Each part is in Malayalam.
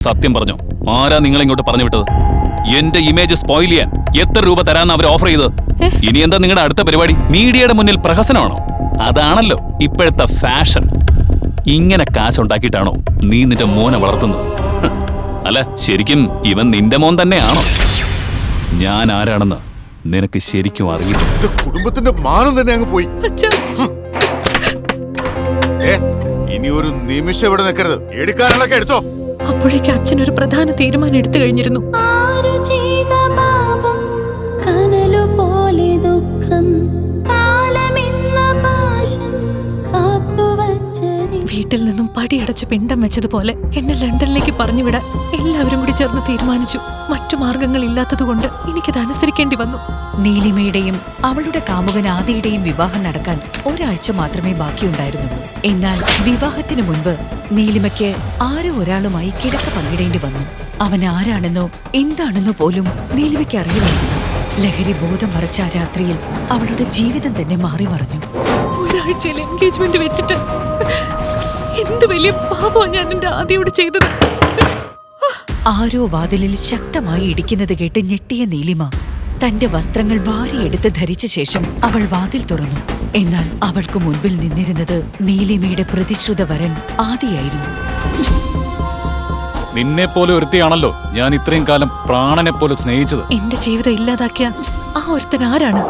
സത്യം പറഞ്ഞോ, ആരാ നിങ്ങളെ ഇങ്ങോട്ട് പറഞ്ഞു വിട്ടത്? എന്റെ ഇമേജ് സ്പോയിൽ ചെയ്യാൻ എത്ര രൂപ തരാന്ന് അവർ ഓഫർ ചെയ്ത്? ഇനി എന്താ നിങ്ങളുടെ അടുത്ത പരിപാടി? മീഡിയയുടെ മുന്നിൽ പ്രഹസനമാണോ? അതാണല്ലോ ഇപ്പോഴത്തെ ഫാഷൻ. ഇങ്ങനെ കാശുണ്ടാക്കിയിട്ടാണോ നീ നിന്റെ മോനെ വളർത്തുന്നത്? അല്ല, ശരിക്കും ഇവൻ നിന്റെ മോൻ തന്നെയാണോ? ഞാൻ ആരാണെന്ന് നിനക്ക് ശരിക്കും അറിയില്ല. കുടുംബത്തിന്റെ മാനം തന്നെ അങ്ങ് പോയി. ഇനി ഒരു നിമിഷം ഇവിടെ നിൽക്കരുത്. എടുക്കാനുള്ളൊക്കെ എടുത്തോ. അപ്പോഴേക്ക് അച്ഛനൊരു പ്രധാന തീരുമാനം എടുത്തു കഴിഞ്ഞിരുന്നു. വീട്ടിൽ നിന്നും പടിയടച്ച് പിണ്ടം വെച്ചതുപോലെ എന്നെ ലണ്ടനിലേക്ക് പറഞ്ഞുവിടാൻ എല്ലാവരും കൂടി ചേർന്ന് തീരുമാനിച്ചു. മറ്റു മാർഗങ്ങൾ ഇല്ലാത്തതുകൊണ്ട് എനിക്കത് അനുസരിക്കേണ്ടി വന്നു. നീലിമയുടെയും അവളുടെ കാമുകൻ ആദിയുടെയും വിവാഹം നടക്കാൻ ഒരാഴ്ച മാത്രമേ ബാക്കിയുണ്ടായിരുന്നുള്ളൂ. എന്നാൽ വിവാഹത്തിനു മുൻപ് നീലിമയ്ക്ക് ആരോ ഒരാളുമായി കിടക്ക പങ്കിടേണ്ടി വന്നു. അവൻ ആരാണെന്നോ എന്താണെന്നോ പോലും നീലിമയ്ക്ക് അറിയില്ലായിരുന്നു. ലഹരി ബോധം മറച്ച ആ രാത്രിയിൽ അവളുടെ ജീവിതം തന്നെ മാറി മറിഞ്ഞു. ഒരാഴ്ചയിൽ എൻഗേജ്മെന്റ് വെച്ചിട്ട് എന്ത് വലിയ പാപോ ഞാൻ എന്റെ ആദിയോട് ചെയ്തത്. ആരോ വാതിലിൽ ശക്തമായി ഇടിക്കുന്നത് കേട്ട് ഞെട്ടിയ നീലിമ തന്റെ വസ്ത്രങ്ങൾ വാരിയെടുത്ത് ധരിച്ച ശേഷം അവൾ വാതിൽ തുറന്നു. എന്നാൽ അവൾക്ക് മുൻപിൽ നിന്നിരുന്നത് നീലിമയുടെ പ്രതിശ്രുത വരൻ ആദിയായിരുന്നു. നിന്നെ പോലെ ഒരുത്തിയാണല്ലോ ഞാൻ ഇത്രയും കാലം പ്രാണനെ പോലെ സ്നേഹിച്ചത്. എന്റെ ജീവിതം ഇല്ലാതാക്കിയ ആ ഒരുത്തൻ ആരാണ്?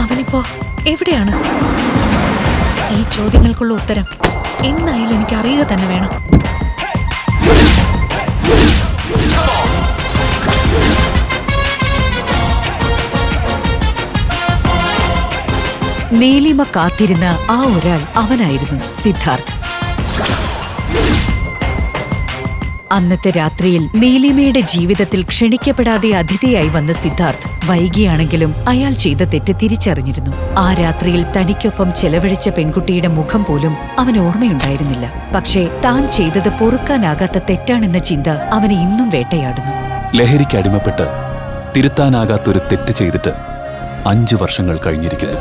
അവനിപ്പോ എവിടെയാണ്? ഈ ചോദ്യങ്ങൾക്കുള്ള ഉത്തരം എന്നായാലും എനിക്ക് അറിയുക തന്നെ വേണം. നീലിമ കാത്തിരുന്ന ആ ഒരാൾ അവനായിരുന്നു സിദ്ധാർത്ഥ്. അന്നത്തെ രാത്രിയിൽ നീലിമയുടെ ജീവിതത്തിൽ ക്ഷണിക്കപ്പെടാതെ അതിഥിയായി വന്ന സിദ്ധാർത്ഥ് വൈകിയാണെങ്കിലും അയാൾ ചെയ്ത തെറ്റ് തിരിച്ചറിഞ്ഞിരുന്നു. ആ രാത്രിയിൽ തനിക്കൊപ്പം ചെലവഴിച്ച പെൺകുട്ടിയുടെ മുഖം പോലും അവന് ഓർമ്മയുണ്ടായിരുന്നില്ല. പക്ഷേ താൻ ചെയ്തത് പൊറുക്കാനാകാത്ത തെറ്റാണെന്ന ചിന്ത അവനെ ഇന്നും വേട്ടയാടുന്നു. ലഹരിക്ക് അടിമപ്പെട്ട് തിരുത്താനാകാത്തൊരു തെറ്റ് ചെയ്തിട്ട് 5 വർഷങ്ങൾ കഴിഞ്ഞിരിക്കുന്നു.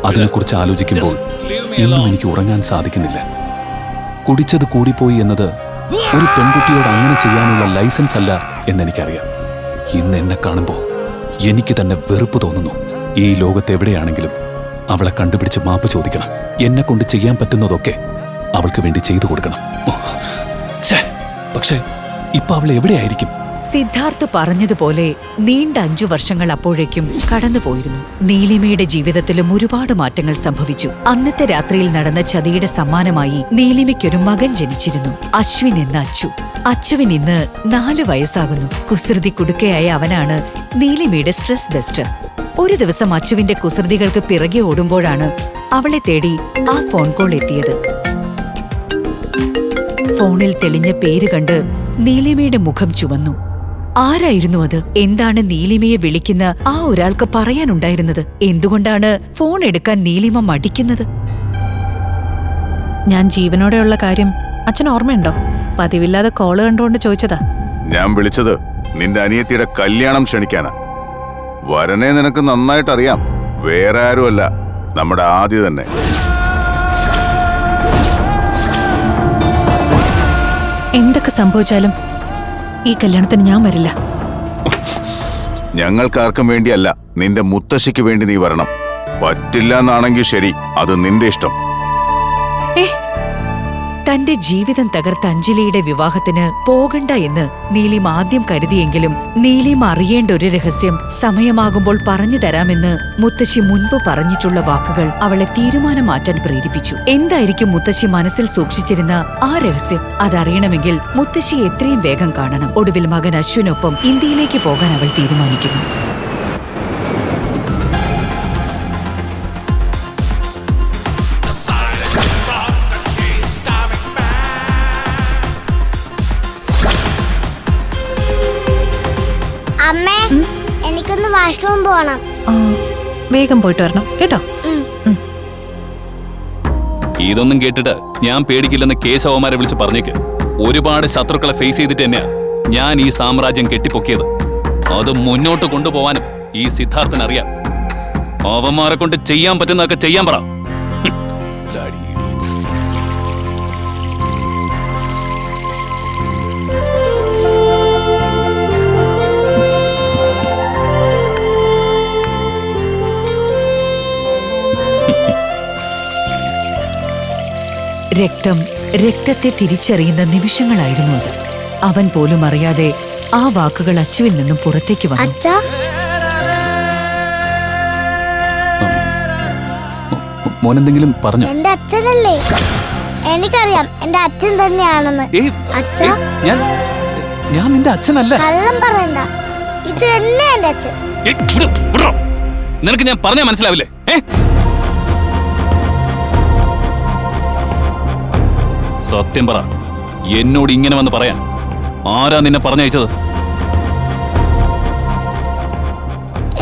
അതിനെക്കുറിച്ച് ആലോചിക്കുമ്പോൾ ഇന്നും എനിക്ക് ഉറങ്ങാൻ സാധിക്കുന്നില്ല. കുടിച്ചത് കൂടിപ്പോയി എന്നത് ഒരു പെൺകുട്ടിയോട് അങ്ങനെ ചെയ്യാനുള്ള ലൈസൻസ് അല്ല എന്നെനിക്കറിയാം. ഇന്ന് എന്നെ കാണുമ്പോൾ എനിക്ക് തന്നെ വെറുപ്പ് തോന്നുന്നു. ഈ ലോകത്തെവിടെയാണെങ്കിലും അവളെ കണ്ടുപിടിച്ച് മാപ്പ് ചോദിക്കണം. എന്നെ കൊണ്ട് ചെയ്യാൻ പറ്റുന്നതൊക്കെ അവൾക്ക് വേണ്ടി ചെയ്തു കൊടുക്കണം. പക്ഷേ ഇപ്പൊ അവൾ എവിടെയായിരിക്കും? സിദ്ധാർത്ഥ് പറഞ്ഞതുപോലെ നീണ്ട 5 വർഷങ്ങൾ അപ്പോഴേക്കും കടന്നുപോയിരുന്നു. നീലിമയുടെ ജീവിതത്തിലും ഒരുപാട് മാറ്റങ്ങൾ സംഭവിച്ചു. അന്നത്തെ രാത്രിയിൽ നടന്ന ചതിയുടെ സമ്മാനമായി നീലിമയ്ക്കൊരു മകൻ ജനിച്ചിരുന്നു, അശ്വിൻ എന്ന അച്ചു. അച്ചുവിന് ഇന്ന് 4 വയസ്സാകുന്നു. കുസൃതി കുടുക്കയായ അവനാണ് നീലിമയുടെ സ്ട്രെസ് ബസ്റ്റർ. ഒരു ദിവസം അച്ചുവിന്റെ കുസൃതികൾക്ക് പിറകെ ഓടുമ്പോഴാണ് അവളെ തേടി ആ ഫോൺ കോൾ എത്തിയത്. ഫോണിൽ തെളിഞ്ഞ പേര് കണ്ട് നീലിമയുടെ മുഖം ചുവന്നു. ആരായിരുന്നു അത്? എന്താണ് നീലിമയെ വിളിക്കുന്ന ആ ഒരാൾക്ക് പറയാനുണ്ടായിരുന്നത്? എന്തുകൊണ്ടാണ് ഫോൺ എടുക്കാൻ നീലിമ മടിക്കുന്നത്? ഞാൻ ജീവനോടെയുള്ള കാര്യം അച്ഛൻ ഓർമ്മയുണ്ടോ? പതിവില്ലാതെ കോള് കണ്ടുകൊണ്ട് ചോദിച്ചതാ. ഞാൻ വിളിച്ചത് നിന്റെ അനിയത്തിയുടെ കല്യാണം ക്ഷണിക്കാനാ. വരനെ നിനക്ക് നന്നായിട്ട് അറിയാം. വേറെ ആരുമല്ല, നമ്മുടെ ആദ്യ തന്നെ. എന്തൊക്കെ സംഭവിച്ചാലും ഈ കല്യാണത്തിന് ഞാൻ വരില്ല. ഞങ്ങൾക്കാർക്കും വേണ്ടിയല്ല, നിന്റെ മുത്തശ്ശിക്ക് വേണ്ടി നീ വരണം. പറ്റില്ല എന്നാണെങ്കിൽ ശരി, അത് നിന്റെ ഇഷ്ടം. തന്റെ ജീവിതം തകർത്ത അഞ്ജലിയുടെ വിവാഹത്തിന് പോകണ്ട എന്ന് നീലിമ ആദ്യം കരുതിയെങ്കിലും നീലിമ അറിയേണ്ട ഒരു രഹസ്യം സമയമാകുമ്പോൾ പറഞ്ഞു തരാമെന്ന് മുത്തശ്ശി മുൻപ് പറഞ്ഞിട്ടുള്ള വാക്കുകൾ അവളെ തീരുമാനം മാറ്റാൻ പ്രേരിപ്പിച്ചു. എന്തായിരിക്കും മുത്തശ്ശി മനസ്സിൽ സൂക്ഷിച്ചിരുന്ന ആ രഹസ്യം? അതറിയണമെങ്കിൽ മുത്തശ്ശി എത്രയും വേഗം കാണണം. ഒടുവിൽ മകൻ അശ്വിനൊപ്പം ഇന്ത്യയിലേക്ക് പോകാൻ അവൾ തീരുമാനിക്കുന്നു. അമ്മേ, എനിക്കൊന്ന് വാഷ്റൂം പോകണം. വേഗം പോയിട്ട് വരണം കേട്ടോ. ഇതൊന്നും കേട്ടിട്ട് ഞാൻ പേടിക്കില്ലെന്ന് കേശവന്മാരെ വിളിച്ച് പറഞ്ഞേക്ക്. ഒരുപാട് ശത്രുക്കളെ ഫേസ് ചെയ്തിട്ട് തന്നെയാ ഞാൻ ഈ സാമ്രാജ്യം കെട്ടിപ്പൊക്കിയത്. അത് മുന്നോട്ട് കൊണ്ടുപോവാനും ഈ സിദ്ധാർത്ഥനറിയാം. അവന്മാരെ കൊണ്ട് ചെയ്യാൻ പറ്റുന്നതൊക്കെ ചെയ്യാൻ പറ. രക്തത്തെ തിരിച്ചറിയുന്ന നിമിഷങ്ങളായിരുന്നു അത്. അവൻ പോലും അറിയാതെ ആ വാക്കുകൾ അച്ചുവിൽ നിന്നും പുറത്തേക്ക് വന്നു. അച്ഛാ, മോനെന്തെങ്കിലും പറഞ്ഞു? എന്റെ അച്ഛനല്ലേ? എനിക്കറിയാം എന്റെ അച്ഛൻ തന്നെയാണെന്ന്. ഏയ്, അച്ഛാ, ഞാൻ നിന്റെ അച്ഛനല്ല. കള്ളം പറയണ്ട, ഇത് തന്നെ എന്റെ അച്ഛൻ. ഏയ്, വിടോ. നിനക്ക് ഞാൻ പറഞ്ഞാ മനസ്സിലാവില്ലേ? സത്യം പറ, എന്നോട് ഇങ്ങനെ വന്ന് പറയാൻ ആരാ നിന്നെ പറഞ്ഞയച്ചത്?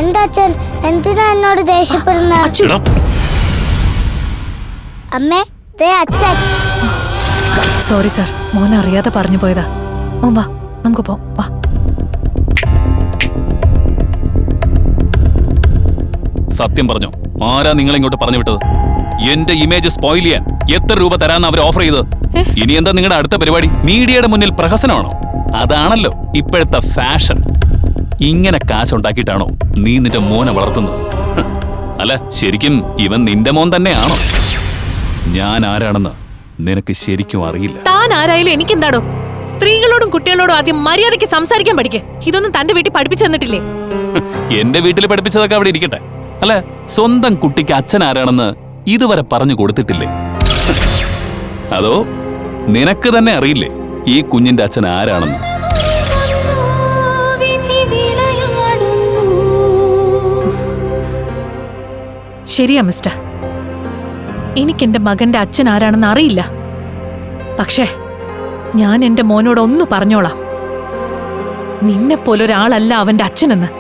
എന്റെ അച്ഛൻ എന്തിനാ എന്നോട് ദേഷ്യപ്പെടുന്നത്? എടാ, അമ്മേ, ദേ അച്ഛൻ. സോറി സാർ, മോൻ അറിയാതെ പറഞ്ഞു പോയതാ. മോൻ വാ, നമുക്ക് പോ. വാ. സത്യം പറഞ്ഞോ, ആരാ നിങ്ങളെ ഇങ്ങോട്ട് പറഞ്ഞു വിട്ടത്? എന്റെ ഇമേജ് സ്പോയിൽ ചെയ്യാൻ എത്ര രൂപ തരാന്ന് അവർ ഓഫർ ചെയ്തത്? ഇനി എന്താ നിങ്ങളുടെ അടുത്ത പരിപാടി? മീഡിയയുടെ മുന്നിൽ പ്രഹസനമാണോ? അതാണല്ലോ ഇപ്പോഴത്തെ ഫാഷൻ. ഇങ്ങനെ കാശുണ്ടാക്കിയിട്ടാണോ നീ നിന്റെ മോനെ വളർത്തുന്നത്? അല്ല, ശരിക്കും ഇവൻ നിന്റെ മോൻ തന്നെയാണോ? ഞാൻ ആരാണെന്ന് നിനക്ക് ശരിക്കും അറിയില്ല. താൻ ആരായാലും എനിക്കെന്താടോ? സ്ത്രീകളോടും കുട്ടികളോടും ആദ്യം മര്യാദയ്ക്ക് സംസാരിക്കാൻ പഠിക്കേ. ഇതൊന്നും തന്റെ വീട്ടിൽ പഠിപ്പിച്ചു തന്നിട്ടില്ലേ? എന്റെ വീട്ടിൽ പഠിപ്പിച്ചതൊക്കെ അവിടെ ഇരിക്കട്ടെ. അല്ല, സ്വന്തം കുട്ടിക്ക് അച്ഛൻ ആരാണെന്ന് ഇതുവരെ പറഞ്ഞു കൊടുത്തിട്ടില്ലേ? അതോ നിനക്ക് തന്നെ അറിയില്ലേ ഈ കുഞ്ഞിന്റെ അച്ഛൻ ആരാണെന്ന്? ശരിയാ മിസ്റ്റർ, എനിക്കെന്റെ മകന്റെ അച്ഛൻ ആരാണെന്ന് അറിയില്ല. പക്ഷേ ഞാൻ എന്റെ മോനോട് ഒന്ന് പറഞ്ഞോളാം, നിന്നെപ്പോലൊരാളല്ല അവന്റെ അച്ഛനെന്ന്.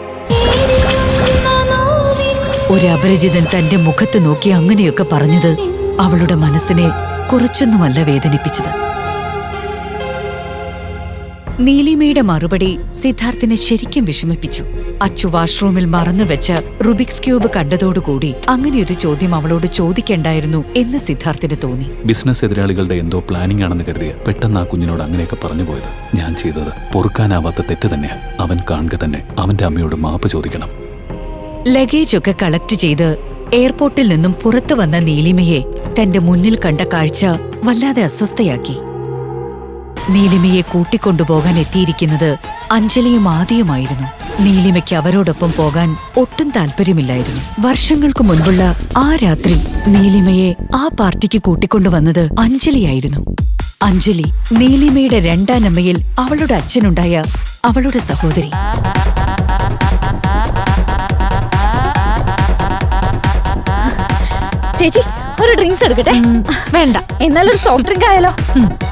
ഒരു അപരിചിതൻ തന്റെ മുഖത്ത് നോക്കി അങ്ങനെയൊക്കെ പറഞ്ഞത് അവളുടെ മനസ്സിനെ കുറച്ചൊന്നുമല്ല വേദനിപ്പിച്ചത്. നീലിമയുടെ മറുപടി സിദ്ധാർത്ഥിനെ ശരിക്കും വിഷമിപ്പിച്ചു. അച്ചു വാഷ്റൂമിൽ മറന്നുവെച്ച റുബിക്സ് ക്യൂബ് കണ്ടതോടുകൂടി അങ്ങനെയൊരു ചോദ്യം അവളോട് ചോദിക്കണ്ടായിരുന്നു എന്ന് സിദ്ധാർത്ഥിന് തോന്നി. ബിസിനസ് എതിരാളികളുടെ എന്തോ പ്ലാനിംഗ് ആണെന്ന് കരുതിയ പെട്ടെന്ന് ആ കുഞ്ഞിനോട് അങ്ങനെയൊക്കെ പറഞ്ഞു പോയത്. ഞാൻ ചെയ്തത് പൊറുക്കാനാവാത്ത തെറ്റ് തന്നെയാ. അവൻ കാണുക തന്നെ അവന്റെ അമ്മയോട് മാപ്പ് ചോദിക്കണം. ലഗേജൊക്കെ കളക്ട് ചെയ്ത് എയർപോർട്ടിൽ നിന്നും പുറത്തു വന്ന നീലിമയെ തന്റെ മുന്നിൽ കണ്ട കാഴ്ച വല്ലാതെ അസ്വസ്ഥയാക്കി. നീലിമയെ കൂട്ടിക്കൊണ്ടുപോകാൻ എത്തിയിരിക്കുന്നത് അഞ്ജലിയും ആദിയുമായിരുന്നു. നീലിമയ്ക്ക് അവരോടൊപ്പം പോകാൻ ഒട്ടും താല്പര്യമില്ലായിരുന്നു. വർഷങ്ങൾക്ക് മുൻപുള്ള ആ രാത്രി നീലിമയെ ആ പാർട്ടിക്ക് കൂട്ടിക്കൊണ്ടുവന്നത് അഞ്ജലിയായിരുന്നു. അഞ്ജലി, നീലിമയുടെ രണ്ടാനമ്മയിൽ അവളുടെ അച്ഛനുണ്ടായ അവളുടെ സഹോദരി. ചേച്ചി, ഒരു ഡ്രിങ്ക്സ് എടുക്കട്ടെ? വേണ്ട, എന്നാലൊരു സോഫ്റ്റ് ഡ്രിങ്ക് ആയാലോ?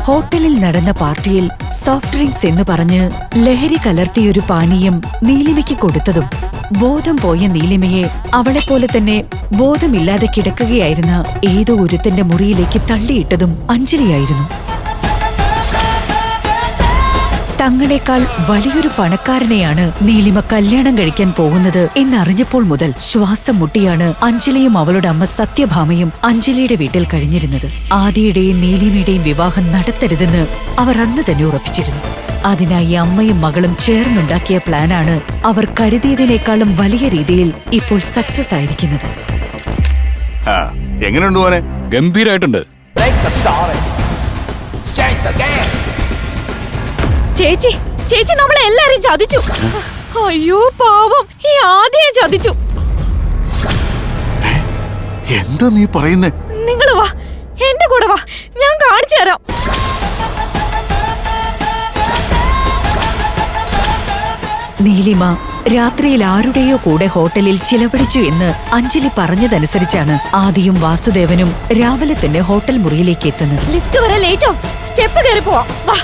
ഹോട്ടലിൽ നടന്ന പാർട്ടിയിൽ സോഫ്റ്റ് ഡ്രിങ്ക്സ് എന്ന് പറഞ്ഞ് ലഹരി കലർത്തിയൊരു പാനീയം നീലിമയ്ക്ക് കൊടുത്തതും ബോധം പോയ നീലിമയെ അവളെപ്പോലെ തന്നെ ബോധമില്ലാതെ കിടക്കുകയായിരുന്ന ഏതോ ഒരുത്തന്റെ മുറിയിലേക്ക് തള്ളിയിട്ടതും അഞ്ജലിയായിരുന്നു. തങ്ങളെക്കാൾ വലിയൊരു പണക്കാരനെയാണ് നീലിമ കല്യാണം കഴിക്കാൻ പോകുന്നത് എന്നറിഞ്ഞപ്പോൾ മുതൽ ശ്വാസം മുട്ടിയാണ് അഞ്ജലിയും അവളുടെ അമ്മ സത്യഭാമയും അഞ്ജലിയുടെ വീട്ടിൽ കഴിഞ്ഞിരുന്നത്. ആദിയുടെയും നീലിമയുടെയും വിവാഹം നടത്തരുതെന്ന് അവർ അന്ന് തന്നെ ഉറപ്പിച്ചിരുന്നു. അതിനായി അമ്മയും മകളും ചേർന്നുണ്ടാക്കിയ പ്ലാനാണ് അവർ കരുതിയതിനേക്കാളും വലിയ രീതിയിൽ ഇപ്പോൾ സക്സസ് ആയിരിക്കുന്നത്. എങ്ങനെയുണ്ട് മോനെ? ഗംഭീരായിട്ടുണ്ട്. ചേച്ചി, ചേച്ചി നമ്മളെ എല്ലാരെയും ചതിച്ചു. അയ്യോ പാവം, ഈ ആദ്യം ചതിച്ചു. എന്താ നീ പറയുന്നേ? നിങ്ങള് വാ, എന്റെ കൂടെ വാ, ഞാൻ കാണിച്ചു തരാം. നീലിമ രാത്രിയിൽ ആരുടെയോ കൂടെ ഹോട്ടലിൽ ചിലവഴിച്ചു എന്ന് അഞ്ജലി പറഞ്ഞതനുസരിച്ചാണ് ആദിയും വാസുദേവനും രാവിലെ തന്നെ ഹോട്ടൽ മുറിയിലേക്ക് എത്തുന്നത്. ലിഫ്റ്റ് വരെ ലേറ്റോ, സ്റ്റെപ്പ് കയറി പോവാം. വാ.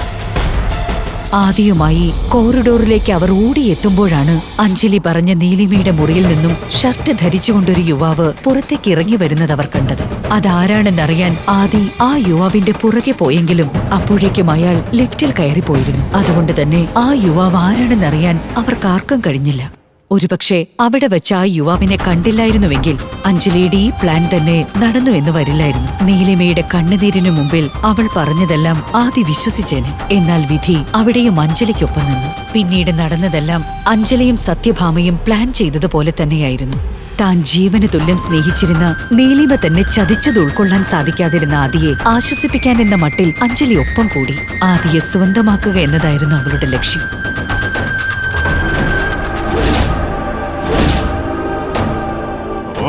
ആദിയുമായി കോറിഡോറിലേക്ക് അവർ ഓടിയെത്തുമ്പോഴാണ് അഞ്ജലി പറഞ്ഞ നീലിമയുടെ മുറിയിൽ നിന്നും ഷർട്ട് ധരിച്ചുകൊണ്ടൊരു യുവാവ് പുറത്തേക്ക് ഇറങ്ങി വരുന്നത് അവർ കണ്ടത്. അതാരാണെന്നറിയാൻ ആദി ആ യുവാവിന്റെ പുറകെ പോയെങ്കിലും അപ്പോഴേക്കും അയാൾ ലിഫ്റ്റിൽ കയറിപ്പോയിരുന്നു. അതുകൊണ്ട് തന്നെ ആ യുവാവ് ആരാണെന്നറിയാൻ അവർക്കാർക്കും കഴിഞ്ഞില്ല. ഒരുപക്ഷെ അവിടെ വെച്ച് ആ യുവാവിനെ കണ്ടില്ലായിരുന്നുവെങ്കിൽ അഞ്ജലിയുടെ ഈ പ്ലാൻ തന്നെ നടന്നുവെന്ന് വരില്ലായിരുന്നു. നീലിമയുടെ കണ്ണുനീരിനു മുമ്പിൽ അവൾ പറഞ്ഞതെല്ലാം ആദി വിശ്വസിച്ചേനെ. എന്നാൽ വിധി അവിടെയും അഞ്ജലിക്കൊപ്പം നിന്നു. പിന്നീട് നടന്നതെല്ലാം അഞ്ജലിയും സത്യഭാമയും പ്ലാൻ ചെയ്തതുപോലെ തന്നെയായിരുന്നു. താൻ ജീവന് തുല്യം സ്നേഹിച്ചിരുന്ന നീലിമ തന്നെ ചതിച്ചത് ഉൾക്കൊള്ളാൻ സാധിക്കാതിരുന്ന ആദിയെ ആശ്വസിപ്പിക്കാൻ എന്ന മട്ടിൽ അഞ്ജലി ഒപ്പം കൂടി. ആദിയെ സ്വന്തമാക്കുക എന്നതായിരുന്നു അവളുടെ ലക്ഷ്യം.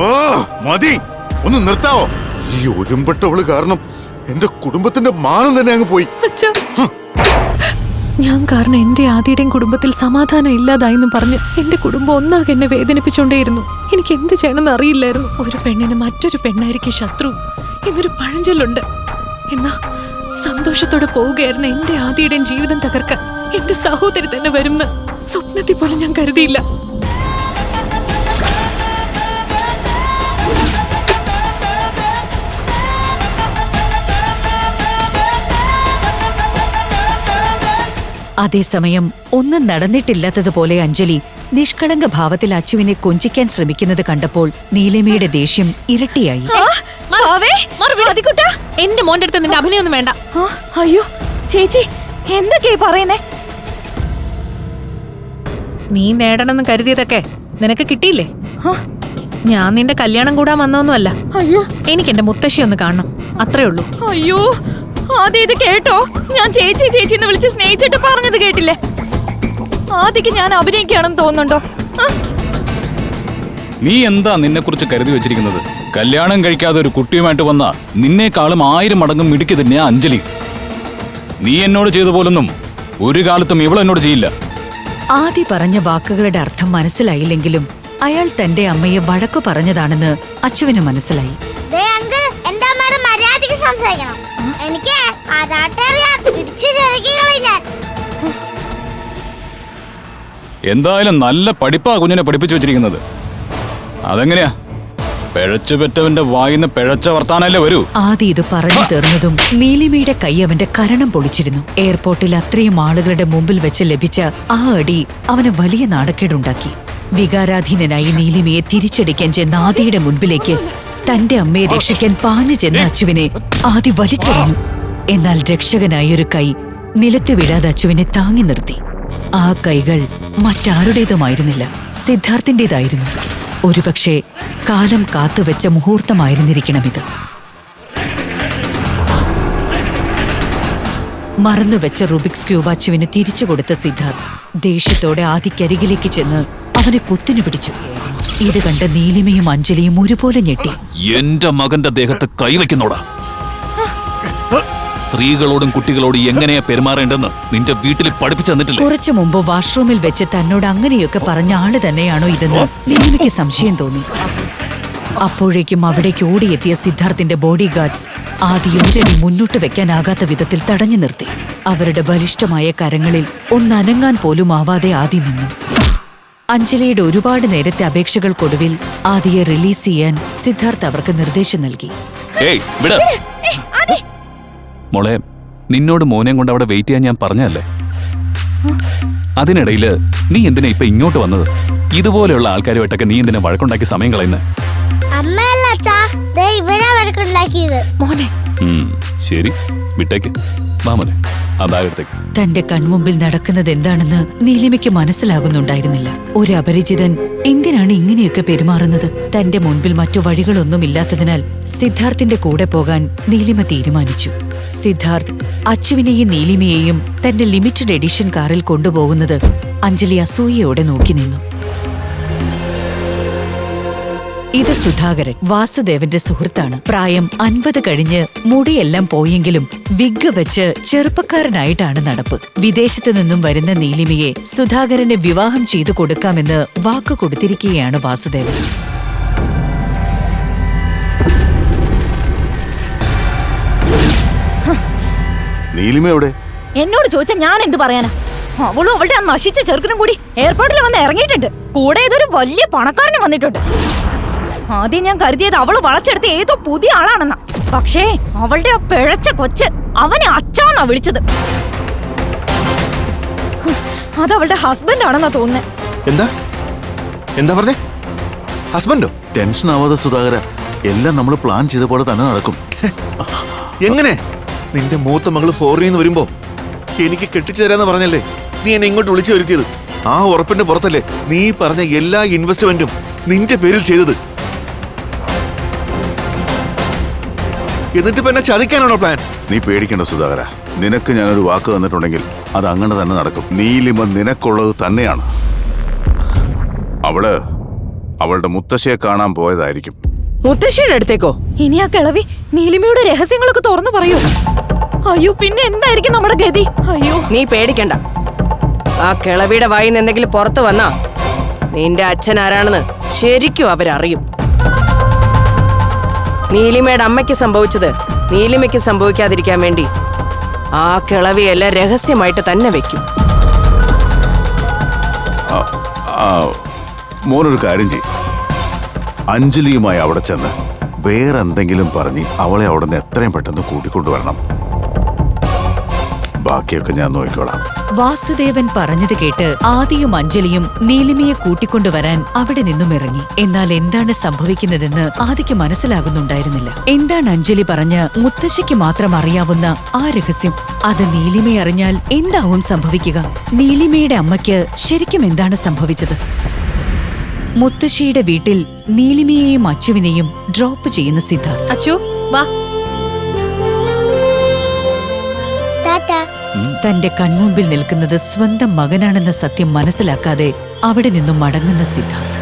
ഓ മതി, ഒന്ന് നിർത്താവോ? ഈ ഒരുമ്പെട്ടവള് കാരണം എന്റെ കുടുംബത്തിന്റെ മാനം തന്നെ അങ്ങ് പോയി. അച്ഛാ, ഞാൻ കാരണം എന്റെ ആദിയുടെയും കുടുംബത്തിൽ സമാധാനം ഇല്ലാതായെന്ന് പറഞ്ഞ് എന്റെ കുടുംബം ഒന്നാകെ എന്നെ വേദനിപ്പിച്ചോണ്ടേയിരുന്നു. എനിക്ക് എന്ത് ചെയ്യണമെന്ന് അറിയില്ലായിരുന്നു. ഒരു പെണ്ണിന് മറ്റൊരു പെണ്ണായിരിക്കും ശത്രു എന്നൊരു പഴഞ്ചൊല്ലുണ്ട്. എന്നാ സന്തോഷത്തോടെ പോവുകയായിരുന്ന എന്റെ ആദിയുടെയും ജീവിതം തകർക്കാൻ എന്റെ സഹോദരി തന്നെ വരുമെന്ന് സ്വപ്നത്തിൽ പോലും ഞാൻ കരുതിയില്ല. അതേസമയം ഒന്നും നടന്നിട്ടില്ലാത്തതുപോലെ അഞ്ജലി നിഷ്കളങ്ക ഭാവത്തിൽ അച്ചുവിനെ കൊഞ്ചിക്കാൻ ശ്രമിക്കുന്നത് കണ്ടപ്പോൾ നീലിമയുടെ ദേഷ്യം ഇരട്ടിയായി. എന്റെ മോന്റെ അടുത്ത് നിന്റെ അഭിനയൊന്നും വേണ്ട. അയ്യോ ചേച്ചി, എന്തൊക്കെയാ പറയുന്നേ? നീ നേടണമെന്ന് കരുതിയതൊക്കെ നിനക്ക് കിട്ടിയില്ലേ? ഞാൻ നിന്റെ കല്യാണം കൂടാൻ വന്നൊന്നുമല്ല. അയ്യോ, എനിക്ക് എന്റെ മുത്തശ്ശി ഒന്ന് കാണണം, അത്രേ ഉള്ളൂ. അയ്യോ, ആദ്യം ഇത് കേട്ടോ? ഞാൻ ചേച്ചി ചേച്ചി എന്ന് വിളിച്ച് സ്നേഹിച്ചിട്ട് പറഞ്ഞത് കേട്ടില്ലേ? ആദ്യക്ക് ഞാൻ അഭിനയിക്കുകയാണെന്ന് തോന്നുന്നുണ്ടോ? നീ എന്താ നിന്നെ കുറിച്ച് കരുതി വെച്ചിരിക്കുന്നത്? കല്യാണം കഴിക്കാതെ ഒരു കുട്ടിയുമായിട്ട് വന്ന നിന്നേക്കാളും 1000 മടങ്ങും മിടുക്കി തന്നെയാ അഞ്ജലി. നീ എന്നോട് ചെയ്ത പോലൊന്നും ഒരു കാലത്തും ഇവളെന്നോട് ചെയ്യില്ല. ആദി പറഞ്ഞ വാക്കുകളുടെ അർത്ഥം മനസ്സിലായില്ലെങ്കിലും അയാൾ തന്റെ അമ്മയെ വഴക്കു പറഞ്ഞതാണെന്ന് അച്ചുവിന് മനസ്സിലായി. ദേ അങ്കിൾ, എന്റെ അമ്മയുടെ മര്യാദയ്ക്ക് സംസാരിക്കണം. എനിക്ക് ആരാട്ടറിയാൻ ഇടിച്ചു ചെറുക്കികളെ ഞാൻ. എന്തായാലും നല്ല പഠിപ്പാ കുഞ്ഞിനെ പഠിപ്പിച്ചു വെച്ചിരിക്കുന്നത്. അതെങ്ങനെയാ? പിഴച്ചു പെറ്റവന്റെ വായിന്ന് പിഴച്ച വർത്താനല്ലേ വരൂ. ആദി ഇത് പറഞ്ഞു തീർന്നതും നീലിമയുടെ കൈ അവന്റെ കരണം പൊളിച്ചിരുന്നു. എയർപോർട്ടിൽ അത്രയും ആളുകളുടെ മുമ്പിൽ വെച്ച് ലഭിച്ച ആ അടി അവന് വലിയ നാണക്കേടുണ്ടാക്കി. വികാരാധീനനായി നീലിമയെ തിരിച്ചടിക്കാൻ ചെന്ന ആദിയുടെ മുൻപിലേക്ക് തന്റെ അമ്മയെ രക്ഷിക്കാൻ പാഞ്ഞു ചെന്ന അച്ചുവിനെ ആദി വലിച്ചെറിഞ്ഞു. എന്നാൽ രക്ഷകനായ ഒരു കൈ നിലത്ത് വീഴാതെ അച്ചുവിനെ താങ്ങി നിർത്തി. ആ കൈകൾ മറ്റാരുടേതുമായിരുന്നില്ല, സിദ്ധാർത്ഥിന്റേതായിരുന്നു. ഒരുപക്ഷെ കാലം കാത്തുവെച്ച മുഹൂർത്തമായിരുന്നിരിക്കണമിത്. മറന്നുവെച്ച റുബിക്സ് ക്യൂബ് അച്ചുവിന് തിരിച്ചു കൊടുത്ത സിദ്ധാർത്ഥ് ദേഷ്യത്തോടെ ആദിക്കരികിലേക്ക് ചെന്ന് അവനെ കുത്തിനു പിടിച്ചു. ഇത് കണ്ട നീലിമയും അഞ്ജലിയും ഒരുപോലെ ഞെട്ടി. എന്റെ മകന്റെ ദേഹത്ത് കൈവയ്ക്കുന്നോടാ. സ്ത്രീകളോടും കുട്ടികളോടും എങ്ങനെയാ പെരുമാറേണ്ടെന്ന് നിന്റെ വീട്ടിൽ പഠിപ്പിച്ചു തന്നിട്ടില്ല. കുറച്ചു മുമ്പ് വാഷ്റൂമിൽ വെച്ച് തന്നോട് അങ്ങനെയൊക്കെ പറഞ്ഞ ആള് തന്നെയാണോ ഇതെന്ന് നീലിമയ്ക്ക് സംശയം തോന്നി. അപ്പോഴേക്കും അവിടേക്ക് ഓടിയെത്തിയ സിദ്ധാർത്ഥിന്റെ ബോഡി ഗാർഡ്സ് ആദ്യം ഒരടി മുന്നോട്ട് വെക്കാനാകാത്ത വിധത്തിൽ തടഞ്ഞു നിർത്തി. അവരുടെ ബലിഷ്ഠമായ കരങ്ങളിൽ ഒന്നനങ്ങാൻ പോലും ആവാതെ ആദി നിന്നു. അഞ്ജലിയുടെ ഒരുപാട് നേരത്തെ അപേക്ഷകൾക്കൊടുവിൽ ആദിയെ റിലീസ് ചെയ്യാൻ സിദ്ധാർത്ഥ് അവർക്ക് നിർദ്ദേശം നൽകി. ഏയ് വിട മോളെ, നിന്നോട് മോനെയും കൊണ്ട് അവിടെ വെയിറ്റ് ചെയ്യാൻ ഞാൻ പറഞ്ഞല്ലേ. അതിനിടയില് നീ എന്തിനാ ഇപ്പൊ ഇങ്ങോട്ട് വന്നത്? ഇതുപോലെയുള്ള ആൾക്കാരുമായിട്ടൊക്കെ നീ എന്തിനാ വഴക്കുണ്ടാക്കി സമയം കളയുന്നത്? അമ്മയല്ല അച്ഛാ, ദേ ഇവരാ വഴക്കുണ്ടാക്കിയത്. മോനെ, ശരി, വിട്ടേക്ക്. വാ മോനെ, ആ ബാഗ് എടുത്തേക്ക്. തന്റെ കൺമുമ്പിൽ നടക്കുന്നത് എന്താണെന്ന് നീലിമയ്ക്ക് മനസ്സിലാകുന്നുണ്ടായിരുന്നില്ല. ഒരു അപരിചിതൻ എന്തിനാണ് ഇങ്ങനെയൊക്കെ പെരുമാറുന്നത്? തന്റെ മുൻപിൽ മറ്റു വഴികളൊന്നുമില്ലാത്തതിനാൽ സിദ്ധാർത്ഥിന്റെ കൂടെ പോകാൻ നീലിമ തീരുമാനിച്ചു. സിദ്ധാർത്ഥ് അച്ചുവിനെയും നീലിമയെയും തന്റെ ലിമിറ്റഡ് എഡിഷൻ കാറിൽ കൊണ്ടുപോകുന്നത് അഞ്ജലി അസൂയയോടെ നോക്കി നിന്നു. ഇത് സുധാകരൻ, വാസുദേവന്റെ സുഹൃത്താണ്. പ്രായം 50 കഴിഞ്ഞ് മുടിയെല്ലാം പോയെങ്കിലും വിഗ് വെച്ച് ചെറുപ്പക്കാരനായിട്ടാണ് നടപ്പ്. വിദേശത്തു നിന്നും വരുന്ന നീലിമയെ സുധാകരന് വിവാഹം ചെയ്തു കൊടുക്കാമെന്ന് വാക്കു കൊടുത്തിരിക്കുകയാണ് വാസുദേവൻ. നീലിമ എവിടെ? എന്നോട് ചോദിച്ചാ ഞാൻ എന്ത് പറയാനാ? അവളും അവളുടെ ആ നശിച്ച ചെറുക്കനും കൂടി എയർപോർട്ടിൽ വന്ന് ഇറങ്ങിയിട്ടുണ്ട്. കൂടെ ഇതൊരു വലിയ പണക്കാരനും വന്നിട്ടുണ്ട്. ആദ്യം ഞാൻ കരുതിയത് അവള് വളച്ചെടുത്ത ഏതോ പുതിയ ആളാണെന്നാ. പക്ഷേ അവളുടെ ആ പിഴച്ച കൊച്ച് അവനെ അച്ഛാന്നാ വിളിച്ചത്. അതവളുടെ ഹസ്ബൻഡ് ആണെന്നാ തോന്നുന്നേ. എന്താ എന്താ പറഞ്ഞേ? ഹസ്ബൻഡോ? ടെൻഷൻ ആവാതെ സുധാകര, എല്ലാം നമ്മൾ പ്ലാൻ ചെയ്ത പോലെ തന്നെ നടക്കും. എങ്ങനെ? നിന്റെ മൂത്ത മകള് ഫോറിനിൽ നിന്ന് വരുമ്പോ എനിക്ക് കെട്ടിച്ചു തരാന്ന് പറഞ്ഞല്ലേ നീ എന്നെ ഇങ്ങോട്ട് വിളിച്ചു വരുത്തിയത്? ആ ഉറപ്പിന്റെ പുറത്തല്ലേ നീ പറഞ്ഞ എല്ലാ ഇൻവെസ്റ്റ്മെന്റും നിന്റെ പേരിൽ ചെയ്തത്. എന്നിട്ട് എന്നെ ചതിക്കാനാണോ പ്ലാൻ? നീ പേടിക്കേണ്ട സുധാകര. നിനക്ക് ഞാനൊരു വാക്ക് തന്നിട്ടുണ്ടെങ്കിൽ അത് അങ്ങനെ തന്നെ നടക്കും. നീലിമ നിനക്കുള്ളത് തന്നെയാണ്. അവളുടെ മുത്തശ്ശിയെ കാണാൻ പോയതായിരിക്കും. മുത്തശ്ശിയുടെ അടുത്തേക്കോ? ഇനി ആ കിളവി നീലിമയുടെ രഹസ്യങ്ങളൊക്കെ തുറന്നു പറയൂ. അയ്യോ, പിന്നെ എന്തായിരിക്കും നമ്മുടെ ഗതി? അയ്യോ, നീ പേടിക്കണ്ട. ആ കിളവിയുടെ വായിൽ നിന്ന് എന്തെങ്കിലും പുറത്തു വന്നാ നിന്റെ അച്ഛൻ ആരാണെന്ന് ശരിക്കും അവരറിയും. നീലിമയുടെ അമ്മയ്ക്ക് സംഭവിച്ചത് നീലിമയ്ക്ക് സംഭവിക്കാതിരിക്കാൻ വേണ്ടി ആ കിളവിയെല്ലാം രഹസ്യമായിട്ട് തന്നെ വെക്കും. മോനൊരു കാര്യം ചെയ്യും, അഞ്ജലിയുമായി അവിടെ ചെന്ന് വേറെന്തെങ്കിലും പറഞ്ഞ് അവളെ അവിടെ നിന്ന് എത്രയും പെട്ടെന്ന് കൂട്ടിക്കൊണ്ടുവരണം. ബാക്കിയൊക്കെ ഞാൻ നോക്കിക്കോളാം. വാസുദേവൻ പറഞ്ഞത് കേട്ട് ആദിയും അഞ്ജലിയും നീലിമയെ കൂട്ടിക്കൊണ്ടുവരാൻ അവിടെ നിന്നും ഇറങ്ങി. എന്നാൽ എന്താണ് സംഭവിക്കുന്നതെന്ന് ആദിക്ക് മനസ്സിലാകുന്നുണ്ടായിരുന്നില്ല. എന്താണ് അഞ്ജലി പറഞ്ഞ മുത്തശ്ശിക്ക് മാത്രം അറിയാവുന്ന ആ രഹസ്യം? അത് നീലിമയെ അറിഞ്ഞാൽ എന്താവും സംഭവിക്കുക? നീലിമയുടെ അമ്മയ്ക്ക് ശരിക്കും എന്താണ് സംഭവിച്ചത്? മുത്തശ്ശിയുടെ വീട്ടിൽ നീലിമയെയും അച്ചുവിനെയും ഡ്രോപ്പ് ചെയ്യുന്ന സിദ്ധാർത്ഥ്. അച്ചു വാ. തന്റെ കൺമുമ്പിൽ നിൽക്കുന്നത് സ്വന്തം മകനാണെന്ന സത്യം മനസ്സിലാക്കാതെ അവിടെ നിന്നും മടങ്ങുന്ന സിദ്ധാർത്ഥ്.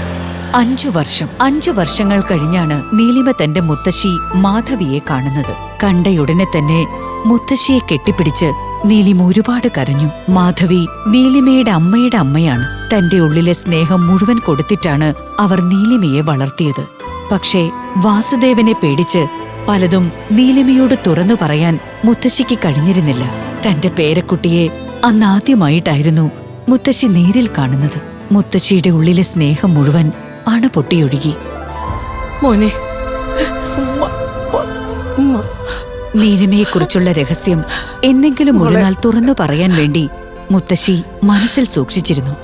5 വർഷങ്ങൾ കഴിഞ്ഞാണ് നീലിമ തന്റെ മുത്തശ്ശി മാധവിയെ കാണുന്നത്. കണ്ടയുടനെ തന്നെ മുത്തശ്ശിയെ കെട്ടിപ്പിടിച്ച് നീലിമ ഒരുപാട് കരഞ്ഞു. മാധവി നീലിമയുടെ അമ്മയുടെ അമ്മയാണ്. തന്റെ ഉള്ളിലെ സ്നേഹം മുഴുവൻ കൊടുത്തിട്ടാണ് അവർ നീലിമയെ വളർത്തിയത്. പക്ഷേ വാസുദേവനെ പേടിച്ച് പലതും നീലിമയോട് തുറന്നു പറയാൻ മുത്തശ്ശിക്ക് കഴിഞ്ഞിരുന്നില്ല. തന്റെ പേരക്കുട്ടിയെ അന്നാദ്യമായിട്ടായിരുന്നു മുത്തശ്ശി നേരിൽ കാണുന്നത്. മുത്തശ്ശിയുടെ ഉള്ളിലെ സ്നേഹം മുഴുവൻ അണപൊട്ടിയൊഴുകി. മോനെ, നീലിമയെക്കുറിച്ചുള്ള രഹസ്യം എന്നെങ്കിലും ഒരു നാൾ തുറന്നു പറയാൻ വേണ്ടി മുത്തശ്ശി മനസ്സിൽ സൂക്ഷിച്ചിരുന്നു.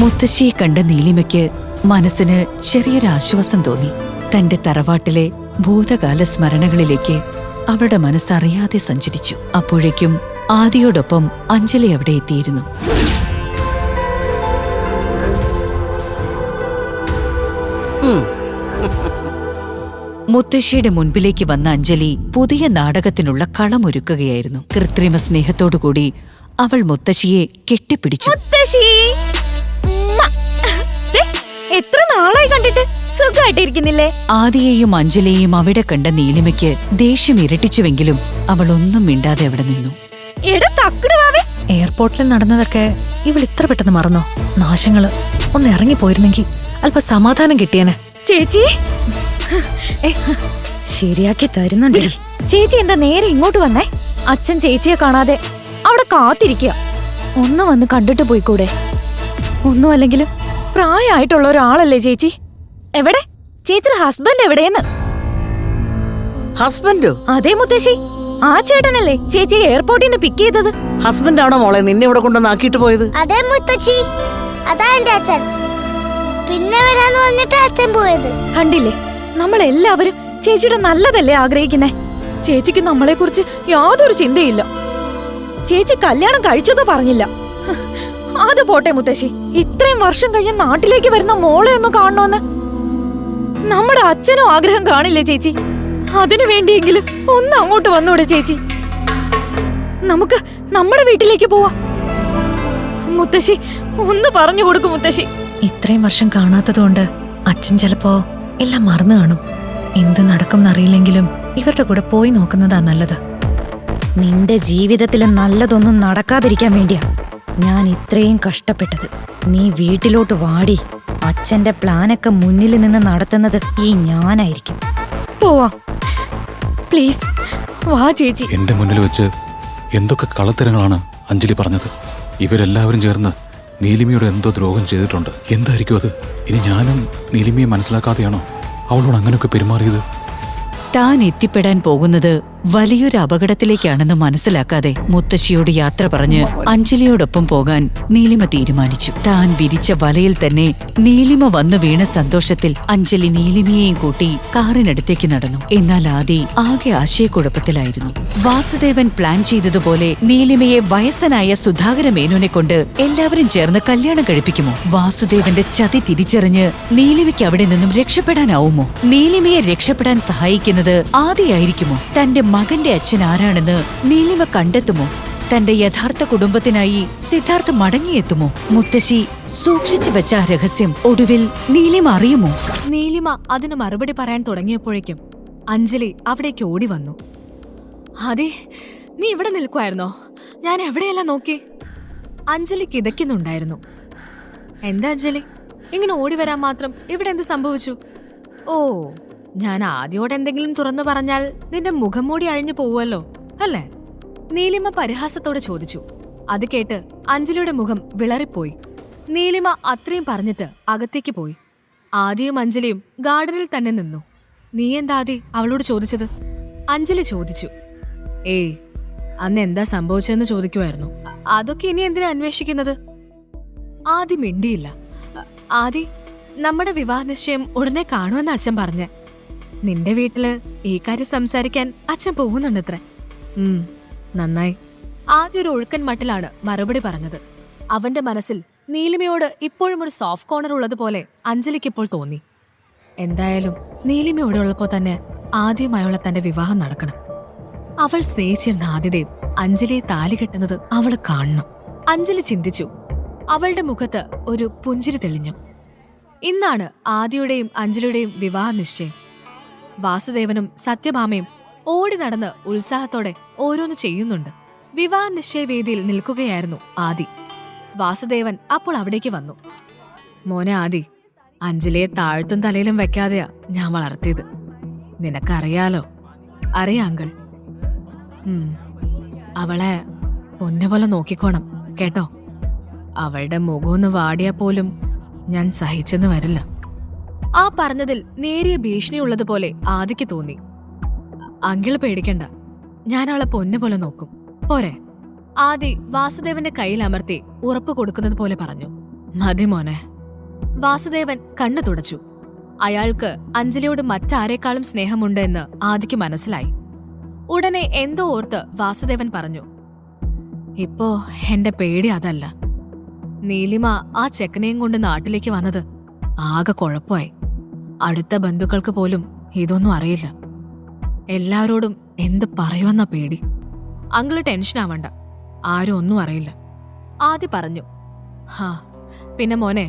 മുത്തശ്ശിയെ കണ്ട നീലിമയ്ക്ക് മനസ്സിന് ചെറിയൊരു ആശ്വാസം തോന്നി. തന്റെ തറവാട്ടിലെ ഭൂതകാല സ്മരണകളിലേക്ക് അവളുടെ മനസ്സറിയാതെ സഞ്ചരിച്ചു. അപ്പോഴേക്കും ആദിയോടൊപ്പം അഞ്ജലി അവിടെ എത്തിയിരുന്നു. മുത്തശ്ശിയുടെ മുൻപിലേക്ക് വന്ന അഞ്ജലി പുതിയ നാടകത്തിനുള്ള കളമൊരുക്കുകയായിരുന്നു. കൃത്രിമ സ്നേഹത്തോടുകൂടി അവൾ മുത്തശ്ശിയെ കെട്ടിപ്പിടിച്ചു. എത്ര നാളായി കണ്ടിട്ട്. സുഖമായിട്ടിരിക്കുന്നില്ലേ? ആദിയെയും അഞ്ജലിയെയും അവിടെ കണ്ട നീലിമയ്ക്ക് ദേഷ്യം ഇരട്ടിച്ചുവെങ്കിലും അവൾ ഒന്നും മിണ്ടാതെ അവിടെ നിന്നു. എയർപോർട്ടിൽ നടന്നതൊക്കെ ഇവൾ ഇത്ര പെട്ടെന്ന് മറന്നോ? നാശങ്ങള് ഒന്ന് ഇറങ്ങിപ്പോയിരുന്നെങ്കിൽ അല്പ സമാധാനം കിട്ടിയേനെ. ചേച്ചി ശരിയാക്കി തരുന്നുണ്ട്. ചേച്ചി എന്താ നേരെ ഇങ്ങോട്ട് വന്നേ? അച്ഛൻ ചേച്ചിയെ കാണാതെ അവിടെ കാത്തിരിക്കുക. ഒന്ന് വന്ന് കണ്ടിട്ട് പോയിക്കൂടെ? ഒന്നുമല്ലെങ്കിലും പ്രായമായിട്ടുള്ള ഒരാളല്ലേ ചേച്ചി. എവിടെ ചേച്ചിയുടെ ഹസ്ബൻഡ് എവിടെയെന്ന്? ഹസ്ബൻഡോ? അതേ മുത്തശ്ശി, ആ ചേട്ടനല്ലേ ചേച്ചി എയർപോർട്ടിൽ നിന്ന് പിക്ക് ചെയ്തത്? ഹസ്ബൻഡ് ആണോ മോളെ നിന്നെ ഇവിടെ കൊണ്ടുവന്നാക്കിയിട്ട് പോയത്? അതേ മുത്തശ്ശി, അതാ എന്റെ അച്ഛൻ. പിന്നെ വരാന്ന് പറഞ്ഞിട്ട് അച്ഛൻ പോയത്. കണ്ടില്ലേ, നമ്മളെല്ലാവരും ചേച്ചിയുടെ നല്ലതല്ലേ ആഗ്രഹിക്കുന്നേ. ചേച്ചിക്ക് നമ്മളെ കുറിച്ച് യാതൊരു ചിന്തയില്ല. ചേച്ചി കല്യാണം കഴിച്ചതോ പറഞ്ഞില്ല. അത് പോട്ടെ മുത്തശ്ശി, ഇത്രയും വർഷം കഴിഞ്ഞ് നാട്ടിലേക്ക് വരുന്ന മോളെ ഒന്ന് കാണണമെന്ന് നമ്മുടെ അച്ഛനും ആഗ്രഹം കാണില്ലേ ചേച്ചി? അതിനു വേണ്ടിയെങ്കിലും ഒന്ന് അങ്ങോട്ട് വന്നൂടെ ചേച്ചി? നമുക്ക് നമ്മുടെ വീട്ടിലേക്ക് പോവാം. മുത്തശ്ശി ഒന്ന് പറഞ്ഞു കൊടുക്കും മുത്തശ്ശി. ഇത്രയും വർഷം കാണാത്തതുകൊണ്ട് അച്ഛൻ ചിലപ്പോ എല്ലാം മറന്നു കാണും. എന്ത് നടക്കുമെന്നറിയില്ലെങ്കിലും ഇവരുടെ കൂടെ പോയി നോക്കുന്നതാ നല്ലത്. നിന്റെ ജീവിതത്തിൽ നല്ലതൊന്നും നടക്കാതിരിക്കാൻ വേണ്ടിയാ ഞാൻ ഇത്രയും കഷ്ടപ്പെട്ടത്. നീ വീട്ടിലോട്ട് വാടി. അച്ഛന്റെ പ്ലാനൊക്കെ മുന്നിൽ നിന്ന് നടത്തുന്നത് ഈ ഞാനായിരിക്കും. പോവാ പ്ലീസ്, വാ ചേച്ചി. എന്റെ മുന്നിൽ വെച്ച് എന്തൊക്കെ കളത്തരങ്ങളാണ് അഞ്ജലി പറഞ്ഞത്. ഇവരെല്ലാവരും ചേർന്ന് നീലിമയോട് എന്തോ ദ്രോഹം ചെയ്തിട്ടുണ്ട്. എന്തായിരിക്കും അത്? ഇനി ഞാനും നീലിമയെ മനസ്സിലാക്കാതെയാണോ അവളോട് അങ്ങനെയൊക്കെ പെരുമാറിയത്? താൻ എത്തിപ്പെടാൻ പോകുന്നത് വലിയൊരു അപകടത്തിലേക്കാണെന്ന് മനസ്സിലാക്കാതെ മുത്തശ്ശിയോട് യാത്ര പറഞ്ഞ് അഞ്ജലിയോടൊപ്പം പോകാൻ നീലിമ തീരുമാനിച്ചു. താൻ വിരിച്ച വലയിൽ തന്നെ നീലിമ വന്നു വീണ സന്തോഷത്തിൽ അഞ്ജലി നീലിമയെയും കൂട്ടി കാറിനടുത്തേക്ക് നടന്നു. എന്നാൽ ആദി ആകെ ആശയക്കുഴപ്പത്തിലായിരുന്നു. വാസുദേവൻ പ്ലാൻ ചെയ്തതുപോലെ നീലിമയെ വയസ്സനായ സുധാകര മേനോനെ കൊണ്ട് എല്ലാവരും ചേർന്ന് കല്യാണം കഴിപ്പിക്കുമോ? വാസുദേവന്റെ ചതി തിരിച്ചറിഞ്ഞ് നീലിമയ്ക്ക് അവിടെ നിന്നും രക്ഷപ്പെടാനാവുമോ? നീലിമയെ രക്ഷപ്പെടാൻ സഹായിക്കുന്നത് ആദിയായിരിക്കുമോ? തന്റെ മകന്റെ അച്ഛൻ ആരാണെന്ന് നീലിമ കണ്ടെത്തുമോ? തന്റെ യഥാർത്ഥ കുടുംബത്തിനായി സിദ്ധാർത്ഥ് മടങ്ങിയെത്തുമോ? മുത്തശ്ശി സൂക്ഷിച്ചു വെച്ച ആ രഹസ്യം ഒടുവിൽ നീലിമ അറിയുമോ? നീലിമ അതിന് മറുപടി പറയാൻ തുടങ്ങിയപ്പോഴേക്കും അഞ്ജലി അവിടേക്ക് ഓടി വന്നു. അതെ, നീ ഇവിടെ നിൽക്കുമായിരുന്നോ? ഞാൻ എവിടെയെല്ലാം നോക്കി. അഞ്ജലി കിതയ്ക്കുന്നുണ്ടായിരുന്നു. എന്താ അഞ്ജലി, ഇങ്ങനെ ഓടി വരാൻ മാത്രം ഇവിടെ എന്ത് സംഭവിച്ചു? ഓ, ഞാൻ ആദ്യോടെ എന്തെങ്കിലും തുറന്നു പറഞ്ഞാൽ നിന്റെ മുഖം മൂടി അഴിഞ്ഞു പോവുമല്ലോ അല്ലേ? നീലിമ പരിഹാസത്തോടെ ചോദിച്ചു. അത് കേട്ട് അഞ്ജലിയുടെ മുഖം വിളറിപ്പോയി. നീലിമ അത്രയും പറഞ്ഞിട്ട് അകത്തേക്ക് പോയി. ആദിയും അഞ്ജലിയും ഗാർഡനിൽ തന്നെ നിന്നു. നീ എന്താ ആദി അവളോട് ചോദിച്ചത്? അഞ്ജലി ചോദിച്ചു. ഏയ്, അന്ന് എന്താ സംഭവിച്ചതെന്ന് ചോദിക്കുമായിരുന്നു. അതൊക്കെ ഇനി എന്തിനാ അന്വേഷിക്കുന്നത്? ആദി മിണ്ടിയില്ല. ആദി, നമ്മുടെ വിവാഹ നിശ്ചയം ഉടനെ കാണുമെന്ന് അച്ഛൻ പറഞ്ഞേ. നിന്റെ വീട്ടില് ഈ കാര്യം സംസാരിക്കാൻ അച്ഛൻ പോകുന്നുണ്ടത്രേ. നന്നായി. ആദ്യ ഒരു ഒഴുക്കൻ മട്ടിലാണ് മറുപടി പറഞ്ഞത്. അവന്റെ മനസ്സിൽ നീലിമയോട് ഇപ്പോഴും ഒരു സോഫ്റ്റ് കോർണർ ഉള്ളതുപോലെ അഞ്ജലിക്ക് ഇപ്പോൾ തോന്നി. എന്തായാലും നീലിമ ഇവിടെ ഉള്ളപ്പോ തന്നെ ആദ്യമായുള്ള തന്റെ വിവാഹം നടക്കണം. അവൾ സ്നേഹിച്ചിരുന്ന ആദിദേവ് അഞ്ജലിയെ താലി കെട്ടുന്നത് അവള് കാണണം. അഞ്ജലി ചിന്തിച്ചു. അവളുടെ മുഖത്ത് ഒരു പുഞ്ചിരി തെളിഞ്ഞു. ഇന്നാണ് ആദിയുടെയും അഞ്ജലിയുടെയും വിവാഹ നിശ്ചയം. വാസുദേവനും സത്യഭാമയും ഓടി നടന്ന് ഉത്സാഹത്തോടെ ഓരോന്ന് ചെയ്യുന്നുണ്ട്. വിവാഹ നിശ്ചയവേദിയിൽ നിൽക്കുകയായിരുന്നു ആദി. വാസുദേവൻ അപ്പോൾ അവിടേക്ക് വന്നു. മോനെ ആദി, അഞ്ജലിയെ താഴ്ത്തും തലയിലും വെക്കാതെയാ ഞാൻ വളർത്തിയത്. നിനക്കറിയാലോ? അറിയാം അങ്കിൾ. അവളെ പൊന്നുപോലെ നോക്കിക്കോണം കേട്ടോ. അവളുടെ മുഖമൊന്ന് വാടിയാ പോലും ഞാൻ സഹിച്ചെന്ന് വരില്ല. ആ പറഞ്ഞതിൽ നേരിയ ഭീഷണിയുള്ളതുപോലെ ആദിക്ക് തോന്നി. അങ്കിൾ പേടിക്കണ്ട, ഞാൻ അവളെ പൊന്നുപോലെ നോക്കും, പോരെ? ആദി വാസുദേവന്റെ കയ്യിൽ അമർത്തി ഉറപ്പ് കൊടുക്കുന്നത് പോലെ പറഞ്ഞു. മതി മോനെ. വാസുദേവൻ കണ്ണു തുടച്ചു. അയാൾക്ക് അഞ്ജലിയോട് മറ്റാരേക്കാളും സ്നേഹമുണ്ട് എന്ന് ആദിക്ക് മനസ്സിലായി. ഉടനെ എന്തോ ഓർത്ത് വാസുദേവൻ പറഞ്ഞു. ഇപ്പോ എന്റെ പേടി അതല്ല. നീലിമ ആ ചെക്കനെയും കൊണ്ട് നാട്ടിലേക്ക് വന്നത് ആകെ കുഴപ്പമായി. അടുത്ത ബന്ധുക്കൾക്ക് പോലും ഇതൊന്നും അറിയില്ല. എല്ലാവരോടും എന്ത് പറയുമെന്ന പേടി. അങ്കിള് ടെൻഷൻ ആവണ്ട, ആരും ഒന്നും അറിയില്ല. ആദി പറഞ്ഞു. ഹാ, പിന്നെ മോനെ,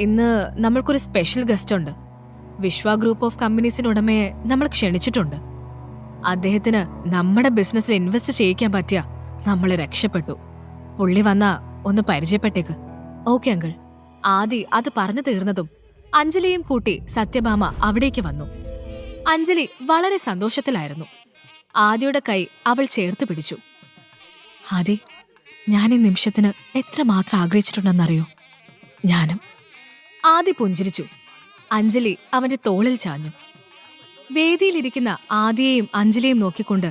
ഇന്ന് നമ്മൾക്കൊരു സ്പെഷ്യൽ ഗസ്റ്റ് ഉണ്ട്. വിശ്വ ഗ്രൂപ്പ് ഓഫ് കമ്പനീസിന്റെ ഉടമയെ നമ്മൾ ക്ഷണിച്ചിട്ടുണ്ട്. അദ്ദേഹത്തിന് നമ്മുടെ ബിസിനസ്സിൽ ഇൻവെസ്റ്റ് ചെയ്യിക്കാൻ പറ്റിയ നമ്മൾ രക്ഷപ്പെട്ടു. പുള്ളി വന്നാ ഒന്ന് പരിചയപ്പെട്ടേക്ക്. Okay uncle. ആദി അത് പറഞ്ഞു തീർന്നതും അഞ്ജലിയും കൂട്ടി സത്യഭാമ അവിടേക്ക് വന്നു. അഞ്ജലി വളരെ സന്തോഷത്തിലായിരുന്നു. ആദിയുടെ കൈ അവൾ ചേർത്ത് പിടിച്ചു. ആദി, ഞാൻ ഈ നിമിഷത്തിന് എത്രമാത്രം ആഗ്രഹിച്ചിട്ടുണ്ടെന്നറിയോ? ഞാനും. ആദി പുഞ്ചിരിച്ചു. അഞ്ജലി അവന്റെ തോളിൽ ചാഞ്ഞു. വേദിയിലിരിക്കുന്ന ആദിയെയും അഞ്ജലിയും നോക്കിക്കൊണ്ട്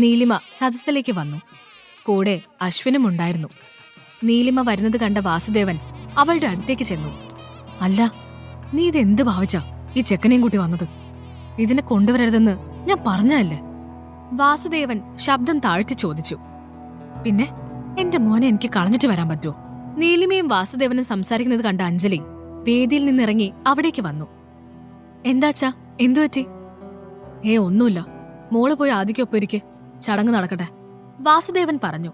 നീലിമ സദസ്സിലേക്ക് വന്നു. കൂടെ അശ്വിനും ഉണ്ടായിരുന്നു. നീലിമ വരുന്നത് കണ്ട വാസുദേവൻ അവളുടെ അടുത്തേക്ക് ചെന്നു. അല്ല, നീ ഇതെന്ത് ഭാവിച്ചാ ഈ ചെക്കനെയും കൂട്ടി വന്നത്? ഇതിനെ കൊണ്ടുവരരുതെന്ന് ഞാൻ പറഞ്ഞല്ലേ? വാസുദേവൻ ശബ്ദം താഴ്ത്തി ചോദിച്ചു. പിന്നെ എന്റെ മോനെ എനിക്ക് കളഞ്ഞിട്ട് വരാൻ പറ്റുമോ? നീലിമയും വാസുദേവനും സംസാരിക്കുന്നത് കണ്ട അഞ്ജലി വേദിയിൽ നിന്നിറങ്ങി അവിടേക്ക് വന്നു. എന്താച്ചാ, എന്തുപറ്റി? ഒന്നുമില്ല, മോള് പോയി ആദിക്കൊപ്പം ഇരിക്കെ, ചടങ്ങ് നടക്കട്ടെ, വാസുദേവൻ പറഞ്ഞു.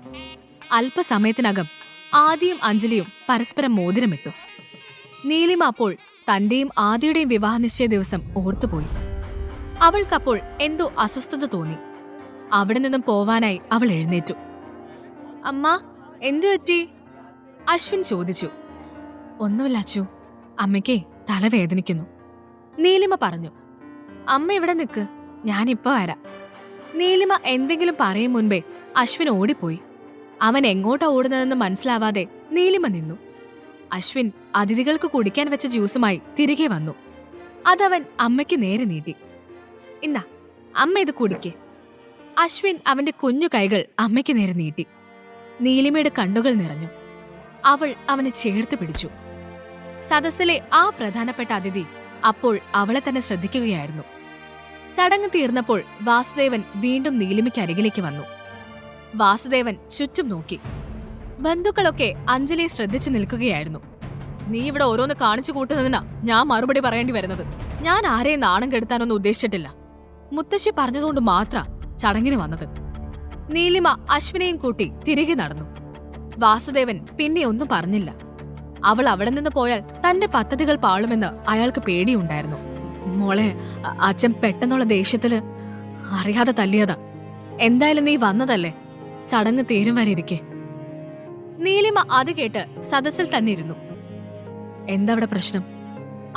അല്പസമയത്തിനകം ആദിയും അഞ്ജലിയും പരസ്പരം മോതിരമിട്ടു. നീലിമ അപ്പോൾ തന്റെയും ആദിയുടെയും വിവാഹ നിശ്ചയ ദിവസം ഓർത്തുപോയി. അവൾക്കപ്പോൾ എന്തോ അസ്വസ്ഥത തോന്നി. അവിടെ നിന്നും പോവാനായി അവൾ എഴുന്നേറ്റു. അമ്മ, എന്തുപറ്റി? അശ്വിൻ ചോദിച്ചു. ഒന്നുമില്ല അച്ചു, അമ്മയ്ക്കേ തലവേദനിക്കുന്നു, നീലിമ പറഞ്ഞു. അമ്മ ഇവിടെ നിൽക്ക്, ഞാനിപ്പോ വരാം. നീലിമ എന്തെങ്കിലും പറയും മുൻപേ അശ്വിൻ ഓടിപ്പോയി. അവൻ എങ്ങോട്ടാ ഓടുന്നതെന്ന് മനസ്സിലാവാതെ നീലിമ നിന്നു. അശ്വിൻ അതിഥികൾക്ക് കുടിക്കാൻ വെച്ച ജ്യൂസുമായി തിരികെ വന്നു. അതവൻ അമ്മയ്ക്ക് നേരെ നീട്ടി. ഇന്നാ, അമ്മ ഇത് കുടിക്കേ. അശ്വിൻ അവന്റെ കുഞ്ഞു കൈകൾ അമ്മയ്ക്ക് നേരെ നീട്ടി. നീലിമയുടെ കണ്ണുകൾ നിറഞ്ഞു. അവൾ അവനെ ചേർത്ത് പിടിച്ചു. സദസ്സിലെ ആ പ്രധാനപ്പെട്ട അതിഥി അപ്പോൾ അവളെ തന്നെ ശ്രദ്ധിക്കുകയായിരുന്നു. ചടങ്ങ് തീർന്നപ്പോൾ വാസുദേവൻ വീണ്ടും നീലിമയ്ക്ക് അരികിലേക്ക് വന്നു. വാസുദേവൻ ചുറ്റും നോക്കി. ബന്ധുക്കളൊക്കെ അഞ്ജലിയെ ശ്രദ്ധിച്ചു നിൽക്കുകയായിരുന്നു. നീ ഇവിടെ ഓരോന്ന് കാണിച്ചു കൂട്ടുന്നതിനാ ഞാൻ മറുപടി പറയേണ്ടി വരുന്നത്. ഞാൻ ആരെയും നാണം കെടുത്താനൊന്നും ഉദ്ദേശിച്ചിട്ടില്ല. മുത്തശ്ശി പറഞ്ഞതുകൊണ്ട് മാത്രം ചടങ്ങിന് വന്നത്. നീലിമ അശ്വിനെയും കൂട്ടി തിരികെ നടന്നു. വാസുദേവൻ പിന്നെ ഒന്നും പറഞ്ഞില്ല. അവൾ അവിടെ നിന്ന് പോയാൽ തന്റെ പദ്ധതികൾ പാളുമെന്ന് അയാൾക്ക് പേടിയുണ്ടായിരുന്നു. മോളെ, അച്ഛൻ പെട്ടെന്നുള്ള ദേഷ്യത്തില് അറിയാതെ തല്ലിയതാ. എന്തായാലും നീ വന്നതല്ലേ, ചടങ്ങ് തീരും വരെ ഇരിക്കെ. നീലിമ അത് കേട്ട് സദസ്സിൽ തന്നെ ഇരുന്നു. എന്താ അവിടെ പ്രശ്നം?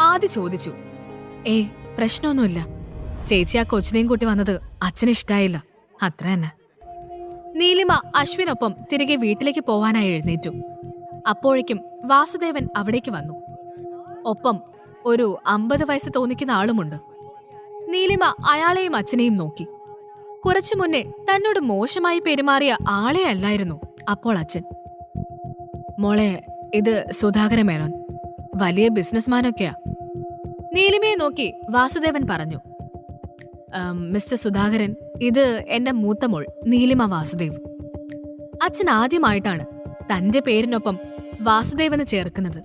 ആദ്യ ചോദിച്ചു. പ്രശ്നമൊന്നുമില്ല. ചേച്ചി ആ കൊച്ചിനെയും കൂട്ടി വന്നത് അച്ഛന് ഇഷ്ടായില്ല, അത്ര തന്നെ. നീലിമ അശ്വിനൊപ്പം തിരികെ വീട്ടിലേക്ക് പോവാനായി എഴുന്നേറ്റു. അപ്പോഴേക്കും വാസുദേവൻ അവിടേക്ക് വന്നു. ഒപ്പം ഒരു 50 വയസ്സ് തോന്നിക്കുന്ന ആളുമുണ്ട്. നീലിമ അയാളെയും അച്ഛനെയും നോക്കി. കുറച്ചു മുന്നേ തന്നോട് മോശമായി പെരുമാറിയ ആളെ അല്ലായിരുന്നു അപ്പോൾ അച്ഛൻ. മോളെ, ഇത് സുധാകര മേനോൻ, വലിയ ബിസിനസ്മാനൊക്കെയാ. നീലിമയെ നോക്കി വാസുദേവൻ പറഞ്ഞു. മിസ്റ്റർ സുധാകരൻ, ഇത് എന്റെ മൂത്ത മോൾ നീലിമ വാസുദേവ്. അച്ഛൻ ആദ്യമായിട്ടാണ് തന്റെ പേരിനൊപ്പം വാസുദേവന് ചേർക്കുന്നത്.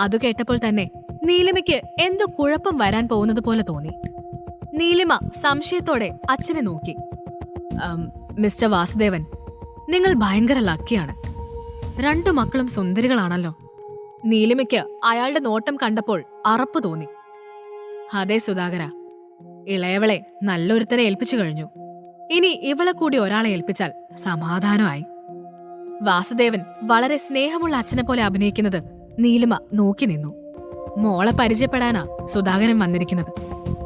അതു കേട്ടപ്പോൾ തന്നെ നീലിമയ്ക്ക് എന്തോ കുഴപ്പം വരാൻ പോകുന്നത് പോലെ തോന്നി. നീലിമ സംശയത്തോടെ അച്ഛനെ നോക്കി. മിസ്റ്റർ വാസുദേവൻ, നിങ്ങൾ ഭയങ്കര ലക്കിയാണ്. 2 മക്കളും സുന്ദരികളാണല്ലോ. നീലിമയ്ക്ക് അയാളുടെ നോട്ടം കണ്ടപ്പോൾ അറപ്പ് തോന്നി. അതെ സുധാകര, ഇളയവളെ നല്ലൊരുത്തനെ ഏൽപ്പിച്ചു കഴിഞ്ഞു. ഇനി ഇവളെ കൂടി ഒരാളെ ഏൽപ്പിച്ചാൽ സമാധാനമായി. വാസുദേവൻ വളരെ സ്നേഹമുള്ള അച്ഛനെ പോലെ അഭിനയിക്കുന്നത് നീലിമ നോക്കി നിന്നു. മോളെ പരിചയപ്പെടാനാ സുധാകരൻ വന്നിരിക്കുന്നത്.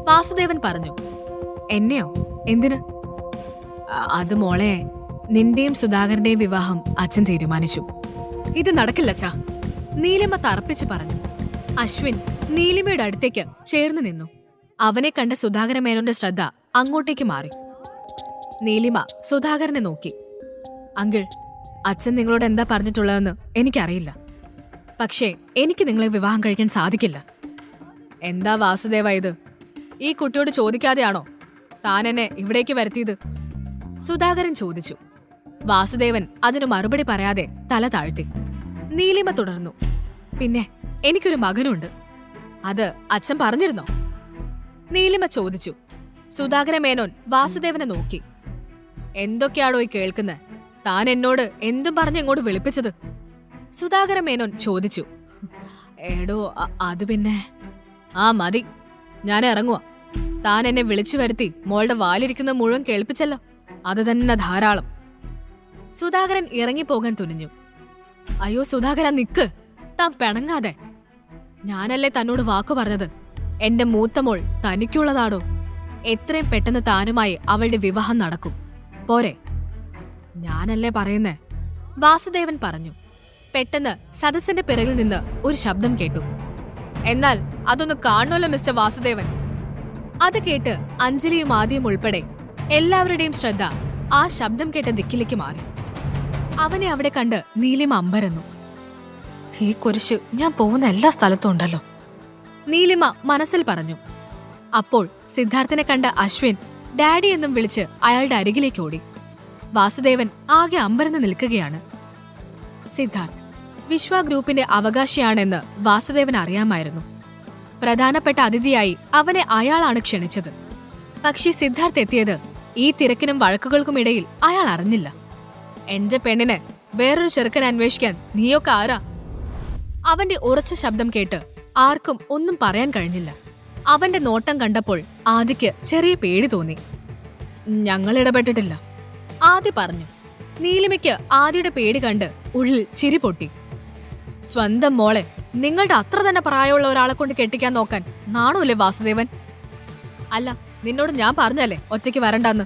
വാസുദേവൻ പറഞ്ഞു. എന്നെയോ? എന്തിന്? അത് മോളെ, നിന്റെയും സുധാകരന്റെയും വിവാഹം അച്ഛൻ തീരുമാനിച്ചു. ഇത് നടക്കില്ലച്ചാ, നീലിമ തറപ്പിച്ചു പറഞ്ഞു. അശ്വിൻ നീലിമയുടെ അടുത്തേക്ക് ചേർന്ന് നിന്നു. അവനെ കണ്ട സുധാകര മേനോന്റെ ശ്രദ്ധ അങ്ങോട്ടേക്ക് മാറി. നീലിമ സുധാകരനെ നോക്കി. അങ്കിൾ, അച്ഛൻ നിങ്ങളോട് എന്താ പറഞ്ഞിട്ടുള്ളതെന്ന് എനിക്കറിയില്ല. പക്ഷേ എനിക്ക് നിങ്ങളെ വിവാഹം കഴിക്കാൻ സാധിക്കില്ല. എന്താ വാസുദേവ ഇത്? ഈ കുട്ടിയോട് ചോദിക്കാതെയാണോ താൻ എന്നെ ഇവിടേക്ക് വരുത്തിയത്? സുധാകരൻ ചോദിച്ചു. വാസുദേവൻ അതിനു മറുപടി പറയാതെ തല താഴ്ത്തി. നീലിമ തുടർന്നു. പിന്നെ എനിക്കൊരു മകനുണ്ട്. അത് അച്ഛൻ പറഞ്ഞിരുന്നോ? നീലിമ ചോദിച്ചു. സുധാകര മേനോൻ വാസുദേവനെ നോക്കി. എന്തൊക്കെയാണോ ഈ കേൾക്കുന്നത്? താൻ എന്നോട് എന്തും പറഞ്ഞ് ഇങ്ങോട്ട് വിളിപ്പിച്ചത്? സുധാകര മേനോൻ ചോദിച്ചു. എടോ, അത് പിന്നെ... മതി, ഞാൻ ഇറങ്ങുക. താൻ എന്നെ വിളിച്ചു വരുത്തി മോളുടെ വാലിരിക്കുന്ന മുഴുവൻ കേൾപ്പിച്ചല്ലോ, അത് തന്നെ ധാരാളം. സുധാകരൻ ഇറങ്ങിപ്പോകാൻ തുനിഞ്ഞു. അയ്യോ സുധാകര, നിക്ക്, താൻ പിണങ്ങാതെ. ഞാനല്ലേ തന്നോട് വാക്കു പറഞ്ഞത്? എന്റെ മൂത്തമോൾ തനിക്കുള്ളതാടോ. എത്രയും പെട്ടെന്ന് താനുമായി അവളുടെ വിവാഹം നടക്കും, പോരെ? ഞാനല്ലേ പറയുന്നേ, വാസുദേവൻ പറഞ്ഞു. പെട്ടെന്ന് സദസ്സിന്റെ പിറകിൽ നിന്ന് ഒരു ശബ്ദം കേട്ടു. എന്നാൽ അതൊന്ന് കാണുമല്ലോ മിസ്റ്റർ വാസുദേവൻ. അത് കേട്ട് അഞ്ജലിയും ആദ്യം ഉൾപ്പെടെ എല്ലാവരുടെയും ശ്രദ്ധ ആ ശബ്ദം കേട്ട ദിക്കിലേക്ക് മാറി. അവനെ അവിടെ കണ്ട് നീലിമ അമ്പരന്നു. ഈ കുരിശ് ഞാൻ പോകുന്ന എല്ലാ സ്ഥലത്തും ഉണ്ടല്ലോ, നീലിമ മനസ്സിൽ പറഞ്ഞു. അപ്പോൾ സിദ്ധാർത്ഥനെ കണ്ട അശ്വിൻ ഡാഡി എന്നും വിളിച്ച് അയാളുടെ അരികിലേക്ക് ഓടി. വാസുദേവൻ ആകെ അമ്പരന്ന് നിൽക്കുകയാണ്. സിദ്ധാർത്ഥ് വിശ്വ ഗ്രൂപ്പിന്റെ അവകാശിയാണെന്ന് വാസുദേവൻ അറിയാമായിരുന്നു. പ്രധാനപ്പെട്ട അതിഥിയായി അവനെ അയാളാണ് ക്ഷണിച്ചത്. പക്ഷേ സിദ്ധാർത്ഥ് എത്തിയത് ഈ തിരക്കിനും വഴക്കുകൾക്കുമിടയിൽ അയാൾ അറിഞ്ഞില്ല. എന്റെ പെണ്ണിനെ വേറൊരു ചെറുക്കൻ അന്വേഷിക്കാൻ നീയൊക്കെ ആരാ? അവന്റെ ഉറച്ച ശബ്ദം കേട്ട് ആർക്കും ഒന്നും പറയാൻ കഴിഞ്ഞില്ല. അവന്റെ നോട്ടം കണ്ടപ്പോൾ ആദിക്ക് ചെറിയ പേടി തോന്നി. ഞങ്ങൾ ഇടപെട്ടിട്ടില്ല, ആദി പറഞ്ഞു. നീലിമയ്ക്ക് ആദിയുടെ പേടി കണ്ട് ഉള്ളിൽ ചിരി പൊട്ടി. സ്വന്തം മോളെ നിങ്ങളുടെ അത്ര തന്നെ പ്രായമുള്ള ഒരാളെ കൊണ്ട് കെട്ടിക്കാൻ നോക്കാൻ നാണോല്ലേ വാസുദേവൻ? അല്ല, നിന്നോട് ഞാൻ പറഞ്ഞല്ലേ ഒറ്റയ്ക്ക് വരണ്ടെന്ന്.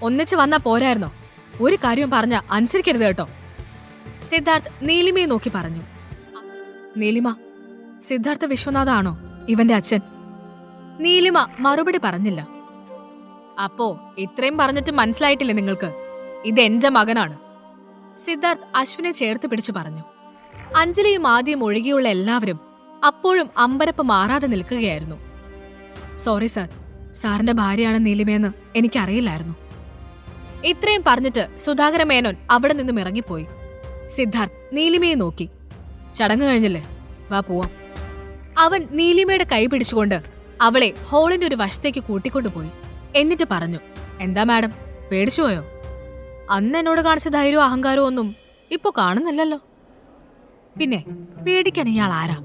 ഒന്നിച്ച് വന്നാ പോരായിരുന്നോ? ഒരു കാര്യവും പറഞ്ഞ അനുസരിക്കരുത് കേട്ടോ. സിദ്ധാർത്ഥ് നീലിമയെ നോക്കി പറഞ്ഞു. നീലിമ, സിദ്ധാർത്ഥ വിശ്വനാഥാണോ ഇവന്റെ അച്ഛൻ? നീലിമ മറുപടി പറഞ്ഞില്ല. അപ്പോ ഇത്രയും പറഞ്ഞിട്ട് മനസ്സിലായിട്ടില്ലേ നിങ്ങൾക്ക്? ഇത് എന്റെ മകനാണ്. സിദ്ധാർത്ഥ് അശ്വിനെ ചേർത്ത് പിടിച്ചു പറഞ്ഞു. അഞ്ജലിയും ആദ്യം ഒഴികെയുള്ള എല്ലാവരും അപ്പോഴും അമ്പരപ്പ് മാറാതെ നിൽക്കുകയായിരുന്നു. സോറി സാർ, സാറിന്റെ ഭാര്യയാണ് നീലിമയെന്ന് എനിക്കറിയില്ലായിരുന്നു. ഇത്രയും പറഞ്ഞിട്ട് സുധാകര മേനോൻ അവിടെ നിന്നും ഇറങ്ങിപ്പോയി. സിദ്ധാർത്ഥ് നീലിമയെ നോക്കി. ചടങ്ങ് കഴിഞ്ഞില്ലേ, വാ പോവാം. അവൻ നീലിമയുടെ കൈ പിടിച്ചുകൊണ്ട് അവളെ ഹോളിന്റെ ഒരു വശത്തേക്ക് കൂട്ടിക്കൊണ്ടുപോയി. എന്നിട്ട് പറഞ്ഞു, എന്താ മാഡം, പേടിച്ചുപോയോ? അന്ന് എന്നോട് കാണിച്ച ധൈര്യവും അഹങ്കാരവും ഒന്നും ഇപ്പൊ കാണുന്നില്ലല്ലോ. പിന്നെ പേടിക്കാൻ ഇയാൾ ആരാ?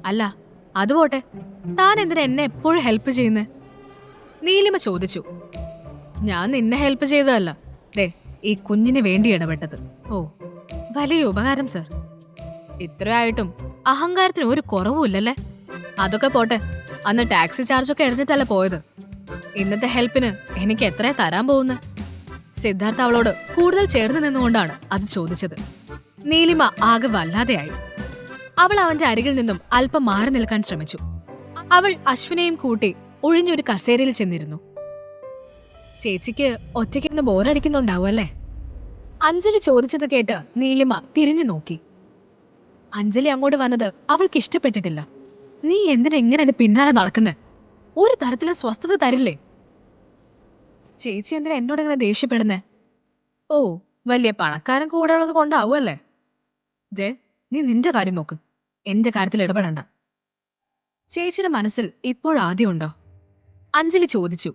അല്ല അതുപോട്ടെ, താൻ എന്തിനാ എന്നെ എപ്പോഴും ഹെൽപ്പ് ചെയ്യുന്നേ? നീലിമ ചോദിച്ചു. ഞാൻ നിന്നെ ഹെൽപ്പ് ചെയ്തതല്ല, ദേ ഈ കുഞ്ഞിന് വേണ്ടി ഇടപെട്ടത്. ഓ, വലിയ ഉപകാരം സർ. ഇത്രയായിട്ടും അഹങ്കാരത്തിന് ഒരു കുറവുമില്ലല്ലേ? അതൊക്കെ പോട്ടെ, അന്ന് ടാക്സി ചാർജൊക്കെ എറിഞ്ഞിട്ടല്ല പോയത്. ഇന്നത്തെ ഹെൽപ്പിന് എനിക്ക് എത്രയാ തരാൻ പോകുന്നത്? സിദ്ധാർത്ഥ് അവളോട് കൂടുതൽ ചേർന്ന് നിന്നുകൊണ്ടാണ് അത് ചോദിച്ചത്. നീലിമ ആകെ വല്ലാതെയായി. അവൾ അവന്റെ അരികിൽ നിന്നും അല്പം മാറി നിൽക്കാൻ ശ്രമിച്ചു. അവൾ അശ്വിനെയും കൂട്ടി ഒഴിഞ്ഞൊരു കസേരയിൽ ചെന്നിരുന്നു. ചേച്ചിക്ക് ഒറ്റയ്ക്കിരുന്ന് ബോറടിക്കുന്നുണ്ടാവും അല്ലേ? അഞ്ജലി ചോദിച്ചത് കേട്ട് നീലിമ തിരിഞ്ഞു നോക്കി. അഞ്ജലി അങ്ങോട്ട് വന്നത് അവൾക്ക് ഇഷ്ടപ്പെട്ടിട്ടില്ല. നീ എന്തിനാ ഇങ്ങനെ എന്റെ പിന്നാലെ നടക്കുന്നേ? ഒരു തരത്തിലും സ്വസ്ഥത തരില്ലേ? ചേച്ചി എന്തിനാ എന്നോട് ഇങ്ങനെ ദേഷ്യപ്പെടുന്നേ? ഓ, വലിയ പണക്കാരൻ കൂടെ ഉള്ളത് കൊണ്ടാവുമല്ലേ? ദേ, നീ നിന്റെ കാര്യം നോക്ക്, എന്റെ കാര്യത്തിൽ ഇടപെടണ്ട. ചേച്ചിയുടെ മനസ്സിൽ ഇപ്പോഴാദ്യം ഉണ്ടോ? അഞ്ജലി ചോദിച്ചു.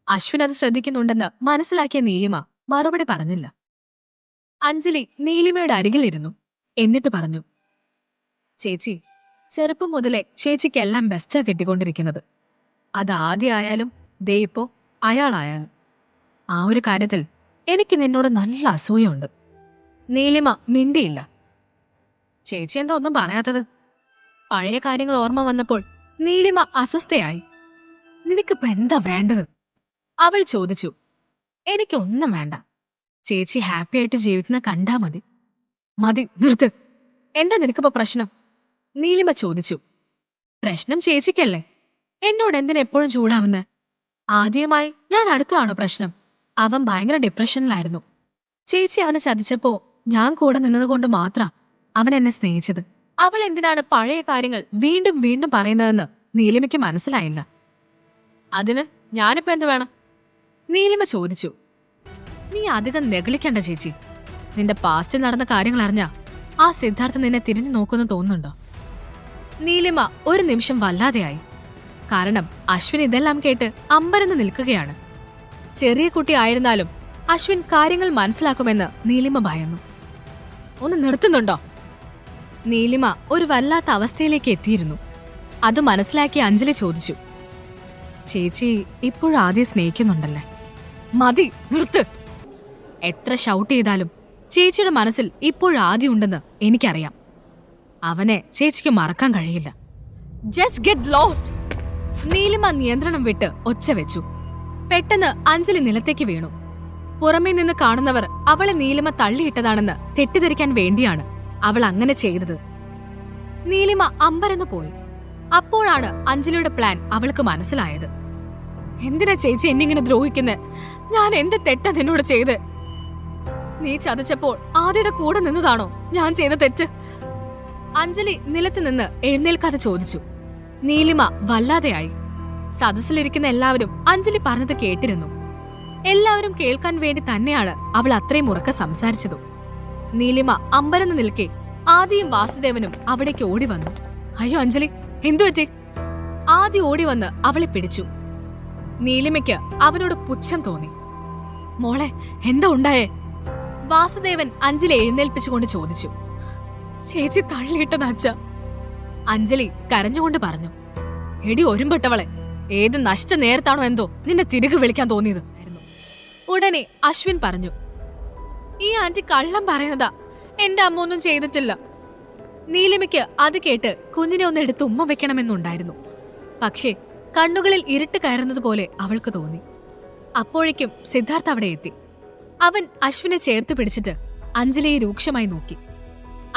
അശ്വിൻ അത് ശ്രദ്ധിക്കുന്നുണ്ടെന്ന് മനസ്സിലാക്കിയ നീലിമ മറുപടി പറഞ്ഞില്ല. അഞ്ജലി നീലിമയുടെ അരികിലിരുന്നു. എന്നിട്ട് പറഞ്ഞു, ചേച്ചി, ചെറുപ്പം മുതലേ ചേച്ചിക്കെല്ലാം ബെസ്റ്റാ കിട്ടിക്കൊണ്ടിരിക്കുന്നത്. അതാദ്യമായാലും ദേ ഇപ്പോ അയാളായാലും. ആ ഒരു കാര്യത്തിൽ എനിക്ക് നിന്നോട് നല്ല അസൂയുണ്ട്. നീലിമ മിണ്ടിയില്ല. ചേച്ചി എന്താ ഒന്നും പറയാത്തത്? പഴയ കാര്യങ്ങൾ ഓർമ്മ വന്നപ്പോൾ നീലിമ അസ്വസ്ഥയായി. നിനക്കിപ്പോ എന്താ വേണ്ടത്? അവൾ ചോദിച്ചു. എനിക്കൊന്നും വേണ്ട, ചേച്ചി ഹാപ്പി ആയിട്ട് ജീവിക്കുന്ന കണ്ടാ മതി. മതി, നിർത്ത്. എന്താ നിനക്കിപ്പോ പ്രശ്നം? നീലിമ ചോദിച്ചു. പ്രശ്നം ചേച്ചിക്കല്ലേ, എന്നോട് എന്തിനാ എപ്പോഴും ചൂടാവുന്നേ? ആദ്യമായി ഞാൻ അടുത്തതാണോ പ്രശ്നം? അവൻ ഭയങ്കര ഡിപ്രഷനിലായിരുന്നു. ചേച്ചി അവനെ ചതിച്ചപ്പോ ഞാൻ കൂടെ നിന്നതുകൊണ്ട് മാത്രം അവൻ എന്നെ സ്നേഹിച്ചത്. അവൾ എന്തിനാണ് പഴയ കാര്യങ്ങൾ വീണ്ടും വീണ്ടും പറയുന്നതെന്ന് നീലിമയ്ക്ക് മനസ്സിലായില്ല. അതിന് ഞാനിപ്പോ എന്ത് വേണം? നീലിമ ചോദിച്ചു. നീ അധികം നെഗളിക്കണ്ട ചേച്ചി. നിന്റെ പാസ്റ്റിൽ നടന്ന കാര്യങ്ങൾ അറിഞ്ഞാ ആ സിദ്ധാർത്ഥ നിന്നെ തിരിഞ്ഞു നോക്കുമെന്ന് തോന്നുന്നുണ്ടോ? നീലിമ ഒരു നിമിഷം വല്ലാതെയായി. കാരണം അശ്വിൻ ഇതെല്ലാം കേട്ട് അമ്പരന്ന് നിൽക്കുകയാണ്. ചെറിയ കുട്ടി ആയിരുന്നാലും അശ്വിൻ കാര്യങ്ങൾ മനസ്സിലാക്കുമെന്ന് നീലിമ ഭയന്നു. ഒന്ന് നിർത്തുന്നുണ്ടോ? നീലിമ ഒരു വല്ലാത്ത അവസ്ഥയിലേക്ക് എത്തിയിരുന്നു. അത് മനസ്സിലാക്കി അഞ്ജലി ചോദിച്ചു. ചേച്ചി ഇപ്പോഴും ആദ്യം സ്നേഹിക്കുന്നുണ്ടല്ലേ? മതി, നിർത്ത്. എത്ര ഷൗട്ട് ചെയ്താലും ചേച്ചിയുടെ മനസ്സിൽ ഇപ്പോഴും ആദ്യം ഉണ്ടെന്ന് എനിക്കറിയാം. അവനെ ചേച്ചിക്ക് മറക്കാൻ കഴിയില്ല. Just get lost. നീലിമ നിയന്ത്രണം വിട്ട് ഒച്ച വെച്ചു. പെട്ടെന്ന് അഞ്ജലി നിലത്തേക്ക് വീണു. പുറമേ നിന്ന് കാണുന്നവർ അവളെ നീലിമ തള്ളിയിട്ടതാണെന്ന് തെറ്റിദ്ധരിക്കാൻ വേണ്ടിയാണ് അവൾ അങ്ങനെ ചെയ്തത്. നീലിമ അമ്പരന്ന് പോയി. അപ്പോഴാണ് അഞ്ജലിയുടെ പ്ലാൻ അവൾക്ക് മനസ്സിലായത്. എന്തിനാ ചേച്ചി എന്നിങ്ങനെ ദ്രോഹിക്കുന്നെ? ഞാൻ എന്ത് തെറ്റാ നിന്നോട് ചെയ്ത്? നീ ചതച്ചപ്പോൾ ആദ്യയുടെ കൂടെ നിന്നതാണോ ഞാൻ ചെയ്ത തെറ്റ്? അഞ്ജലി നിലത്ത് നിന്ന് എഴുന്നേൽക്കാതെ ചോദിച്ചു. നീലിമ വല്ലാതെയായി. സദസ്സിലിരിക്കുന്ന എല്ലാവരും അഞ്ജലി പറഞ്ഞത് കേട്ടിരുന്നു. എല്ലാവരും കേൾക്കാൻ വേണ്ടി തന്നെയാണ് അവൾ അത്രയും ഉറക്കെ സംസാരിച്ചതും. നീലിമ അമ്പരന്ന് നിൽക്കെ ആദിയും വാസുദേവനും അവിടേക്ക് ഓടി വന്നു. അയ്യോ അഞ്ജലി, എന്തു പറ്റി? ആദി ഓടി വന്ന് അവളെ പിടിച്ചു. നീലിമയ്ക്ക് അവനോട് പുച്ഛം തോന്നി. മോളെ, എന്താ ഉണ്ടായേ? വാസുദേവൻ അഞ്ജലി എഴുന്നേൽപ്പിച്ചുകൊണ്ട് ചോദിച്ചു. ചേച്ചി തള്ളിയിട്ടതാ അച്ഛ. അഞ്ജലി കരഞ്ഞുകൊണ്ട് പറഞ്ഞു. എടി ഒരുമ്പെട്ടവളെ, ഏത് നശിച്ച നേരത്താണോ എന്തോ നിന്നെ തിരികെ വിളിക്കാൻ തോന്നിയത്. ഉടനെ അശ്വിൻ പറഞ്ഞു. ഈ ആന്റി കള്ളം പറയുന്നതാ, എന്റെ അമ്മ ഒന്നും ചെയ്തിട്ടില്ല. നീലിമയ്ക്ക് അത് കേട്ട് കുഞ്ഞിനെ ഒന്ന് എടുത്ത് ഉമ്മ വെക്കണമെന്നുണ്ടായിരുന്നു. പക്ഷേ കണ്ണുകളിൽ ഇരുട്ട് കയറുന്നതുപോലെ അവൾക്ക് തോന്നി. അപ്പോഴേക്കും സിദ്ധാർത്ഥ് അവിടെ എത്തി. അവൻ അശ്വിനെ ചേർത്ത് പിടിച്ചിട്ട് അഞ്ജലിയെ രൂക്ഷമായി നോക്കി.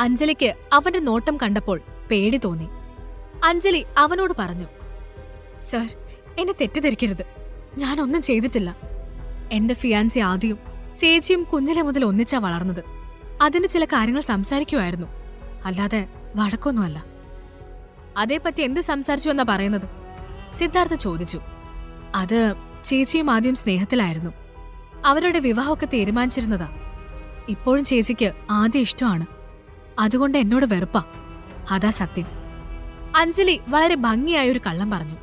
അഞ്ജലിക്ക് അവന്റെ നോട്ടം കണ്ടപ്പോൾ പേടി തോന്നി. അഞ്ജലി അവനോട് പറഞ്ഞു. സർ, എന്നെ തെറ്റിദ്ധരിക്കരുത്, ഞാനൊന്നും ചെയ്തിട്ടില്ല. എന്റെ ഫിയാൻസി ആദ്യം ചേച്ചിയും കുഞ്ഞിലെ മുതൽ ഒന്നിച്ചാ വളർന്നത്. അതിന് ചില കാര്യങ്ങൾ സംസാരിക്കുമായിരുന്നു, അല്ലാതെ വഴക്കൊന്നുമല്ല. അതേപ്പറ്റി എന്ത് സംസാരിച്ചു എന്നാ പറയുന്നത്? സിദ്ധാർത്ഥ ചോദിച്ചു. അത് ചേച്ചിയും ആദ്യം സ്നേഹത്തിലായിരുന്നു. അവരുടെ വിവാഹമൊക്കെ തീരുമാനിച്ചിരുന്നതാ. ഇപ്പോഴും ചേച്ചിക്ക് ആദ്യം ഇഷ്ടമാണ്. അതുകൊണ്ട് എന്നോട് വെറുപ്പാ. അതാ സത്യം. അഞ്ജലി വളരെ ഭംഗിയായ ഒരു കള്ളം പറഞ്ഞു.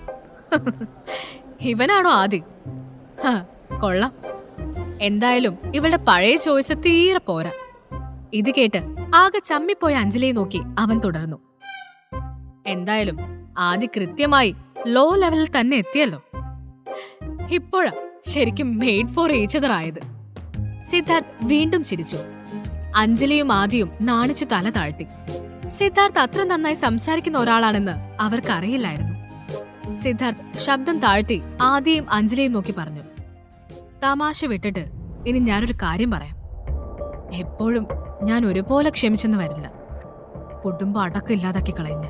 ഇവനാണോ ആദ്യം? കൊള്ളാം. എന്തായാലും ഇവളുടെ പഴയ ചോയ്സ് തീരെ പോരാ. ഇത് കേട്ട് ആകെ ചമ്മിപ്പോയ അഞ്ജലിയെ നോക്കി അവൻ തുടർന്നു. എന്തായാലും ആദ്യ കൃത്യമായി ലോ ലെവലിൽ തന്നെ എത്തിയല്ലോ. ഇപ്പോഴാ ശരിക്കും മെയ്ഡ് ഫോർ ഈച്ച് അതർ ആയത്. സിദ്ധാർത്ഥ് വീണ്ടും ചിരിച്ചു. അഞ്ജലിയും ആദ്യവും നാണിച്ചു തല താഴ്ത്തി. സിദ്ധാർത്ഥ് അത്ര നന്നായി സംസാരിക്കുന്ന ഒരാളാണെന്ന് അവർക്കറിയില്ലായിരുന്നു. സിദ്ധാർത്ഥ് ശബ്ദം താഴ്ത്തി ആദ്യയും അഞ്ജലിയും നോക്കി പറഞ്ഞു, തമാശ വിട്ടിട്ട് ഇനി ഞാനൊരു കാര്യം പറയാം. എപ്പോഴും ഞാൻ ഒരുപോലെ ക്ഷമിച്ചെന്ന് വരില്ല. കുടുംബം അടക്കമില്ലാതാക്കി കളയുന്ന.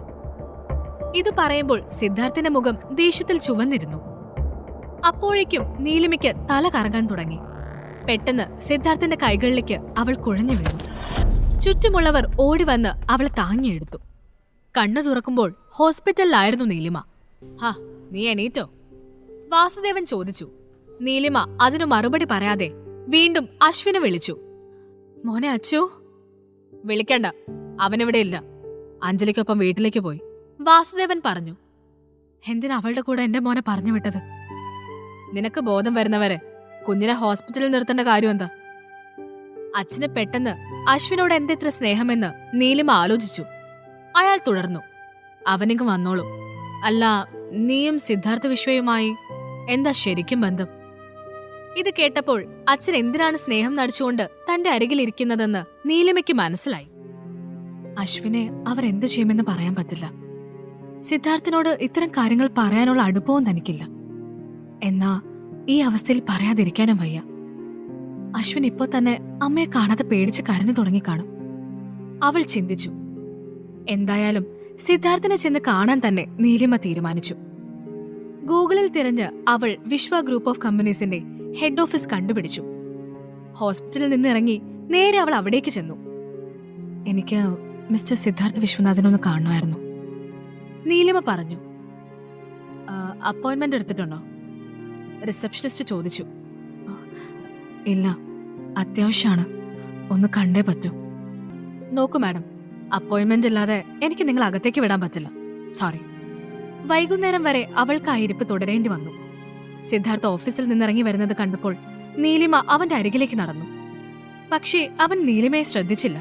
ഇത് പറയുമ്പോൾ സിദ്ധാർത്ഥിന്റെ മുഖം ദേഷ്യത്തിൽ ചുവന്നിരുന്നു. അപ്പോഴേക്കും നീലിമയ്ക്ക് തല കറങ്ങാൻ തുടങ്ങി. പെട്ടെന്ന് സിദ്ധാർത്ഥിന്റെ കൈകളിലേക്ക് അവൾ കുഴഞ്ഞു വീണു. ചുറ്റുമുള്ളവർ ഓടിവന്ന് അവളെ താങ്ങിയെടുത്തു. കണ്ണു തുറക്കുമ്പോൾ ഹോസ്പിറ്റലിലായിരുന്നു നീലിമ. ഹാ, നീ എണീറ്റോ? വാസുദേവൻ ചോദിച്ചു. നീലിമ അതിനു മറുപടി പറയാതെ വീണ്ടും അശ്വിനെ വിളിച്ചു. മോനെ അച്ചു. വിളിക്കണ്ട, അവനിവിടെ ഇല്ല. അഞ്ജലിക്കൊപ്പം വീട്ടിലേക്ക് പോയി. വാസുദേവൻ പറഞ്ഞു. എന്തിനാ അവളുടെ കൂടെ എന്റെ മോനെ പറഞ്ഞു വിട്ടത്? നിനക്ക് ബോധം വരുന്നവരെ കുഞ്ഞിനെ ഹോസ്പിറ്റലിൽ നിർത്തേണ്ട കാര്യം എന്താ? അച്ഛന് പെട്ടെന്ന് അശ്വിനോട് എന്തെത്ര സ്നേഹമെന്ന് നീലിമ ആലോചിച്ചു. അയാൾ തുടർന്നു. അവനിങ്ങ് വന്നോളൂ. അല്ല, നീയും സിദ്ധാർത്ഥ വിശ്വയുമായി എന്താ ശരിക്കും ബന്ധം? ഇത് കേട്ടപ്പോൾ അച്ഛൻ എന്തിനാണ് സ്നേഹം നടിച്ചുകൊണ്ട് തന്റെ അരികിലിരിക്കുന്നതെന്ന് നീലിമയ്ക്ക് മനസ്സിലായി. അശ്വിനെ അവർ എന്തു ചെയ്യുമെന്ന് പറയാൻ പറ്റില്ല. സിദ്ധാർത്ഥിനോട് ഇത്തരം കാര്യങ്ങൾ പറയാനുള്ള അടുപ്പവും തനിക്കില്ല. എന്നാ ഈ അവസ്ഥയിൽ പറയാതിരിക്കാനും വയ്യ. അശ്വിൻ ഇപ്പോ തന്നെ അമ്മയെ കാണാതെ പേടിച്ച് കരഞ്ഞു തുടങ്ങിക്കാണും. അവൾ ചിന്തിച്ചു. എന്തായാലും സിദ്ധാർത്ഥിനെ ചെന്ന് കാണാൻ തന്നെ നീലിമ തീരുമാനിച്ചു. ഗൂഗിളിൽ തിരഞ്ഞ് അവൾ വിശ്വ ഗ്രൂപ്പ് ഓഫ് കമ്പനീസിന്റെ ഹെഡ് ഓഫീസ് കണ്ടുപിടിച്ചു. ഹോസ്പിറ്റലിൽ നിന്ന് ഇറങ്ങി നേരെ അവൾ അവിടേക്ക് ചെന്നു. എനിക്ക് മിസ്റ്റർ സിദ്ധാർത്ഥ വിശ്വനാഥനൊന്ന് കാണുമായിരുന്നു, നീലിമ പറഞ്ഞു. അപ്പോയിന്റ്മെന്റ് എടുത്തിട്ടുണ്ടോ? റിസപ്ഷനിസ്റ്റ് ചോദിച്ചു. ഇല്ല, അത്യാവശ്യമാണ്, ഒന്ന് കണ്ടേ പറ്റൂ. നോക്കൂ മാഡം, അപ്പോയിന്റ്മെന്റ് ഇല്ലാതെ എനിക്ക് നിങ്ങൾ അകത്തേക്ക് വിടാൻ പറ്റില്ല. സോറി. വൈകുന്നേരം വരെ അവൾക്ക് ആ ഇരിപ്പ് തുടരേണ്ടി വന്നു. സിദ്ധാർത്ഥ ഓഫീസിൽ നിന്നിറങ്ങി വരുന്നത് കണ്ടപ്പോൾ നീലിമ അവന്റെ അരികിലേക്ക് നടന്നു. പക്ഷേ അവൻ നീലിമയെ ശ്രദ്ധിച്ചില്ല.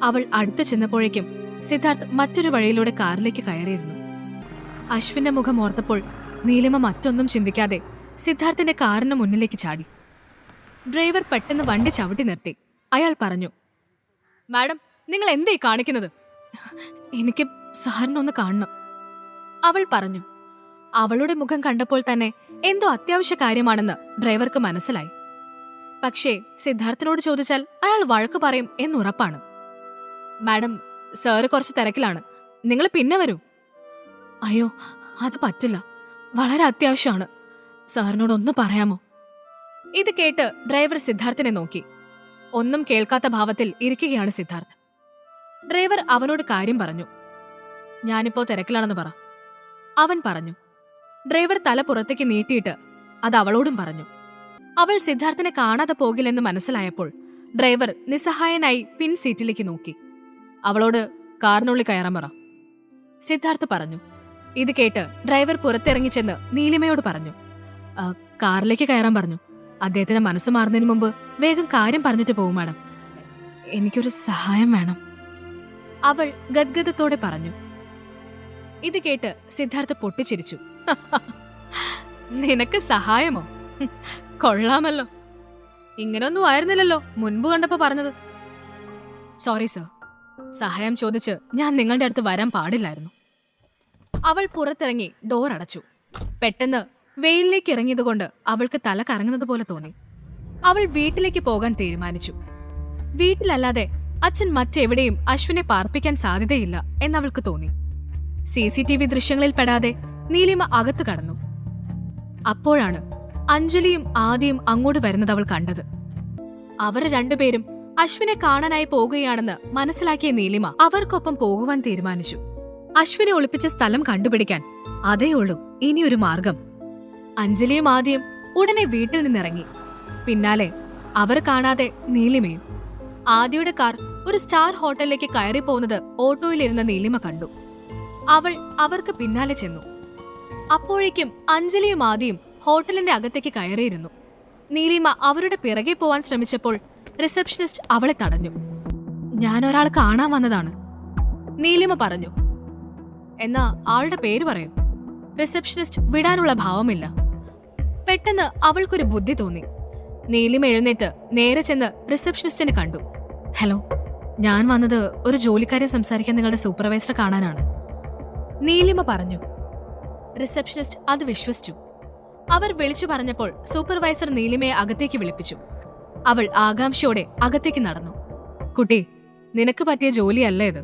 അവൾ അടുത്ത് ചെന്നപ്പോഴേക്കും സിദ്ധാർത്ഥ് മറ്റൊരു വഴിയിലൂടെ കാറിലേക്ക് കയറിയിരുന്നു. അശ്വിന്റെ മുഖം ഓർത്തപ്പോൾ നീലിമ മറ്റൊന്നും ചിന്തിക്കാതെ സിദ്ധാർത്ഥിന്റെ കാറിന് മുന്നിലേക്ക് ചാടി. ഡ്രൈവർ പെട്ടെന്ന് വണ്ടി ചവിട്ടി നിർത്തി. അയാൾ പറഞ്ഞു, മാഡം, നിങ്ങൾ എന്തായി കാണിക്കുന്നത്? എനിക്ക് സാറിനൊന്ന് കാണണം, അവൾ പറഞ്ഞു. അവളുടെ മുഖം കണ്ടപ്പോൾ തന്നെ എന്തോ അത്യാവശ്യ കാര്യമാണെന്ന് ഡ്രൈവർക്ക് മനസ്സിലായി. പക്ഷേ സിദ്ധാർത്ഥിനോട് ചോദിച്ചാൽ അയാൾ വഴക്ക് പറയും എന്നുറപ്പാണ്. മാഡം, സാറ് കുറച്ച് തിരക്കിലാണ്, നിങ്ങൾ പിന്നെ വരൂ. അയ്യോ, അത് പറ്റില്ല, വളരെ അത്യാവശ്യമാണ്, സാറിനോടൊന്ന് പറയാമോ? ഇത് കേട്ട് ഡ്രൈവർ സിദ്ധാർത്ഥിനെ നോക്കി. ഒന്നും കേൾക്കാത്ത ഭാവത്തിൽ ഇരിക്കുകയാണ് സിദ്ധാർത്ഥ്. ഡ്രൈവർ അവനോട് കാര്യം പറഞ്ഞു. ഞാനിപ്പോ തിരക്കിലാണെന്ന് പറ, അവൻ പറഞ്ഞു. ഡ്രൈവർ തല പുറത്തേക്ക് നീട്ടിയിട്ട് അത് അവളോടും പറഞ്ഞു. അവൾ സിദ്ധാർത്ഥിനെ കാണാതെ പോകില്ലെന്ന് മനസ്സിലായപ്പോൾ ഡ്രൈവർ നിസ്സഹായനായി പിൻ സീറ്റിലേക്ക് നോക്കി. അവളോട് കാറിനുള്ളിൽ കയറാൻ പറ, സിദ്ധാർത്ഥ് പറഞ്ഞു. ഇത് കേട്ട് ഡ്രൈവർ പുറത്തിറങ്ങി ചെന്ന് നീലിമയോട് പറഞ്ഞു. കാറിലേക്ക് കയറാൻ പറഞ്ഞു. അദ്ദേഹത്തിന് മനസ്സ് മാറുന്നതിന് മുമ്പ് വേഗം കാര്യം പറഞ്ഞിട്ട് പോകും മാഡം, എനിക്കൊരു സഹായം വേണം, അവൾ ഗദ്ഗദത്തോടെ പറഞ്ഞു. ഇത് കേട്ട് സിദ്ധാർത്ഥ് പൊട്ടിച്ചിരിച്ചു. നിനക്ക് സഹായമോ? കൊള്ളാമല്ലോ, ഇങ്ങനൊന്നും ആയിരുന്നില്ലല്ലോ മുൻപ് കണ്ടപ്പോ പറഞ്ഞത്. സോറി സർ, സഹായം ചോദിച്ച് ഞാൻ നിങ്ങളുടെ അടുത്ത് വരാൻ പാടില്ലായിരുന്നു. അവൾ പുറത്തിറങ്ങി ഡോർ അടച്ചു. പെട്ടെന്ന് വെയിലിലേക്ക് ഇറങ്ങിയതുകൊണ്ട് അവൾക്ക് തല കറങ്ങുന്നത് പോലെ തോന്നി. അവൾ വീട്ടിലേക്ക് പോകാൻ തീരുമാനിച്ചു. വീട്ടിലല്ലാതെ അച്ഛൻ മറ്റെവിടെയും അശ്വിനെ പാർപ്പിക്കാൻ സാധ്യതയില്ല എന്നവൾക്ക് തോന്നി. CCTV ദൃശ്യങ്ങളിൽ പെടാതെ നീലിമ അകത്തു കടന്നു. അപ്പോഴാണ് അഞ്ജലിയും ആദിയും അങ്ങോട്ട് വരുന്നത് അവൾ കണ്ടത്. അവർ രണ്ടുപേരും അശ്വിനെ കാണാനായി പോകുകയാണെന്ന് മനസ്സിലാക്കിയ നീലിമ അവർക്കൊപ്പം പോകുവാൻ തീരുമാനിച്ചു. അശ്വിനെ ഒളിപ്പിച്ച സ്ഥലം കണ്ടുപിടിക്കാൻ അതേയുള്ളൂ ഇനിയൊരു മാർഗം. അഞ്ജലിയും ആദിയും ഉടനെ വീട്ടിൽ നിന്നിറങ്ങി. പിന്നാലെ അവർ കാണാതെ നീലിമയും. ആദിയുടെ കാർ ഒരു സ്റ്റാർ ഹോട്ടലിലേക്ക് കയറി പോകുന്നത് ഓട്ടോയിലിരുന്ന നീലിമ കണ്ടു. അവൾ അവർക്ക് പിന്നാലെ ചെന്നു. അപ്പോഴേക്കും അഞ്ജലിയും ആദിയും ഹോട്ടലിന്റെ അകത്തേക്ക് കയറിയിരുന്നു. നീലിമ അവരുടെ പിറകെ പോവാൻ ശ്രമിച്ചപ്പോൾ റിസപ്ഷനിസ്റ്റ് അവളെ തടഞ്ഞു. ഞാൻ ഒരാൾ കാണാൻ വന്നതാണ്, നീലിമ പറഞ്ഞു. എന്നാ ആളുടെ പേര് പറയൂ. റിസപ്ഷനിസ്റ്റ് വിടാനുള്ള ഭാവമില്ല. പെട്ടെന്ന് അവൾക്കൊരു ബുദ്ധി തോന്നി. നീലിമ എഴുന്നേറ്റ് നേരെ ചെന്ന് റിസപ്ഷനിസ്റ്റിനെ കണ്ടു. ഹലോ, ഞാൻ വന്നത് ഒരു ജോലിക്കാരെ സംസാരിക്കാൻ നിങ്ങളുടെ സൂപ്പർവൈസറെ കാണാനാണ്, നീലിമ പറഞ്ഞു. റിസപ്ഷനിസ്റ്റ് അത് വിശ്വസിച്ചു. അവർ വിളിച്ചു പറഞ്ഞപ്പോൾ സൂപ്പർവൈസർ നീലിമയെ അകത്തേക്ക് വിളിപ്പിച്ചു. അവൾ ആകാംക്ഷയോടെ അകത്തേക്ക് നടന്നു. കുട്ടി, നിനക്ക് പറ്റിയ ജോലിയല്ല ഇത്,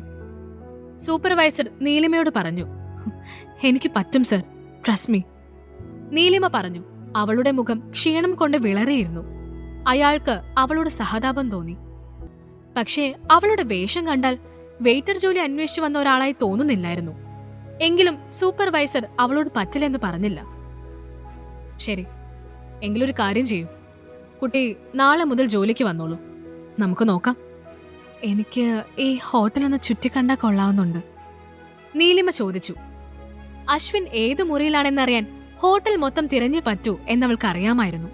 സൂപ്പർവൈസർ നീലിമയോട് പറഞ്ഞു. എനിക്ക് പറ്റും സർ, ട്രസ്റ്റ് മീ, നീലിമ പറഞ്ഞു. അവളുടെ മുഖം ക്ഷീണം കൊണ്ട് വിളറിയിരുന്നു. അയാൾക്ക് അവളോട് സഹതാപം തോന്നി. പക്ഷേ അവളുടെ വേഷം കണ്ടാൽ വെയിറ്റർ ജോലി അന്വേഷിച്ചു വന്ന ഒരാളായി തോന്നുന്നില്ലായിരുന്നു. എങ്കിലും സൂപ്പർവൈസർ അവളോട് പറ്റില്ലെന്ന് പറഞ്ഞില്ല. ശരി, എങ്കിലൊരു കാര്യം ചെയ്യൂ. കുട്ടി നാളെ മുതൽ ജോലിക്ക് വന്നോളൂ, നമുക്ക് നോക്കാം. എനിക്ക് ഈ ഹോട്ടലൊന്ന് ചുറ്റിക്കണ്ടാ കൊള്ളാവുന്നുണ്ട്, നീലിമ ചോദിച്ചു. അശ്വിൻ ഏതു മുറിയിലാണെന്നറിയാൻ ഹോട്ടൽ മൊത്തം തിരഞ്ഞു പറ്റൂ എന്നവൾക്കറിയാമായിരുന്നു.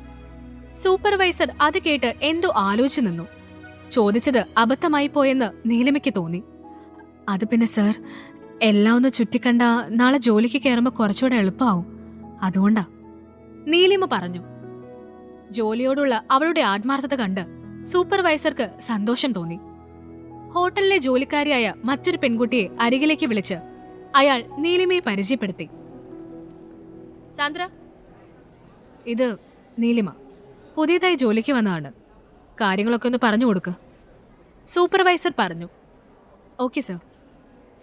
സൂപ്പർവൈസർ അത് കേട്ട് എന്തോ ആലോചിച്ചു നിന്നു. ചോദിച്ചത് അബദ്ധമായി പോയെന്ന് നീലിമയ്ക്ക് തോന്നി. അത് പിന്നെ സർ, എല്ലാം ഒന്ന് ചുറ്റിക്കണ്ട നാളെ ജോലിക്ക് കയറുമ്പോൾ കുറച്ചുകൂടെ എളുപ്പമാവും, അതുകൊണ്ടാ, നീലിമ പറഞ്ഞു. ജോലിയോടുള്ള അവളുടെ ആത്മാർത്ഥത കണ്ട് സൂപ്പർവൈസർക്ക് സന്തോഷം തോന്നി. ഹോട്ടലിലെ ജോലിക്കാരിയായ മറ്റൊരു പെൺകുട്ടിയെ അരികിലേക്ക് വിളിച്ച് അയാൾ നീലിമയെ പരിചയപ്പെടുത്തി. സാന്ദ്ര, ഇത് നീലിമ, പുതിയതായി ജോലിക്ക് വന്നതാണ്. കാര്യങ്ങളൊക്കെ ഒന്ന് പറഞ്ഞു കൊടുക്ക്, സൂപ്പർവൈസർ പറഞ്ഞു. ഓക്കെ സർ,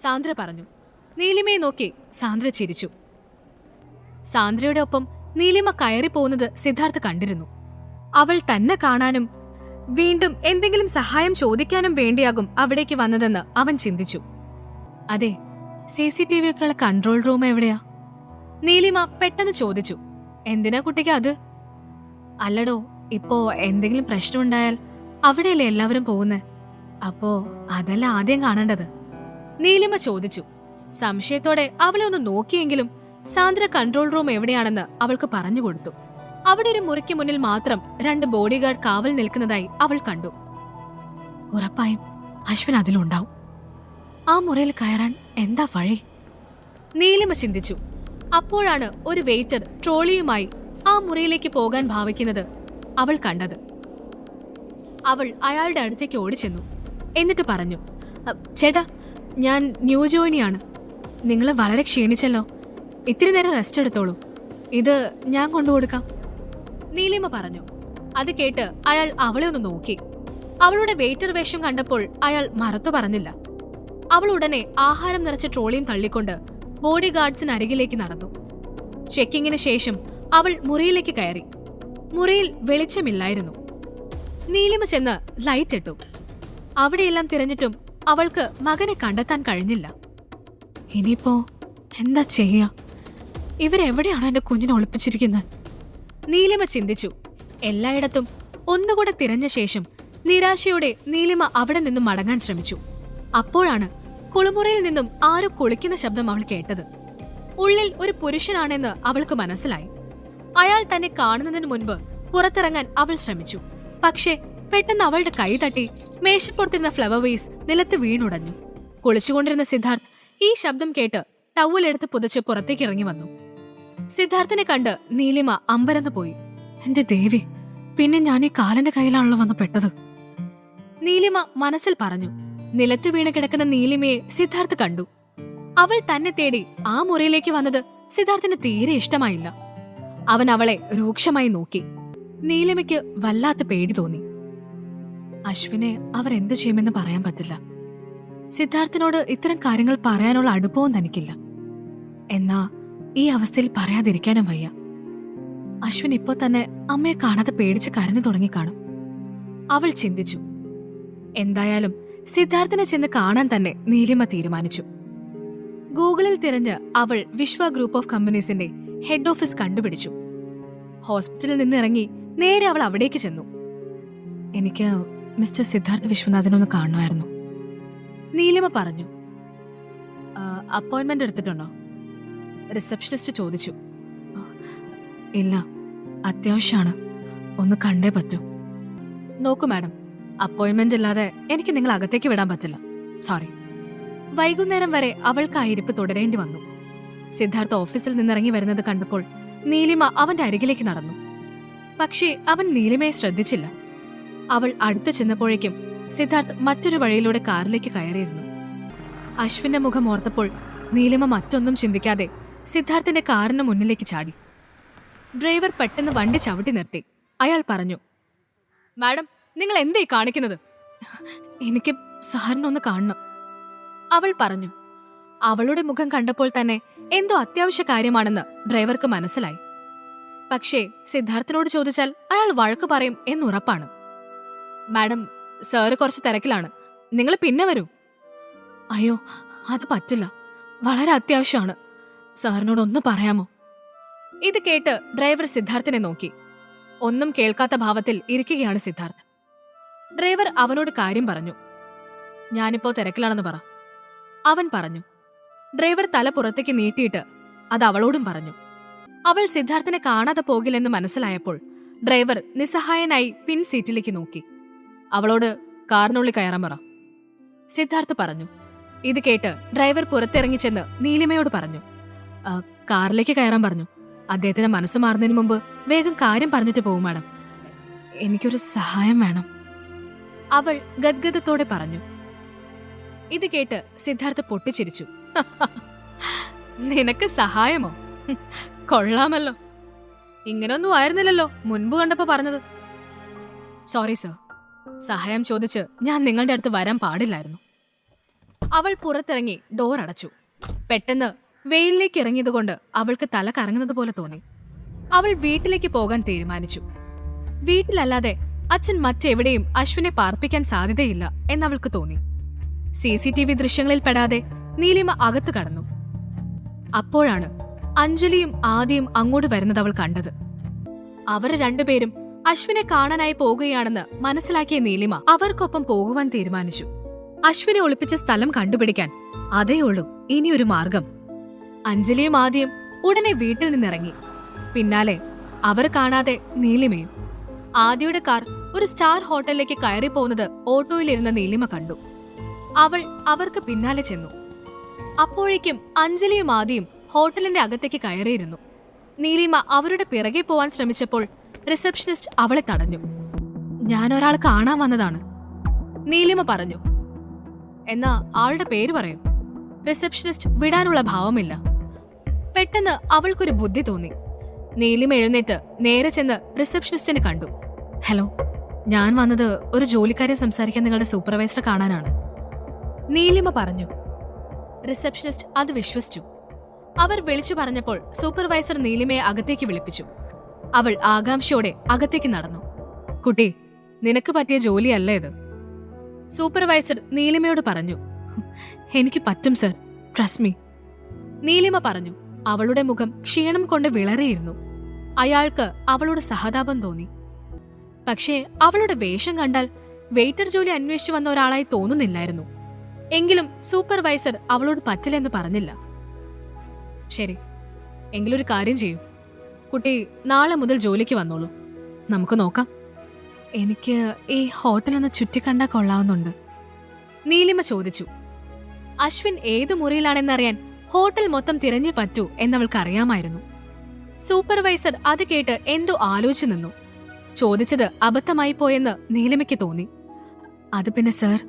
സാന്ദ്ര പറഞ്ഞു. നീലിമയെ നോക്കി സാന്ദ്ര ചിരിച്ചു. സാന്ദ്രയുടെ ഒപ്പം നീലിമ കയറിപ്പോകുന്നത് സിദ്ധാർത്ഥ് കണ്ടിരുന്നു. അവൾ തന്നെ കാണാനും വീണ്ടും എന്തെങ്കിലും സഹായം ചോദിക്കാനും വേണ്ടിയാകും അവിടേക്ക് വന്നതെന്ന് അവൻ ചിന്തിച്ചു. അതെ, CCTV ഒക്കെയുള്ള കൺട്രോൾ റൂം എവിടെയാ? നീലിമ പെട്ടെന്ന് ചോദിച്ചു. എന്തിനാ കുട്ടിക്ക് അത്? അല്ലടോ, ഇപ്പോ എന്തെങ്കിലും പ്രശ്നമുണ്ടായാൽ അവിടെയല്ലേ എല്ലാവരും പോകുന്നേ, അപ്പോ അതല്ല ആദ്യം കാണേണ്ടത്, നീലിമ ചോദിച്ചു. സംശയത്തോടെ അവളെ ഒന്ന് നോക്കിയെങ്കിലും സാന്ദ്ര കൺട്രോൾ റൂം എവിടെയാണെന്ന് അവൾക്ക് പറഞ്ഞുകൊടുത്തു. അവിടെ ഒരു മുറിക്ക് മുന്നിൽ മാത്രം 2 ബോഡിഗാർഡ് കാവൽ നിൽക്കുന്നതായി അവൾ കണ്ടു. ഉറപ്പായും അശ്വിൻ അതിലുണ്ടാവും. ആ മുറിയിൽ കയറാൻ എന്താ വഴി? നീലിമ ചിന്തിച്ചു. അപ്പോഴാണ് ഒരു വെയിറ്റർ ട്രോളിയുമായി ആ മുറിയിലേക്ക് പോകാൻ ഭാവിക്കുന്നത് അവൾ കണ്ടത്. അവൾ അയാളുടെ അടുത്തേക്ക് ഓടിച്ചെന്നു. എന്നിട്ട് പറഞ്ഞു, ചേട്ടാ, ഞാൻ ന്യൂ ജോയിനിയാണ്. നിങ്ങൾ വളരെ ക്ഷീണിച്ചല്ലോ, ഇത്തിരി നേരം റെസ്റ്റ് എടുത്തോളൂ, ഇത് ഞാൻ കൊണ്ടുകൊടുക്കാം, നീലിമ പറഞ്ഞു. അത് കേട്ട് അയാൾ അവളെ ഒന്ന് നോക്കി. അവളുടെ വെയിറ്റർ വേഷം കണ്ടപ്പോൾ അയാൾ മറുത്തു പറഞ്ഞില്ല. അവൾ ഉടനെ ആഹാരം നിറച്ച ട്രോളിയും തള്ളിക്കൊണ്ട് ബോഡി ഗാർഡ്സിന് അരികിലേക്ക് നടന്നു. ചെക്കിങ്ങിന് ശേഷം അവൾ മുറിയിലേക്ക് കയറി. മുറിയിൽ വെളിച്ചമില്ലായിരുന്നു. നീലിമ ചെന്ന് ലൈറ്റ് ഇട്ടു. അവിടെയെല്ലാം തിരഞ്ഞിട്ടും അവൾക്ക് മകനെ കണ്ടെത്താൻ കഴിഞ്ഞില്ല. ഇനിയിപ്പോ എന്താ ചെയ്യാ? ഇവരെവിടെയാണോ എന്റെ കുഞ്ഞിനെ ഒളിപ്പിച്ചിരിക്കുന്നത്? നീലിമ ചിന്തിച്ചു. എല്ലായിടത്തും ഒന്നുകൂടെ തിരഞ്ഞ ശേഷം നിരാശയോടെ നീലിമ അവിടെ നിന്നും മടങ്ങാൻ ശ്രമിച്ചു. അപ്പോഴാണ് കുളിമുറിയിൽ നിന്നും ആരോ കുളിക്കുന്ന ശബ്ദം അവൾ കേട്ടത്. ഉള്ളിൽ ഒരു പുരുഷനാണെന്ന് അവൾക്ക് മനസ്സിലായി. അയാൾ തന്നെ കാണുന്നതിന് മുൻപ് പുറത്തിറങ്ങാൻ അവൾ ശ്രമിച്ചു. പക്ഷേ പെട്ടെന്ന് അവളുടെ കൈ തട്ടി മേശപ്പുറത്തിരുന്ന ഫ്ലവർ വേസ് നിലത്ത് വീണുടഞ്ഞു. കുളിച്ചുകൊണ്ടിരുന്ന സിദ്ധാർത്ഥ് ഈ ശബ്ദം കേട്ട് ടവലെടുത്ത് പുതച്ച് പുറത്തേക്ക് ഇറങ്ങി വന്നു. സിദ്ധാർത്ഥിനെ കണ്ട് നീലിമ അമ്പരന്ന് പോയി. എന്റെ ദേവി, പിന്നെ ഞാൻ ഈ കാലന്റെ കയ്യിലാണല്ലോ വന്ന് പെട്ടത്, നീലിമ മനസ്സിൽ പറഞ്ഞു. നിലത്ത് വീണ് കിടക്കുന്ന നീലിമയെ സിദ്ധാർത്ഥ് കണ്ടു. അവൾ തന്നെ തേടി ആ മുറിയിലേക്ക് വന്നത് സിദ്ധാർത്ഥിന് തീരെ ഇഷ്ടമായില്ല. അവൻ അവളെ രൂക്ഷമായി നോക്കി. നീലിമയ്ക്ക് വല്ലാത്ത പേടി തോന്നി. അശ്വിനെ അവർ എന്തു ചെയ്യുമെന്ന് പറയാൻ പറ്റില്ല. സിദ്ധാർത്ഥിനോട് ഇത്തരം കാര്യങ്ങൾ പറയാനുള്ള അടുപ്പവും തനിക്കില്ല. എന്നാ ഈ അവസ്ഥയിൽ പറയാതിരിക്കാനും വയ്യ. അശ്വിൻ ഇപ്പോ തന്നെ അമ്മയെ കാണാതെ പേടിച്ച് കരഞ്ഞു തുടങ്ങിക്കാണും. അവൾ ചിന്തിച്ചു. എന്തായാലും സിദ്ധാർത്ഥിനെ ചെന്ന് കാണാൻ തന്നെ നീലിമ തീരുമാനിച്ചു. ഗൂഗിളിൽ തിരഞ്ഞ് അവൾ വിശ്വ ഗ്രൂപ്പ് ഓഫ് കമ്പനീസിന്റെ ഹെഡ് ഓഫീസ് കണ്ടുപിടിച്ചു. ഹോസ്പിറ്റലിൽ നിന്ന് ഇറങ്ങി നേരെ അവൾ അവിടേക്ക് ചെന്നു. എനിക്ക് മിസ്റ്റർ സിദ്ധാർത്ഥ് വിശ്വനാഥനൊന്ന് കാണണമായിരുന്നു, നീലിമ പറഞ്ഞു. അപ്പോയിന്റ്മെന്റ് എടുത്തിട്ടുണ്ടോ? റിസപ്ഷനിസ്റ്റ് ചോദിച്ചു. ഇല്ല, അത്യാവശ്യമാണ്, ഒന്ന് കണ്ടേ പറ്റൂ. നോക്കൂ മാഡം, അപ്പോയിന്റ്മെന്റ് ഇല്ലാതെ എനിക്ക് നിങ്ങൾ അകത്തേക്ക് വിടാൻ പറ്റില്ല, സോറി. വൈകുന്നേരം വരെ അവൾക്ക് ആ ഇരിപ്പ് തുടരേണ്ടി വന്നു. സിദ്ധാർത്ഥ് ഓഫീസിൽ നിന്നിറങ്ങി വരുന്നത് കണ്ടപ്പോൾ നീലിമ അവന്റെ അരികിലേക്ക് നടന്നു. പക്ഷേ അവൻ നീലിമയെ ശ്രദ്ധിച്ചില്ല. അവൾ അടുത്ത് ചെന്നപ്പോഴേക്കും സിദ്ധാർത്ഥ് മറ്റൊരു വഴിയിലൂടെ കാറിലേക്ക് കയറിയിരുന്നു. അശ്വിന്റെ മുഖം ഓർത്തപ്പോൾ നീലിമ മറ്റൊന്നും ചിന്തിക്കാതെ സിദ്ധാർത്ഥിന്റെ കാറിന് മുന്നിലേക്ക് ചാടി. ഡ്രൈവർ പെട്ടെന്ന് വണ്ടി ചവിട്ടി നിർത്തി. അയാൾ പറഞ്ഞു, മാഡം, നിങ്ങൾ എന്തേ കാണിക്കുന്നത്? എനിക്ക് സാറിനൊന്ന് കാണണം, അവൾ പറഞ്ഞു. അവളുടെ മുഖം കണ്ടപ്പോൾ തന്നെ എന്തോ അത്യാവശ്യ കാര്യമാണെന്ന് ഡ്രൈവർക്ക് മനസ്സിലായി. പക്ഷേ സിദ്ധാർത്ഥിനോട് ചോദിച്ചാൽ അയാൾ വഴക്ക് പറയും എന്നുറപ്പാണ്. മാഡം, സാറ് കുറച്ച് തിരക്കിലാണ്, നിങ്ങൾ പിന്നെ വരൂ. അയ്യോ, അത് പറ്റില്ല, വളരെ അത്യാവശ്യമാണ്, സാറിനോടൊന്ന് പറയാമോ? ഇത് കേട്ട് ഡ്രൈവർ സിദ്ധാർത്ഥിനെ നോക്കി. ഒന്നും കേൾക്കാത്ത ഭാവത്തിൽ ഇരിക്കുകയാണ് സിദ്ധാർത്ഥ്. ഡ്രൈവർ അവനോട് കാര്യം പറഞ്ഞു. ഞാനിപ്പോ തിരക്കിലാണെന്ന് പറ, അവൻ പറഞ്ഞു. ഡ്രൈവർ തല പുറത്തേക്ക് നീട്ടിയിട്ട് അത് അവളോടും പറഞ്ഞു. അവൾ സിദ്ധാർത്ഥിനെ കാണാതെ പോകില്ലെന്ന് മനസ്സിലായപ്പോൾ ഡ്രൈവർ നിസ്സഹായനായി പിൻ സീറ്റിലേക്ക് നോക്കി. അവളോട് കാറിനുള്ളിൽ കയറാൻ പറ, സിദ്ധാർത്ഥ് പറഞ്ഞു. ഇത് കേട്ട് ഡ്രൈവർ പുറത്തിറങ്ങി ചെന്ന് നീലിമയോട് പറഞ്ഞു. കാറിലേക്ക് കയറാൻ പറഞ്ഞു. അദ്ദേഹത്തിന് മനസ്സ് മാറുന്നതിന് മുമ്പ് വേഗം കാര്യം പറഞ്ഞിട്ട് പോകും മാഡം, എനിക്കൊരു സഹായം വേണം, അവൾ ഗദ്ഗദത്തോടെ പറഞ്ഞു. ഇത് കേട്ട് സിദ്ധാർത്ഥ് പൊട്ടിച്ചിരിച്ചു. നിനക്ക് സഹായമോ? കൊള്ളാമല്ലോ, ഇങ്ങനൊന്നും ആയിരുന്നില്ലല്ലോ മുൻപ് കണ്ടപ്പോ പറഞ്ഞത്. സോറി സർ, സഹായം ചോദിച്ച് ഞാൻ നിങ്ങളുടെ അടുത്ത് വരാൻ പാടില്ലായിരുന്നു. അവൾ പുറത്തിറങ്ങി ഡോർ അടച്ചു. പെട്ടെന്ന് വെയിലിലേക്ക് ഇറങ്ങിയതുകൊണ്ട് അവൾക്ക് തല കറങ്ങുന്നത് പോലെ തോന്നി. അവൾ വീട്ടിലേക്ക് പോകാൻ തീരുമാനിച്ചു. വീട്ടിലല്ലാതെ അച്ഛൻ മറ്റെവിടെയും അശ്വിനെ പാർപ്പിക്കാൻ സാധ്യതയില്ല എന്നവൾക്ക് തോന്നി. CCTV ദൃശ്യങ്ങളിൽ പെടാതെ നീലിമ അകത്ത് കടന്നു. അപ്പോഴാണ് അഞ്ജലിയും ആദിയും അങ്ങോട്ട് വരുന്നത് അവൾ കണ്ടത്. അവർ രണ്ടുപേരും അശ്വിനെ കാണാനായി പോകുകയാണെന്ന് മനസ്സിലാക്കിയ നീലിമ അവർക്കൊപ്പം പോകുവാൻ തീരുമാനിച്ചു. അശ്വിനെ ഒളിപ്പിച്ച സ്ഥലം കണ്ടുപിടിക്കാൻ അതേയുള്ളൂ ഇനിയൊരു മാർഗം. അഞ്ജലിയും ആദിയും ഉടനെ വീട്ടിൽ നിന്നിറങ്ങി. പിന്നാലെ അവർ കാണാതെ നീലിമയും. ആദിയുടെ കാർ ഒരു സ്റ്റാർ ഹോട്ടലിലേക്ക് കയറി പോകുന്നത് ഓട്ടോയിലിരുന്ന നീലിമ കണ്ടു. അവൾ അവർക്ക് പിന്നാലെ ചെന്നു. അപ്പോഴേക്കും അഞ്ജലിയും ആദിയും ഹോട്ടലിന്റെ അകത്തേക്ക് കയറിയിരുന്നു. നീലിമ അവരുടെ പിറകെ പോവാൻ ശ്രമിച്ചപ്പോൾ റിസപ്ഷനിസ്റ്റ് അവളെ തടഞ്ഞു. ഞാൻ ഒരാൾ കാണാൻ വന്നതാണ്, നീലിമ പറഞ്ഞു. എന്നാ ആളുടെ പേര് പറയൂ. റിസപ്ഷനിസ്റ്റ് വിടാനുള്ള ഭാവമില്ല. പെട്ടെന്ന് അവൾക്കൊരു ബുദ്ധി തോന്നി. നീലിമ എഴുന്നേറ്റ് നേരെ ചെന്ന് റിസപ്ഷനിസ്റ്റിനെ കണ്ടു. ഹലോ, ഞാൻ വന്നത് ഒരു ജോലിക്കാരെ സംസാരിക്കാൻ നിങ്ങളുടെ സൂപ്പർവൈസറെ കാണാനാണ്, നീലിമ പറഞ്ഞു. റിസപ്ഷനിസ്റ്റ് അത് വിശ്വസിച്ചു. അവർ വിളിച്ചു പറഞ്ഞപ്പോൾ സൂപ്പർവൈസർ നീലിമയെ അകത്തേക്ക് വിളിപ്പിച്ചു. അവൾ ആകാംക്ഷയോടെ അകത്തേക്ക് നടന്നു. കുട്ടി, നിനക്ക് പറ്റിയ ജോലിയല്ല ഇത്, സൂപ്പർവൈസർ നീലിമയോട് പറഞ്ഞു. എനിക്ക് പറ്റും സർ, ട്രസ്റ്റ് മീ, നീലിമ പറഞ്ഞു. അവളുടെ മുഖം ക്ഷീണം കൊണ്ട് വിളറിയിരുന്നു. അയാൾക്ക് അവളോട് സഹതാപം തോന്നി. പക്ഷേ അവളുടെ വേഷം കണ്ടാൽ വെയിറ്റർ ജോലി അന്വേഷിച്ചു വന്ന ഒരാളായി തോന്നുന്നില്ലായിരുന്നു. എങ്കിലും സൂപ്പർവൈസർ അവളോട് പറ്റില്ലെന്ന് പറഞ്ഞില്ല. ശരി, എങ്കിലൊരു കാര്യം ചെയ്യൂ, കുട്ടി നാളെ മുതൽ ജോലിക്ക് വന്നോളൂ, നമുക്ക് നോക്കാം. എനിക്ക് ഈ ഹോട്ടലൊന്ന് ചുറ്റിക്കണ്ടാ കൊള്ളാവുന്നുണ്ട്, നീലിമ ചോദിച്ചു. അശ്വിൻ ഏത് മുറിയിലാണെന്നറിയാൻ ഹോട്ടൽ മൊത്തം തിരഞ്ഞു പറ്റൂ എന്നവൾക്ക് അറിയാമായിരുന്നു. സൂപ്പർവൈസർ അത് കേട്ട് എന്തോ ആലോചിച്ചു നിന്നു. ചോദിച്ചത് അബദ്ധമായി പോയെന്ന് നീലിമയ്ക്ക് തോന്നി. അത് പിന്നെ സർ,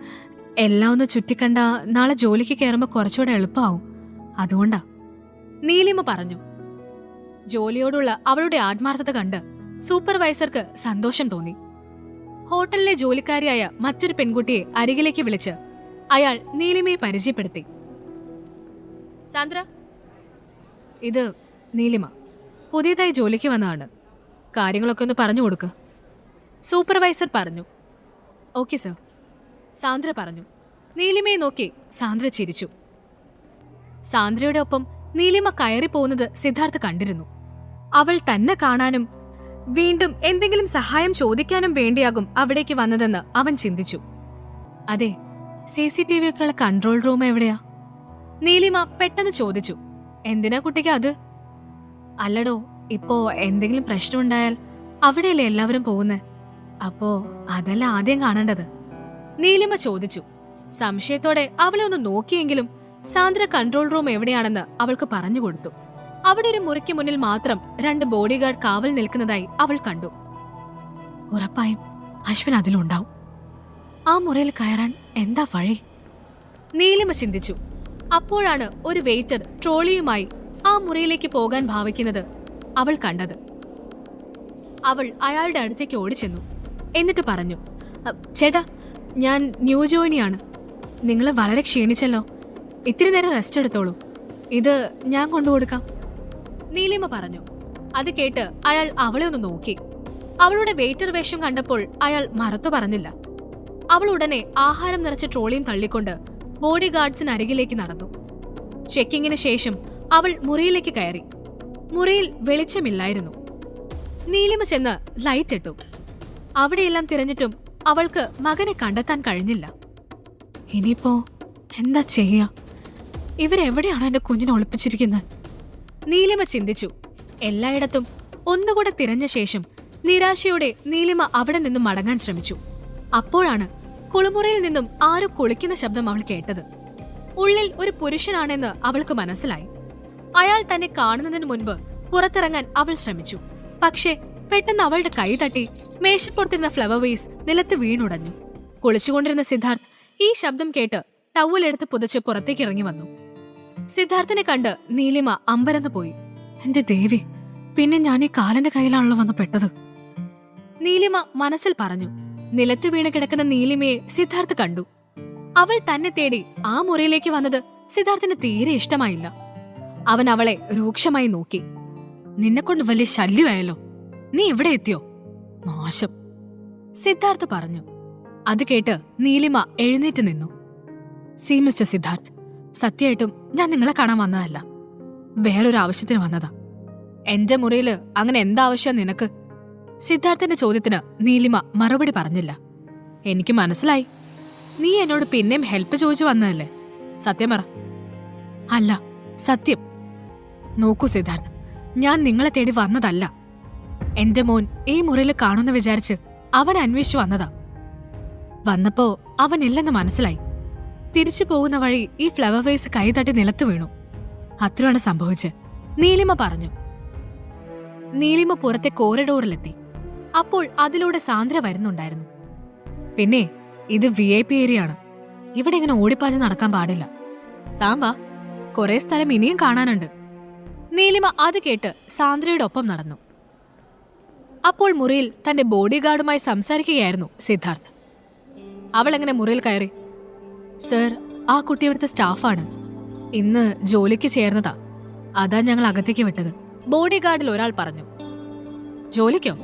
എല്ലാം ഒന്ന് ചുറ്റിക്കണ്ട നാളെ ജോലിക്ക് കയറുമ്പോൾ കുറച്ചുകൂടെ എളുപ്പമാവും, അതുകൊണ്ടാ, നീലിമ പറഞ്ഞു. ജോലിയോടുള്ള അവളുടെ ആത്മാർത്ഥത കണ്ട് സൂപ്പർവൈസർക്ക് സന്തോഷം തോന്നി. ഹോട്ടലിലെ ജോലിക്കാരിയായ മറ്റൊരു പെൺകുട്ടിയെ അരികിലേക്ക് വിളിച്ച് അയാൾ നീലിമയെ പരിചയപ്പെടുത്തി. സാന്ദ്ര, ഇത് നീലിമ, പുതിയതായി ജോലിക്ക് വന്നതാണ്. കാര്യങ്ങളൊക്കെ ഒന്ന് പറഞ്ഞു കൊടുക്ക്. സൂപ്പർവൈസർ പറഞ്ഞു. Okay sir. സാന്ദ്ര പറഞ്ഞു. നീലിമയെ നോക്കി സാന്ദ്ര ചിരിച്ചു. സാന്ദ്രയുടെ ഒപ്പം നീലിമ കയറി പോകുന്നത് സിദ്ധാർത്ഥ് കണ്ടിരുന്നു. അവൾ തന്നെ കാണാനും വീണ്ടും എന്തെങ്കിലും സഹായം ചോദിക്കാനും വേണ്ടിയാകും അവിടേക്ക് വന്നതെന്ന് അവൻ ചിന്തിച്ചു. അതെ, CCTV ഒക്കെയുള്ള കൺട്രോൾ റൂം എവിടെയാ? നീലിമ പെട്ടെന്ന് ചോദിച്ചു. എന്തിനാ കുട്ടിക്ക് അത്? അല്ലടോ, ഇപ്പോ എന്തെങ്കിലും പ്രശ്നമുണ്ടായാൽ അവിടെയല്ലേ എല്ലാവരും പോകുന്നേ. അപ്പോ അതല്ല ആദ്യം കാണേണ്ടത്. നീലിമ ചോദിച്ചു. സംശയത്തോടെ അവളെ ഒന്ന് നോക്കിയെങ്കിലും സാന്ദ്ര കൺട്രോൾ റൂം എവിടെയാണെന്ന് അവൾക്ക് പറഞ്ഞു കൊടുത്തു. അവിടെ ഒരു മുറിക്ക് മുന്നിൽ മാത്രം 2 ബോഡിഗാർഡ് കാവൽ നിൽക്കുന്നതായി അവൾ കണ്ടു. ഉറപ്പായും അശ്വിൻ അതിലുണ്ടാവും. ആ മുറിയിൽ കയറാൻ എന്താ വഴി? നീലിമ ചിന്തിച്ചു. അപ്പോഴാണ് ഒരു വെയിറ്റർ ട്രോളിയുമായി ആ മുറിയിലേക്ക് പോകാൻ ഭാവിക്കുന്നത് അവൾ കണ്ടത്. അവൾ അയാളുടെ അടുത്തേക്ക് ഓടിച്ചെന്നു. എന്നിട്ട് പറഞ്ഞു, ചേട്ടാ, ഞാൻ ന്യൂ ജോയിനിയാണ്. നിങ്ങൾ വളരെ ക്ഷീണിച്ചല്ലോ. ഇത്തിരി നേരം റെസ്റ്റ് എടുത്തോളൂ. ഇത് ഞാൻ കൊണ്ടുകൊടുക്കാം. നീലിമ പറഞ്ഞു. അത് കേട്ട് അയാൾ അവളെ ഒന്ന് നോക്കി. അവളുടെ വെയിറ്റർ വേഷം കണ്ടപ്പോൾ അയാൾ മറത്തു പറഞ്ഞില്ല. അവൾ ഉടനെ ആഹാരം നിറച്ച ട്രോളിയും തള്ളിക്കൊണ്ട് ബോഡി ഗാർഡ്സിന് അരികിലേക്ക് നടന്നു. ചെക്കിങ്ങിന് ശേഷം അവൾ മുറിയിലേക്ക് കയറി. മുറിയിൽ വെളിച്ചമില്ലായിരുന്നു. നീലിമ ചെന്ന് ലൈറ്റ് ഇട്ടു. അവിടെയെല്ലാം തിരഞ്ഞിട്ടും അവൾക്ക് മകനെ കണ്ടെത്താൻ കഴിഞ്ഞില്ല. ഇനിയിപ്പോ എന്താ ചെയ്യാ? ഇവരെവിടെയാണ് എന്റെ കുഞ്ഞിനെ ഒളിപ്പിച്ചിരിക്കുന്നത്? നീലിമ ചിന്തിച്ചു. എല്ലായിടത്തും ഒന്നുകൂടെ തിരഞ്ഞ ശേഷം നിരാശയോടെ നീലിമ അവിടെ നിന്നും മടങ്ങാൻ ശ്രമിച്ചു. അപ്പോഴാണ് കുളിമുറിയിൽ നിന്നും ആരോ കുളിക്കുന്ന ശബ്ദം അവൾ കേട്ടത്. ഉള്ളിൽ ഒരു പുരുഷനാണെന്ന് അവൾക്ക് മനസ്സിലായി. അയാൾ തന്നെ കാണുന്നതിന് മുൻപ് പുറത്തിറങ്ങാൻ അവൾ ശ്രമിച്ചു. പക്ഷേ പെട്ടെന്ന് അവളുടെ കൈ തട്ടി മേശപ്പുറത്തിരുന്ന ഫ്ലവർ വേസ് നിലത്ത് വീണുടഞ്ഞു. കുളിച്ചുകൊണ്ടിരുന്ന സിദ്ധാർത്ഥ് ഈ ശബ്ദം കേട്ട് ടവലെടുത്ത് പുതച്ച് പുറത്തേക്ക് ഇറങ്ങി വന്നു. സിദ്ധാർത്ഥിനെ കണ്ട് നീലിമ അമ്പരന്ന് പോയി. എന്റെ ദേവി, പിന്നെ ഞാൻ ഈ കാലന്റെ കയ്യിലാണല്ലോ വന്ന് പെട്ടത്. നീലിമ മനസ്സിൽ പറഞ്ഞു. നിലത്ത് വീണ് കിടക്കുന്ന നീലിമയെ സിദ്ധാർത്ഥ് കണ്ടു. അവൾ തന്നെ തേടി ആ മുറിയിലേക്ക് വന്നത് സിദ്ധാർത്ഥിന് തീരെ ഇഷ്ടമായില്ല. അവൻ അവളെ രൂക്ഷമായി നോക്കി. നിന്നെക്കൊണ്ട് വലിയ ശല്യമായല്ലോ. നീ എവിടെ എത്തിയോ? നാശം, സിദ്ധാർത്ഥ് പറഞ്ഞു. അത് കേട്ട് നീലിമ എഴുന്നേറ്റ് നിന്നു. സി മിസ്റ്റർ സിദ്ധാർത്ഥ്, സത്യമായിട്ടും ഞാൻ നിങ്ങളെ കാണാൻ വന്നതല്ല. വേറൊരു ആവശ്യത്തിന് വന്നതാ. എന്റെ മുറിയില് അങ്ങനെ എന്താവശ്യം നിനക്ക്? സിദ്ധാർത്ഥന്റെ ചോദ്യത്തിന് നീലിമ മറുപടി പറഞ്ഞില്ല. എനിക്ക് മനസ്സിലായി, നീ എന്നോട് പിന്നെയും ഹെൽപ്പ് ചോദിച്ചു വന്നതല്ലേ. സത്യം പറ. അല്ല, സത്യം. നോക്കൂ സിദ്ധാർത്ഥ്, ഞാൻ നിങ്ങളെ തേടി വന്നതല്ല. എന്റെ മോൻ ഈ മുറിയിൽ കാണുന്ന വിചാരിച്ച് അവൻ അന്വേഷിച്ചു വന്നതാ. വന്നപ്പോ അവൻ ഇല്ലെന്ന് മനസ്സിലായി. തിരിച്ചു പോകുന്ന വഴി ഈ ഫ്ലവർ വേസ് കൈതട്ടി നിലത്തു വീണു. അത്രയാണ് സംഭവിച്ച്, നീലിമ പറഞ്ഞു. നീലിമ പുറത്തെ കോറിഡോറിലെത്തി. അപ്പോൾ അതിലൂടെ സാന്ദ്ര വരുന്നുണ്ടായിരുന്നു. പിന്നെ ഇത് VIP ഏരിയ ആണ്. ഇവിടെ ഇങ്ങനെ ഓടിപ്പാഞ്ഞ് നടക്കാൻ പാടില്ല. താൻ വാ, കുറെ സ്ഥലം ഇനിയും കാണാനുണ്ട്. നീലിമ അത് കേട്ട് സാന്ദ്രയുടെ ഒപ്പം നടന്നു. അപ്പോൾ മുറിയിൽ തന്റെ ബോഡി ഗാർഡുമായി സംസാരിക്കുകയായിരുന്നു സിദ്ധാർത്ഥ്. അവൾ എങ്ങനെ മുറിയിൽ കയറി? സർ, ആ കുട്ടി ഇവിടുത്തെ സ്റ്റാഫാണ്. ഇന്ന് ജോലിക്ക് ചേർന്നതാ. അതാ ഞങ്ങൾ അകത്തേക്ക് വിട്ടത്. ബോഡി ഗാർഡിൽ ഒരാൾ പറഞ്ഞു. ജോലിക്കോ?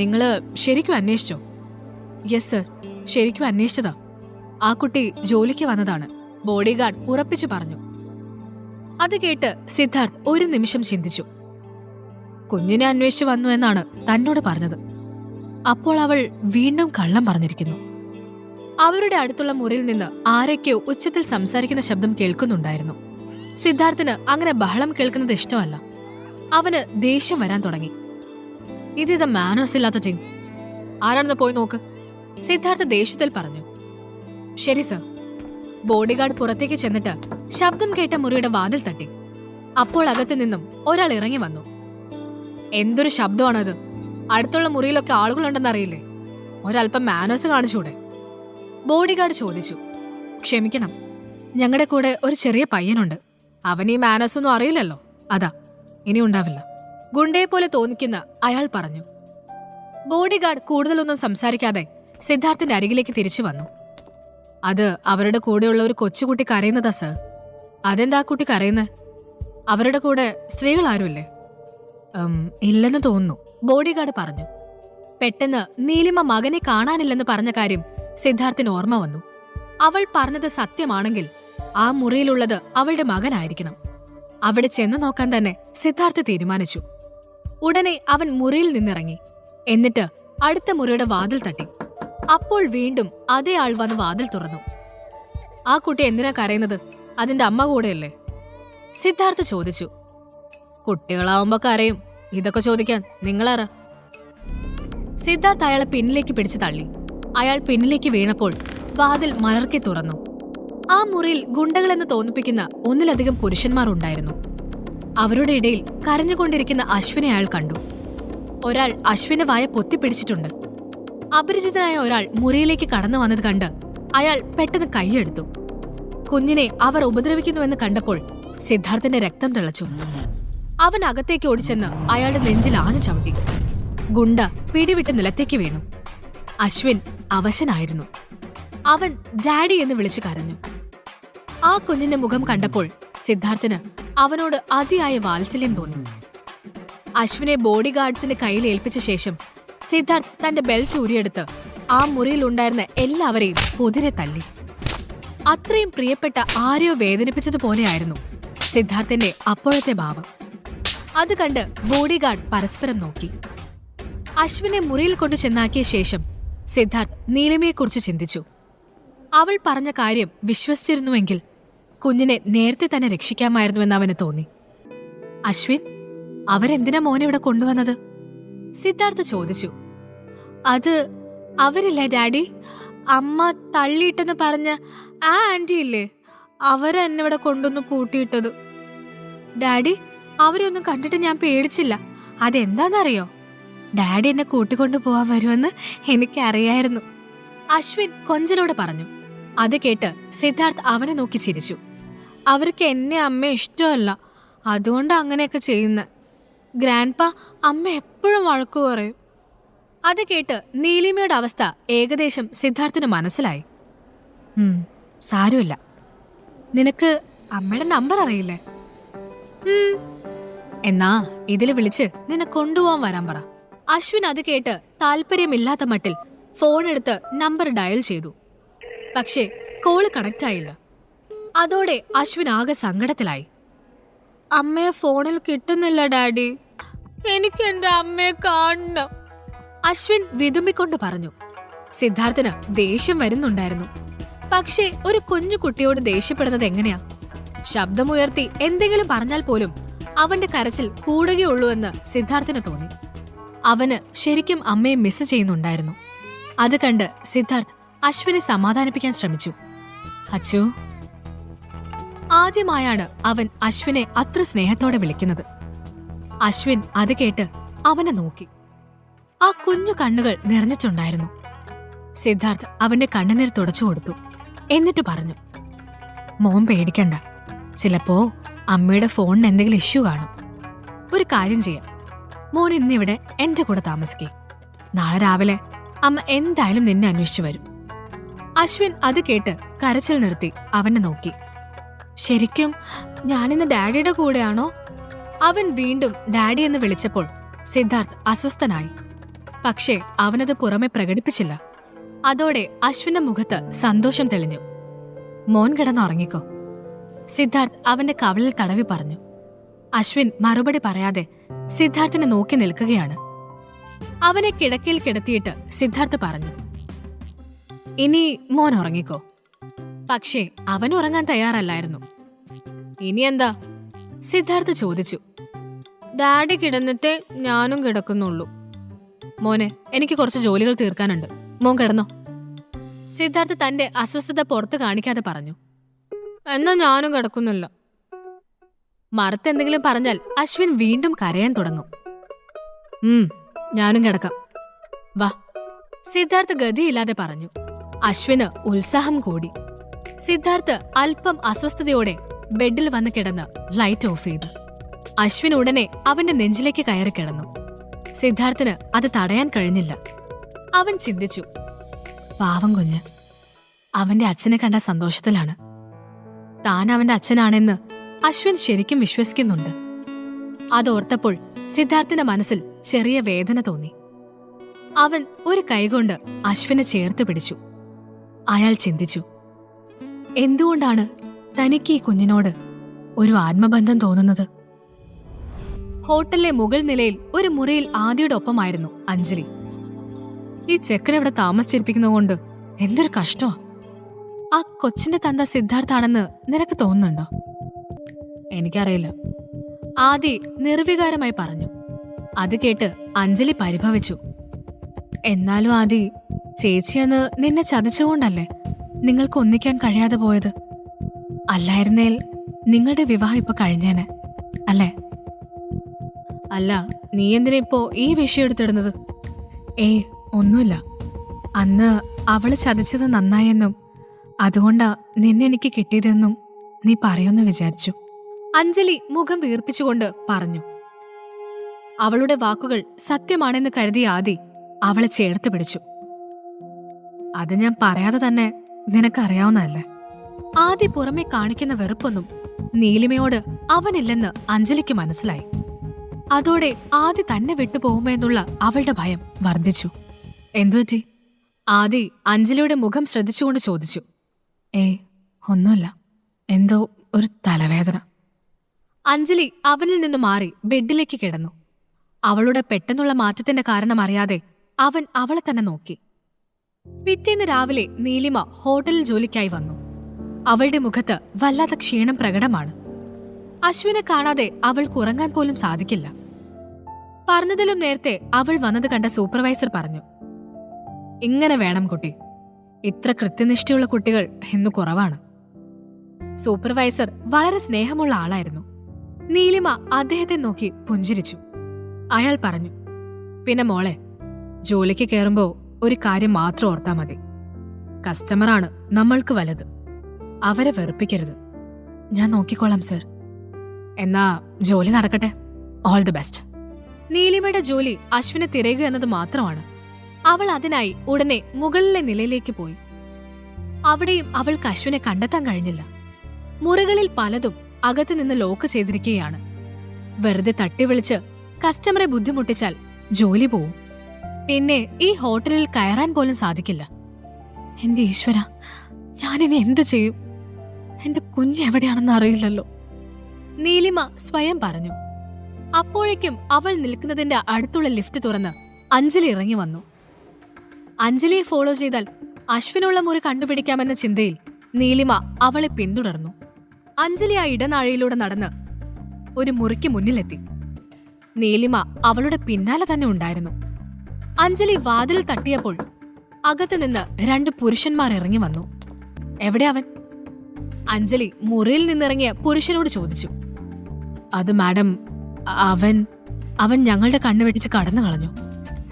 നിങ്ങള് ശരിക്കും അന്വേഷിച്ചോ? യെസ് സർ, ശരിക്കും അന്വേഷിച്ചതാ. ആ കുട്ടി ജോലിക്ക് വന്നതാണ്, ബോഡി ഗാർഡ് ഉറപ്പിച്ചു പറഞ്ഞു. അത് കേട്ട് സിദ്ധാർത്ഥ് ഒരു നിമിഷം ചിന്തിച്ചു. കുഞ്ഞിനെ അന്വേഷിച്ചു വന്നു എന്നാണ് തന്നോട് പറഞ്ഞത്. അപ്പോൾ അവൾ വീണ്ടും കള്ളം പറഞ്ഞിരിക്കുന്നു. അവരുടെ അടുത്തുള്ള മുറിയിൽ നിന്ന് ആരൊക്കെയോ ഉച്ചത്തിൽ സംസാരിക്കുന്ന ശബ്ദം കേൾക്കുന്നുണ്ടായിരുന്നു. സിദ്ധാർത്ഥിന് അങ്ങനെ ബഹളം കേൾക്കുന്നത് ഇഷ്ടമല്ല. അവന് ദേഷ്യം വരാൻ തുടങ്ങി. ഇത് മാനേഴ്സ് ഇല്ലാത്ത ടീം. ആരാണെന്ന് പോയി നോക്ക്, സിദ്ധാർത്ഥ് ദേഷ്യത്തിൽ പറഞ്ഞു. ശരി സർ. ബോഡിഗാർഡ് പുറത്തേക്ക് ചെന്നിട്ട് ശബ്ദം കേട്ട മുറിയുടെ വാതിൽ തട്ടി. അപ്പോൾ അകത്തു നിന്നും ഒരാൾ ഇറങ്ങി വന്നു. എന്തൊരു ശബ്ദമാണത്? അടുത്തുള്ള മുറിയിലൊക്കെ ആളുകളുണ്ടെന്നറിയില്ലേ? ഒരല്പം മാനേഴ്സ് കാണിച്ചൂടെ? ബോഡിഗാർഡ് ചോദിച്ചു. ക്ഷമിക്കണം, ഞങ്ങളുടെ കൂടെ ഒരു ചെറിയ പയ്യനുണ്ട്. അവൻ ഈ മാനേഴ്സ് ഒന്നും അറിയില്ലല്ലോ, അതാ. ഇനി ഉണ്ടാവില്ല. ഗുണ്ടയെ പോലെ തോന്നിക്കുന്ന അയാൾ പറഞ്ഞു. ബോഡിഗാർഡ് കൂടുതലൊന്നും സംസാരിക്കാതെ സിദ്ധാർത്ഥിന്റെ അരികിലേക്ക് തിരിച്ചു വന്നു. അത് അവരുടെ കൂടെയുള്ള ഒരു കൊച്ചുകുട്ടി കരയുന്നതാ സർ. അതെന്താ കുട്ടി കരയുന്നത്? അവരുടെ കൂടെ സ്ത്രീകൾ ആരുമില്ലേ? ഇല്ലെന്ന് തോന്നുന്നു, ബോഡിഗാർഡ് പറഞ്ഞു. പെട്ടെന്ന് നീലിമ മകനെ കാണാനില്ലെന്ന് പറഞ്ഞ കാര്യം സിദ്ധാർത്ഥിന് ഓർമ്മ വന്നു. അവൾ പറഞ്ഞത് സത്യമാണെങ്കിൽ ആ മുറിയിലുള്ളത് അവളുടെ മകനായിരിക്കണം. അവിടെ ചെന്ന് നോക്കാൻ തന്നെ സിദ്ധാർത്ഥ് തീരുമാനിച്ചു. ഉടനെ അവൻ മുറിയിൽ നിന്നിറങ്ങി. എന്നിട്ട് അടുത്ത മുറിയുടെ വാതിൽ തട്ടി. അപ്പോൾ വീണ്ടും അതേ ആൾ വന്ന് വാതിൽ തുറന്നു. ആ കുട്ടി എന്തിനാ കരയുന്നത്? അതിന്റെ അമ്മ കൂടെയല്ലേ? സിദ്ധാർത്ഥ് ചോദിച്ചു. കുട്ടികളാവുമ്പോ കരയും, ഇതൊക്കെ ചോദിക്കാൻ നിങ്ങളാരാ? സിദ്ധാർത്ഥ് അയാളെ പിന്നിലേക്ക് പിടിച്ചു തള്ളി. അയാൾ പിന്നിലേക്ക് വീണപ്പോൾ വാതിൽ മലർക്കെ തുറന്നു. ആ മുറിയിൽ ഗുണ്ടകളെന്ന് തോന്നിപ്പിക്കുന്ന ഒന്നിലധികം പുരുഷന്മാർ ഉണ്ടായിരുന്നു. അവരുടെ ഇടയിൽ കരഞ്ഞുകൊണ്ടിരിക്കുന്ന അശ്വിനെ അയാൾ കണ്ടു. ഒരാൾ അശ്വിന്റെ വായ പൊത്തിപ്പിടിച്ചിട്ടുണ്ട്. അപരിചിതനായ ഒരാൾ മുറിയിലേക്ക് കടന്നു വന്നത് കണ്ട് അയാൾ പെട്ടെന്ന് കൈയെടുത്തു. കുഞ്ഞിനെ അവർ ഉപദ്രവിക്കുന്നുവെന്ന് കണ്ടപ്പോൾ സിദ്ധാർത്ഥിന്റെ രക്തം തിളച്ചു. അവൻ അകത്തേക്ക് ഓടിച്ചെന്ന് അയാളുടെ നെഞ്ചിൽ ആഞ്ഞു ചവിട്ടി. ഗുണ്ട പിടിവിട്ട് നിലത്തേക്ക് വീണു. അശ്വിൻ അവശനായിരുന്നു. അവൻ ഡാഡി എന്ന് വിളിച്ചു കരഞ്ഞു. ആ കുഞ്ഞിന്റെ മുഖം കണ്ടപ്പോൾ സിദ്ധാർത്ഥിന് അവനോട് അതിയായ വാത്സല്യം തോന്നി. അശ്വിനെ ബോഡിഗാർഡ്സിന്റെ കയ്യിൽ ഏൽപ്പിച്ച ശേഷം സിദ്ധാർത്ഥ് തന്റെ ബെൽറ്റ് ഊരിയെടുത്ത് ആ മുറിയിൽ ഉണ്ടായിരുന്ന എല്ലാവരെയും പൊതിരെ തല്ലി. അത്രയും പ്രിയപ്പെട്ട ആരെയോ വേദനിപ്പിച്ചതുപോലെയായിരുന്നു സിദ്ധാർത്ഥിന്റെ അപ്പോഴത്തെ ഭാവം. അത് കണ്ട് ബോഡിഗാർഡ് പരസ്പരം നോക്കി. അശ്വിനെ മുറിയിൽ കൊണ്ടു ചെന്നാക്കിയ ശേഷം സിദ്ധാർത്ഥ് നീലിമയെക്കുറിച്ച് ചിന്തിച്ചു. അവൾ പറഞ്ഞ കാര്യം വിശ്വസിച്ചിരുന്നുവെങ്കിൽ കുഞ്ഞിനെ നേരത്തെ തന്നെ രക്ഷിക്കാമായിരുന്നുവെന്ന് അവന് തോന്നി. അശ്വിൻ, അവരെന്തിനാ മോനെ ഇവിടെ കൊണ്ടുവന്നത്? സിദ്ധാർത്ഥ് ചോദിച്ചു. അത് അവരില്ലേ ഡാഡി, അമ്മ തള്ളിയിട്ടെന്ന് പറഞ്ഞ ആ ആന്റി ഇല്ലേ, അവരെന്നെ ഇവിടെ കൊണ്ടുവന്ന് പൂട്ടിയിട്ടത്. ഡാഡി, അവരെ ഒന്നും കണ്ടിട്ട് ഞാൻ പേടിച്ചില്ല. അതെന്താണെന്നറിയോ? ഡാഡി എന്നെ കൂട്ടിക്കൊണ്ടു പോവാൻ വരുമെന്ന് എനിക്കറിയായിരുന്നു. അശ്വിൻ കൊഞ്ചലോടെ പറഞ്ഞു. അത് കേട്ട് സിദ്ധാർത്ഥ് അവനെ നോക്കി ചിരിച്ചു. അവർക്ക് എന്നെ അമ്മ ഇഷ്ടമല്ല, അതുകൊണ്ട് അങ്ങനെയൊക്കെ ചെയ്യുന്ന. ഗ്രാൻഡ്പ അമ്മ എപ്പോഴും വഴക്കു പറയും. അത് കേട്ട് നീലിമയുടെ അവസ്ഥ ഏകദേശം സിദ്ധാർത്ഥിന് മനസ്സിലായി. സാരമില്ല, നിനക്ക് അമ്മയുടെ നമ്പർ അറിയില്ലേ? എന്നാ ഇതില് വിളിച്ച് നിന്നെ കൊണ്ടുപോവാൻ വരാൻ പറ. അശ്വിൻ അത് കേട്ട് താല്പര്യമില്ലാത്ത മട്ടിൽ ഫോൺ എടുത്ത് നമ്പർ ഡയൽ ചെയ്തു. പക്ഷേ കോള് കണക്റ്റ് ആയില്ല. അതോടെ അശ്വിൻ ആകെ സങ്കടത്തിലായി. അമ്മയെ ഫോണിൽ കിട്ടുന്നില്ല ഡാഡി, എനിക്ക് എന്റെ അമ്മയെ കാണണം, അശ്വിൻ വിതുമ്പിക്കൊണ്ട് പറഞ്ഞു. സിദ്ധാർത്ഥിന് ദേഷ്യം വരുന്നുണ്ടായിരുന്നു. പക്ഷേ ഒരു കുഞ്ഞു കുട്ടിയോട് ദേഷ്യപ്പെടുന്നത് എങ്ങനെയാ? ശബ്ദമുയർത്തി എന്തെങ്കിലും പറഞ്ഞാൽ പോലും അവന്റെ കരച്ചിൽ കൂടുകയുള്ളൂവെന്ന് സിദ്ധാർത്ഥിന് തോന്നി. അവന് ശരിക്കും അമ്മയെ മിസ് ചെയ്യുന്നുണ്ടായിരുന്നു. അത് കണ്ട് സിദ്ധാർത്ഥ് അശ്വിനെ സമാധാനിപ്പിക്കാൻ ശ്രമിച്ചു. അച്ചു. ആദ്യമായാണ് അവൻ അശ്വിനെ അത്ര സ്നേഹത്തോടെ വിളിക്കുന്നത്. അശ്വിൻ അത് കേട്ട് അവനെ നോക്കി. ആ കുഞ്ഞു കണ്ണുകൾ നിറഞ്ഞിട്ടുണ്ടായിരുന്നു. സിദ്ധാർത്ഥ് അവന്റെ കണ്ണുനീർ തുടച്ചു കൊടുത്തു. എന്നിട്ട് പറഞ്ഞു, മോൻ പേടിക്കണ്ട, ചിലപ്പോ അമ്മയുടെ ഫോണിന് എന്തെങ്കിലും ഇഷ്യൂ കാണും. ഒരു കാര്യം ചെയ്യാം, മോൻ ഇന്നിവിടെ എന്റെ കൂടെ താമസിക്കേ. നാളെ രാവിലെ അമ്മ എന്തായാലും നിന്നെ അന്വേഷിച്ചു വരും. അശ്വിൻ അത് കേട്ട് കരച്ചിൽ നിർത്തി അവനെ നോക്കി. ശരിക്കും ഞാനിന്ന് ഡാഡിയുടെ കൂടെയാണോ? അവൻ വീണ്ടും ഡാഡി എന്ന് വിളിച്ചപ്പോൾ സിദ്ധാർത്ഥ് അസ്വസ്ഥനായി. പക്ഷേ അവനത് പുറമെ പ്രകടിപ്പിച്ചില്ല. അതോടെ അശ്വിന്റെ മുഖത്ത് സന്തോഷം തെളിഞ്ഞു. മോൻ കിടന്നുറങ്ങിക്കോ, സിദ്ധാർത്ഥ് അവന്റെ കവിളിൽ തടവി പറഞ്ഞു. അശ്വിൻ മറുപടി പറയാതെ സിദ്ധാർത്ഥിനെ നോക്കി നിൽക്കുകയാണ്. അവനെ കിടക്കയിൽ കിടത്തിയിട്ട് സിദ്ധാർത്ഥ് പറഞ്ഞു, ഇനി മോൻ ഉറങ്ങിക്കോ. പക്ഷേ അവൻ ഉറങ്ങാൻ തയ്യാറല്ലായിരുന്നു. ഇനി എന്താ? സിദ്ധാർത്ഥ് ചോദിച്ചു. ഡാഡി കിടന്നിട്ടേ ഞാനും കിടക്കുന്നുള്ളൂ. മോനെ, എനിക്ക് കുറച്ച് ജോലികൾ തീർക്കാനുണ്ട്, മോൻ കിടന്നോ. സിദ്ധാർത്ഥ് തന്റെ അസ്വസ്ഥത പുറത്ത് കാണിക്കാതെ പറഞ്ഞു. എന്നാ ഞാനും കിടക്കുന്നില്ല. മറുത്തെന്തെങ്കിലും പറഞ്ഞാൽ അശ്വിൻ വീണ്ടും കരയാൻ തുടങ്ങും. ഞാനും കിടക്കാം, വാ, സിദ്ധാർത്ഥ് ഗതിയില്ലാതെ പറഞ്ഞു. അശ്വിന് ഉത്സാഹം കൂടി. സിദ്ധാർത്ഥ് അല്പം അസ്വസ്ഥതയോടെ ബെഡിൽ വന്ന് കിടന്ന് ലൈറ്റ് ഓഫ് ചെയ്തു. അശ്വിൻ ഉടനെ അവന്റെ നെഞ്ചിലേക്ക് കയറി കിടന്നു. സിദ്ധാർത്ഥിന് അത് തടയാൻ കഴിഞ്ഞില്ല. അവൻ ചിന്തിച്ചു, പാവം കുഞ്ഞ്, അവന്റെ അച്ഛനെ കണ്ട സന്തോഷത്തിലാണ്. താൻ അവന്റെ അച്ഛനാണെന്ന് അശ്വിൻ ശരിക്കും വിശ്വസിക്കുന്നുണ്ട്. അതോർത്തപ്പോൾ സിദ്ധാർത്ഥിന്റെ മനസ്സിൽ ചെറിയ വേദന തോന്നി. അവൻ ഒരു കൈകൊണ്ട് അശ്വിനെ ചേർത്ത് പിടിച്ചു. അയാൾ ചിന്തിച്ചു, എന്തുകൊണ്ടാണ് തനിക്ക് ഈ കുഞ്ഞിനോട് ഒരു ആത്മബന്ധം തോന്നുന്നത്? ഹോട്ടലിലെ മുകൾ നിലയിൽ ഒരു മുറിയിൽ ആദിയുടെ ഒപ്പമായിരുന്നു അഞ്ജലി. ഈ ചെക്കനിവിടെ താമസിച്ചിരിപ്പിക്കുന്നതുകൊണ്ട് എന്തൊരു കഷ്ടമാ. ആ കൊച്ചിന്റെ തന്ത സിദ്ധാർത്ഥാണെന്ന് നിനക്ക് തോന്നുന്നുണ്ടോ? എനിക്കറിയില്ല, ആദി നിർവികാരമായി പറഞ്ഞു. അത് കേട്ട് അഞ്ജലി പരിഭവിച്ചു. എന്നാലും ആദി, ചേച്ചിയെന്ന് നിന്നെ ചതിച്ചുകൊണ്ടല്ലേ നിങ്ങൾക്ക് ഒന്നിക്കാൻ കഴിയാതെ പോയത്? അല്ലായിരുന്നേൽ നിങ്ങളുടെ വിവാഹം ഇപ്പൊ കഴിഞ്ഞേനെ അല്ലേ? അല്ല, നീ എന്തിനാ ഇപ്പോ ഈ വിഷയം എടുത്തിടുന്നത്? ഒന്നുമില്ല. അന്ന് അവള് ചതിച്ചത് നന്നായെന്നും അതുകൊണ്ടാ നിന്നെ എനിക്ക് കിട്ടിയതെന്നും നീ പറയുമെന്ന് വിചാരിച്ചു. അഞ്ജലി മുഖം വീർപ്പിച്ചുകൊണ്ട് പറഞ്ഞു. അവളുടെ വാക്കുകൾ സത്യമാണെന്ന് കരുതിയ ആദി അവളെ ചേർത്ത് പിടിച്ചു. അത് ഞാൻ പറയാതെ തന്നെ നിനക്കറിയാവുന്നതല്ലേ. ആദി പുറമെ കാണിക്കുന്ന വെറുപ്പൊന്നും നീലിമയോട് അവനില്ലെന്ന് അഞ്ജലിക്ക് മനസ്സിലായി. അതോടെ ആദി തന്നെ വിട്ടുപോകുമെന്നുള്ള അവളുടെ ഭയം വർദ്ധിച്ചു. എന്തുപറ്റി? ആദി അഞ്ജലിയുടെ മുഖം ശ്രദ്ധിച്ചുകൊണ്ട് ചോദിച്ചു. ഒന്നുമില്ല, എന്തോ ഒരു തലവേദന. അഞ്ജലി അവനിൽ നിന്ന് മാറി ബെഡിലേക്ക് കിടന്നു. അവളുടെ പെട്ടെന്നുള്ള മാറ്റത്തിന്റെ കാരണം അറിയാതെ അവൻ അവളെ തന്നെ നോക്കി. പിറ്റേന്ന് രാവിലെ നീലിമ ഹോട്ടലിൽ ജോലിക്കായി വന്നു. അവളുടെ മുഖത്ത് വല്ലാത്ത ക്ഷീണം പ്രകടമാണ്. അശ്വിനെ കാണാതെ അവൾക്ക് ഉറങ്ങാൻ പോലും സാധിക്കില്ല. പറഞ്ഞതിലും നേരത്തെ അവൾ വന്നത് കണ്ട സൂപ്പർവൈസർ പറഞ്ഞു, ഇങ്ങനെ വേണം കുട്ടി. ഇത്ര കൃത്യനിഷ്ഠയുള്ള കുട്ടികൾ ഇന്ന് കുറവാണ്. സൂപ്പർവൈസർ വളരെ സ്നേഹമുള്ള ആളായിരുന്നു. നീലിമ അദ്ദേഹത്തെ നോക്കി പുഞ്ചിരിച്ചു. അയാൾ പറഞ്ഞു, പിന്നെ മോളെ, ജോലിക്ക് കയറുമ്പോ ഒരു കാര്യം മാത്രം ഓർത്താ മതി. കസ്റ്റമറാണ് നമ്മൾക്ക് വലുത്. അവരെ വെറുപ്പിക്കരുത്. ഞാൻ നോക്കിക്കോളാം സർ. എന്നാ ജോലി നടക്കട്ടെ. All the best. നീലിമയുടെ ജോലി അശ്വിനെ തിരയുക എന്നത് മാത്രമാണ്. അവൾ അതിനായി ഉടനെ മുകളിലെ നിലയിലേക്ക് പോയി. അവിടെയും അവൾക്ക് അശ്വിനെ കണ്ടെത്താൻ കഴിഞ്ഞില്ല. മുറികളിൽ പലതും അകത്തുനിന്ന് ലോക്ക് ചെയ്തിരിക്കുകയാണ്. വെറുതെ തട്ടിവിളിച്ച് കസ്റ്റമറെ ബുദ്ധിമുട്ടിച്ചാൽ ജോലി പോവും. പിന്നെ ഈ ഹോട്ടലിൽ കയറാൻ പോലും സാധിക്കില്ല. എന്റെ ഈശ്വര, ഞാനിനി എന്ത് ചെയ്യും? എന്റെ കുഞ്ഞ് എവിടെയാണെന്ന് അറിയില്ലല്ലോ, നീലിമ സ്വയം പറഞ്ഞു. അപ്പോഴേക്കും അവൾ നിൽക്കുന്നതിന്റെ അടുത്തുള്ള ലിഫ്റ്റ് തുറന്ന് അഞ്ജലി ഇറങ്ങി വന്നു. അഞ്ജലിയെ ഫോളോ ചെയ്താൽ അശ്വിനുള്ള മുറി കണ്ടുപിടിക്കാമെന്ന ചിന്തയിൽ നീലിമ അവളെ പിന്തുടർന്നു. അഞ്ജലി ആ ഇടനാഴിയിലൂടെ നടന്ന് ഒരു മുറിക്ക് മുന്നിലെത്തി. നീലിമ അവളുടെ പിന്നാലെ തന്നെ ഉണ്ടായിരുന്നു. അഞ്ജലി വാതിൽ തട്ടിയപ്പോൾ അകത്തുനിന്ന് 2 പുരുഷന്മാർ ഇറങ്ങി വന്നു. എവിടെ അവൻ? അഞ്ജലി മുറിയിൽ നിന്നിറങ്ങിയ പുരുഷനോട് ചോദിച്ചു. അത് മാഡം, അവൻ ഞങ്ങളുടെ കണ്ണു വെട്ടിച്ച് കടന്നു കളഞ്ഞു.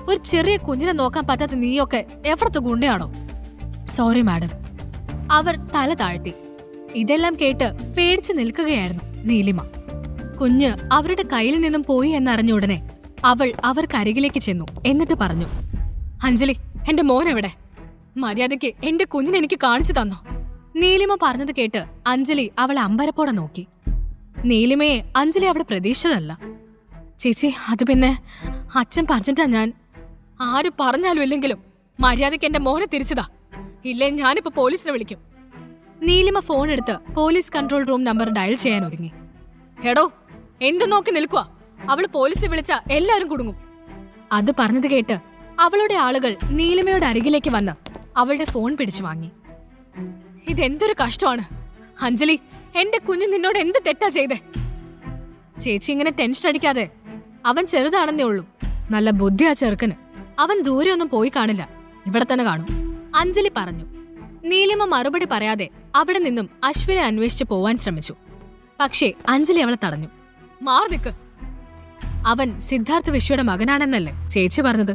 ഒരു ചെറിയ കുഞ്ഞിനെ നോക്കാൻ പറ്റാത്ത നീയൊക്കെ എവിടത്തെ ഗുണ്ടയാണോ? Sorry madam. അവർ തല താഴ്ത്തി. ഇതെല്ലാം കേട്ട് പേടിച്ചു നിൽക്കുകയായിരുന്നു നീലിമ. കുഞ്ഞ് അവരുടെ കയ്യിൽ നിന്നും പോയി എന്നറിഞ്ഞ ഉടനെ അവൾ അവർക്കരികിലേക്ക് ചെന്നു. എന്നിട്ട് പറഞ്ഞു, അഞ്ജലി, എന്റെ മോനെവിടെ? മര്യാദയ്ക്ക് എന്റെ കുഞ്ഞിനെ എനിക്ക് കാണിച്ചു തന്നോ? നീലിമ പറഞ്ഞത് കേട്ട് അഞ്ജലി അവളെ അമ്പരപ്പോടെ നോക്കി. നീലിമയെ അഞ്ജലി അവിടെ പ്രതീക്ഷിച്ചതല്ല. ചേച്ചി, അത് പിന്നെ അച്ഛൻ പറഞ്ഞിട്ടാ ഞാൻ. ആര് പറഞ്ഞാലും ഇല്ലെങ്കിലും മര്യാദയ്ക്ക് എന്റെ മോനെ തിരിച്ചതാ, ഇല്ലേ ഞാനിപ്പോ പോലീസിനെ വിളിക്കും. നീലിമ ഫോൺ എടുത്ത് police control room number dial ചെയ്യാൻ ഒരുങ്ങി. എടോ, എന്തു നോക്കി നിൽക്കുക? അവള് പോലീസിനെ വിളിച്ച എല്ലാരും കുടുങ്ങും. അത് പറഞ്ഞത് കേട്ട് അവളുടെ ആളുകൾ നീലിമയുടെ അരികിലേക്ക് വന്ന് അവളുടെ ഫോൺ പിടിച്ചു വാങ്ങി. ഇതെന്തൊരു കഷ്ടമാണ് അഞ്ജലി, എന്റെ കുഞ്ഞ് നിന്നോട് എന്ത് തെറ്റാ ചെയ്തേ? ചേച്ചി ഇങ്ങനെ ടെൻഷൻ അടിക്കാതെ. അവൻ ചെറുതാണെന്നേ ഉള്ളൂ, നല്ല ബുദ്ധിയാ ചെറുക്കന്. അവൻ ദൂരെ ഒന്നും പോയി കാണില്ല, ഇവിടെ തന്നെ കാണും, അഞ്ജലി പറഞ്ഞു. നീലിമ മറുപടി പറയാതെ അവിടെ നിന്നും അശ്വിനെ അന്വേഷിച്ച് പോവാൻ ശ്രമിച്ചു. പക്ഷേ അഞ്ജലി അവളെ തടഞ്ഞു. മാറി നിക്ക്, അവൻ സിദ്ധാർത്ഥ് വിശ്വയുടെ മകനാണെന്നല്ലേ ചേച്ചി പറഞ്ഞത്?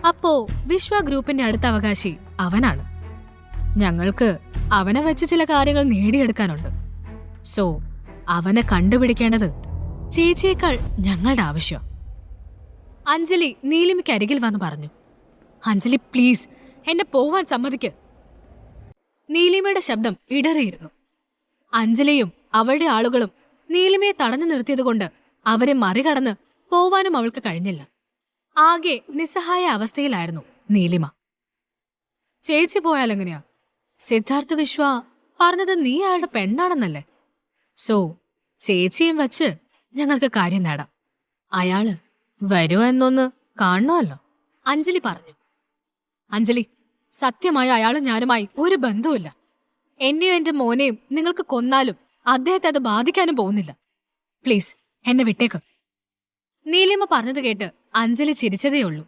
അപ്പോ വിശ്വ ഗ്രൂപ്പിന്റെ അടുത്ത അവകാശി അവനാണ്. ഞങ്ങൾക്ക് അവനെ വെച്ച് ചില കാര്യങ്ങൾ നേടിയെടുക്കാനുണ്ട്. സോ അവനെ കണ്ടുപിടിക്കേണ്ടത് ചേച്ചിയേക്കാൾ ഞങ്ങളുടെ ആവശ്യം. അഞ്ജലി നീലിമയ്ക്ക് അരികിൽ വന്ന് പറഞ്ഞു. അഞ്ജലി പ്ലീസ്, എന്നെ പോവാൻ സമ്മതിക്ക്. നീലിമയുടെ ശബ്ദം ഇടറിയിരുന്നു. അഞ്ജലിയും അവളുടെ ആളുകളും നീലിമയെ തടഞ്ഞു നിർത്തിയതുകൊണ്ട് അവരെ മറികടന്ന് പോവാനും അവൾക്ക് കഴിഞ്ഞില്ല. ആകെ നിസ്സഹായ അവസ്ഥയിലായിരുന്നു നീലിമ. ചേച്ചി പോയാലെങ്ങനെയാ? സിദ്ധാർത്ഥ വിശ്വ പറഞ്ഞത് നീ അയാളുടെ പെണ്ണാണെന്നല്ലേ? സോ ചേച്ചിയും വച്ച് ഞങ്ങൾക്ക് കാര്യം നേടാം. അയാള് വരുമോ എന്നൊന്ന് കാണണമല്ലോ, അഞ്ജലി പറഞ്ഞു. അഞ്ജലി, സത്യമായ അയാളും ഞാനുമായി ഒരു ബന്ധവുമില്ല. എന്നെയും എന്റെ മോനെയും നിങ്ങൾക്ക് കൊന്നാലും അദ്ദേഹത്തെ അത് ബാധിക്കാനും പോകുന്നില്ല. പ്ലീസ് എന്നെ വിട്ടേക്ക്. നീലിമ പറഞ്ഞത് കേട്ട് അഞ്ജലി ചിരിച്ചതേയുള്ളൂ.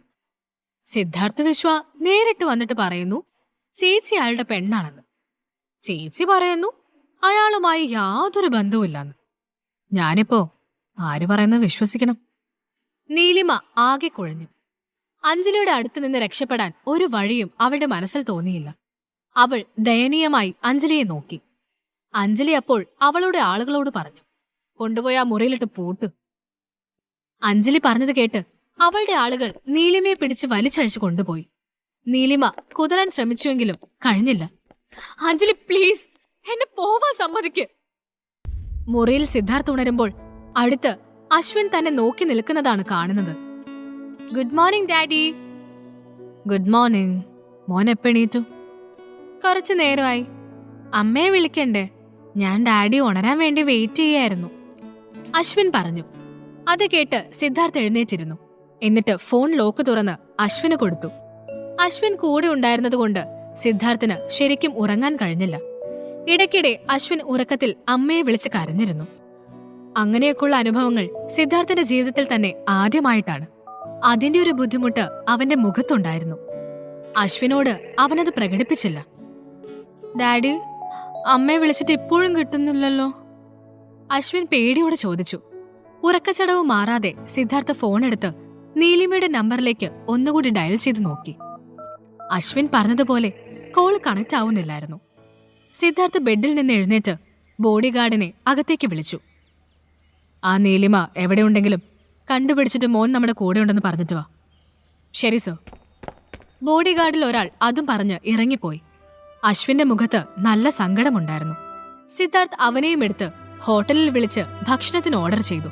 സിദ്ധാർത്ഥ വിശ്വ നേരിട്ട് വന്നിട്ട് പറയുന്നു ചേച്ചി അയാളുടെ പെണ്ണാണെന്ന്. ചേച്ചി പറയുന്നു അയാളുമായി യാതൊരു ബന്ധവുമില്ലെന്ന്. ഞാനിപ്പോ ആര് പറയുന്നത് വിശ്വസിക്കണം? നീലിമ ആകെ കുഴഞ്ഞു. അഞ്ജലിയുടെ അടുത്ത് നിന്ന് രക്ഷപ്പെടാൻ ഒരു വഴിയും അവളുടെ മനസ്സിൽ തോന്നിയില്ല. അവൾ ദയനീയമായി അഞ്ജലിയെ നോക്കി. അഞ്ജലി അപ്പോൾ അവളുടെ ആളുകളോട് പറഞ്ഞു, കൊണ്ടുപോയി ആ മുറിയിലിട്ട് പൂട്ട്. അഞ്ജലി പറഞ്ഞത് കേട്ട് അവളുടെ ആളുകൾ നീലിമയെ പിടിച്ച് വലിച്ചഴിച്ചു കൊണ്ടുപോയി. നീലിമ കുതറാൻ ശ്രമിച്ചുവെങ്കിലും കഴിഞ്ഞില്ല. അഞ്ജലി പ്ലീസ്, എന്നെ പോവാൻ സമ്മതിക്ക്. മുറിയിൽ സിദ്ധാർത്ഥ് ഉണരുമ്പോൾ അടുത്ത് അശ്വിൻ തന്നെ നോക്കി നിൽക്കുന്നതാണ് കാണുന്നത്. Good morning daddy. Good morning. മോൻ എപ്പെണീറ്റു? കുറച്ചു നേരമായി. അമ്മയെ വിളിക്കണ്ടേ? ഞാൻ ഡാഡി ഉണരാൻ വേണ്ടി വെയിറ്റ് ചെയ്യായിരുന്നു, അശ്വിൻ പറഞ്ഞു. അത് കേട്ട് സിദ്ധാർത്ഥ് എഴുന്നേറ്റിരുന്നു. എന്നിട്ട് ഫോൺ ലോക്ക് തുറന്ന് അശ്വിന് കൊടുത്തു. അശ്വിൻ കൂടെ ഉണ്ടായിരുന്നതുകൊണ്ട് സിദ്ധാർത്ഥിന് ശരിക്കും ഉറങ്ങാൻ കഴിഞ്ഞില്ല. ഇടയ്ക്കിടെ അശ്വിൻ ഉറക്കത്തിൽ അമ്മയെ വിളിച്ച് കരഞ്ഞിരുന്നു. അങ്ങനെയൊക്കെയുള്ള അനുഭവങ്ങൾ സിദ്ധാർത്ഥിന്റെ ജീവിതത്തിൽ തന്നെ ആദ്യമായിട്ടാണ്. അതിന്റെ ഒരു ബുദ്ധിമുട്ട് അവന്റെ മുഖത്തുണ്ടായിരുന്നു. അശ്വിനോട് അവനത് പ്രകടിപ്പിച്ചില്ല. ഡാഡി, അമ്മയെ വിളിച്ചിട്ട് ഇപ്പോഴും കിട്ടുന്നില്ലല്ലോ, അശ്വിൻ പേടിയോടെ ചോദിച്ചു. ഉറക്കച്ചടവ് മാറാതെ സിദ്ധാർത്ഥ ഫോണെടുത്ത് നീലിമയുടെ നമ്പറിലേക്ക് ഒന്നുകൂടി ഡയൽ ചെയ്തു നോക്കി. അശ്വിൻ പറഞ്ഞതുപോലെ കോൾ കണക്ട് ആവുന്നില്ലായിരുന്നു. സിദ്ധാർത്ഥ് ബെഡിൽ നിന്ന് എഴുന്നേറ്റ് ബോഡി ഗാർഡിനെ അകത്തേക്ക് വിളിച്ചു. ആ നീലിമ എവിടെയുണ്ടെങ്കിലും കണ്ടുപിടിച്ചിട്ട് മോൻ നമ്മുടെ കൂടെയുണ്ടെന്ന് പറഞ്ഞിട്ട് വാ. ശരി സർ. ബോഡി ഗാർഡിൽ ഒരാൾ അതും പറഞ്ഞ് ഇറങ്ങിപ്പോയി. അശ്വിന്റെ മുഖത്ത് നല്ല സങ്കടമുണ്ടായിരുന്നു. സിദ്ധാർത്ഥ് അവനെയും എടുത്ത് ഹോട്ടലിൽ വിളിച്ച് ഭക്ഷണത്തിന് ഓർഡർ ചെയ്തു.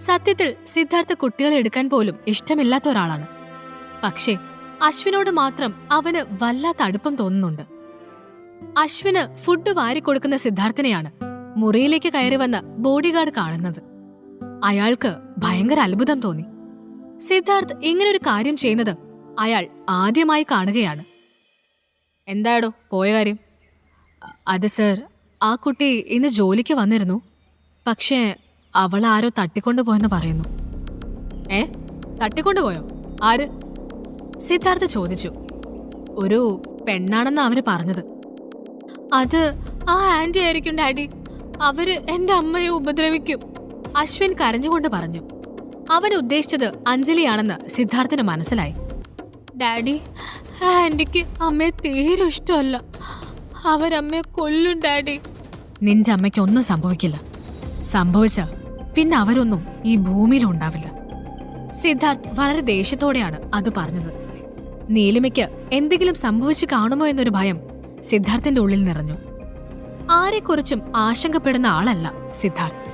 സത്യത്തിൽ സിദ്ധാർത്ഥ് കുട്ടികളെ എടുക്കാൻ പോലും ഇഷ്ടമില്ലാത്ത ഒരാളാണ്. പക്ഷേ അശ്വിനോട് മാത്രം അവന് വല്ലാത്ത അടുപ്പം തോന്നുന്നുണ്ട്. അശ്വിന് ഫുഡ് വാരിക്കൊടുക്കുന്ന സിദ്ധാർത്ഥിനെയാണ് മുറിയിലേക്ക് കയറി വന്ന ബോഡിഗാർഡ് കാണുന്നത്. അയാൾക്ക് ഭയങ്കര അത്ഭുതം തോന്നി. സിദ്ധാർത്ഥ് ഇങ്ങനൊരു കാര്യം ചെയ്യുന്നത് അയാൾ ആദ്യമായി കാണുകയാണ്. എന്താടോ പോയ കാര്യം? അത് സർ, ആ കുട്ടി ഇന്ന് ജോലിക്ക് വന്നിരുന്നു. പക്ഷേ അവൾ ആരോ തട്ടിക്കൊണ്ടുപോയെന്ന് പറയുന്നു. തട്ടിക്കൊണ്ടുപോയോ? ആര്? സിദ്ധാർത്ഥ് ചോദിച്ചു. ഒരു പെണ്ണാണെന്ന് അവര് പറഞ്ഞത്. അത് ആ ആന്റി ആയിരിക്കും ഡാഡി. അവര് എന്റെ അമ്മയെ ഉപദ്രവിക്കും, അശ്വിൻ കരഞ്ഞുകൊണ്ട് പറഞ്ഞു. അവൻ ഉദ്ദേശിച്ചത് അഞ്ജലിയാണെന്ന് സിദ്ധാർത്ഥിന് മനസ്സിലായി. ഡാഡി, ആന്റിക്ക് അമ്മയെ തീരെ ഇഷ്ടമല്ല. അവരമ്മയെ കൊല്ലും ഡാഡി. നിന്റെ അമ്മയ്ക്ക് ഒന്നും സംഭവിക്കില്ല. സംഭവിച്ച പിന്നെ അവരൊന്നും ഈ ഭൂമിയിലും ഉണ്ടാവില്ല. സിദ്ധാർത്ഥ് വളരെ ദേഷ്യത്തോടെയാണ് അത് പറഞ്ഞത്. നീലിമയ്ക്ക് എന്തെങ്കിലും സംഭവിച്ചു കാണുമോ എന്നൊരു ഭയം സിദ്ധാർത്ഥിന്റെ ഉള്ളിൽ നിറഞ്ഞു. ആരെക്കുറിച്ചും ആശങ്കപ്പെടുന്ന ആളല്ല സിദ്ധാർത്ഥ്.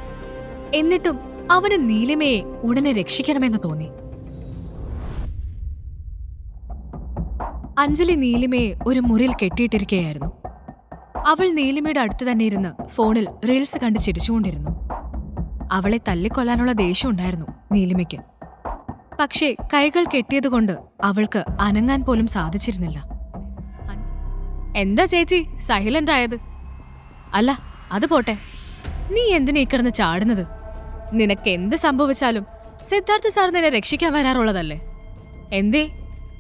എന്നിട്ടും അവന് നീലിമയെ ഉടനെ രക്ഷിക്കണമെന്ന് തോന്നി. അഞ്ജലി നീലിമയെ ഒരു മുറിയിൽ കെട്ടിയിട്ടിരിക്കുകയായിരുന്നു. അവൾ നീലിമയുടെ അടുത്ത് തന്നെ ഇരുന്ന് ഫോണിൽ റീൽസ് കണ്ട് ചിരിച്ചുകൊണ്ടിരുന്നു. അവളെ തല്ലിക്കൊല്ലാനുള്ള ദേഷ്യം ഉണ്ടായിരുന്നു നീലിമയ്ക്ക്. പക്ഷേ കൈകൾ കെട്ടിയതുകൊണ്ട് അവൾക്ക് അനങ്ങാൻ പോലും സാധിച്ചിരുന്നില്ല. എന്താ ചേച്ചി സൈലന്റ് ആയത്? അല്ല, അത് പോട്ടെ, നീ എന്തിനാ ഈ കിടന്ന് ചാടുന്നത്? നിനക്ക് എന്ത് സംഭവിച്ചാലും സിദ്ധാർത്ഥ സാർ നിന്നെ രക്ഷിക്കാൻ വരാറുള്ളതല്ലേ. എന്തേ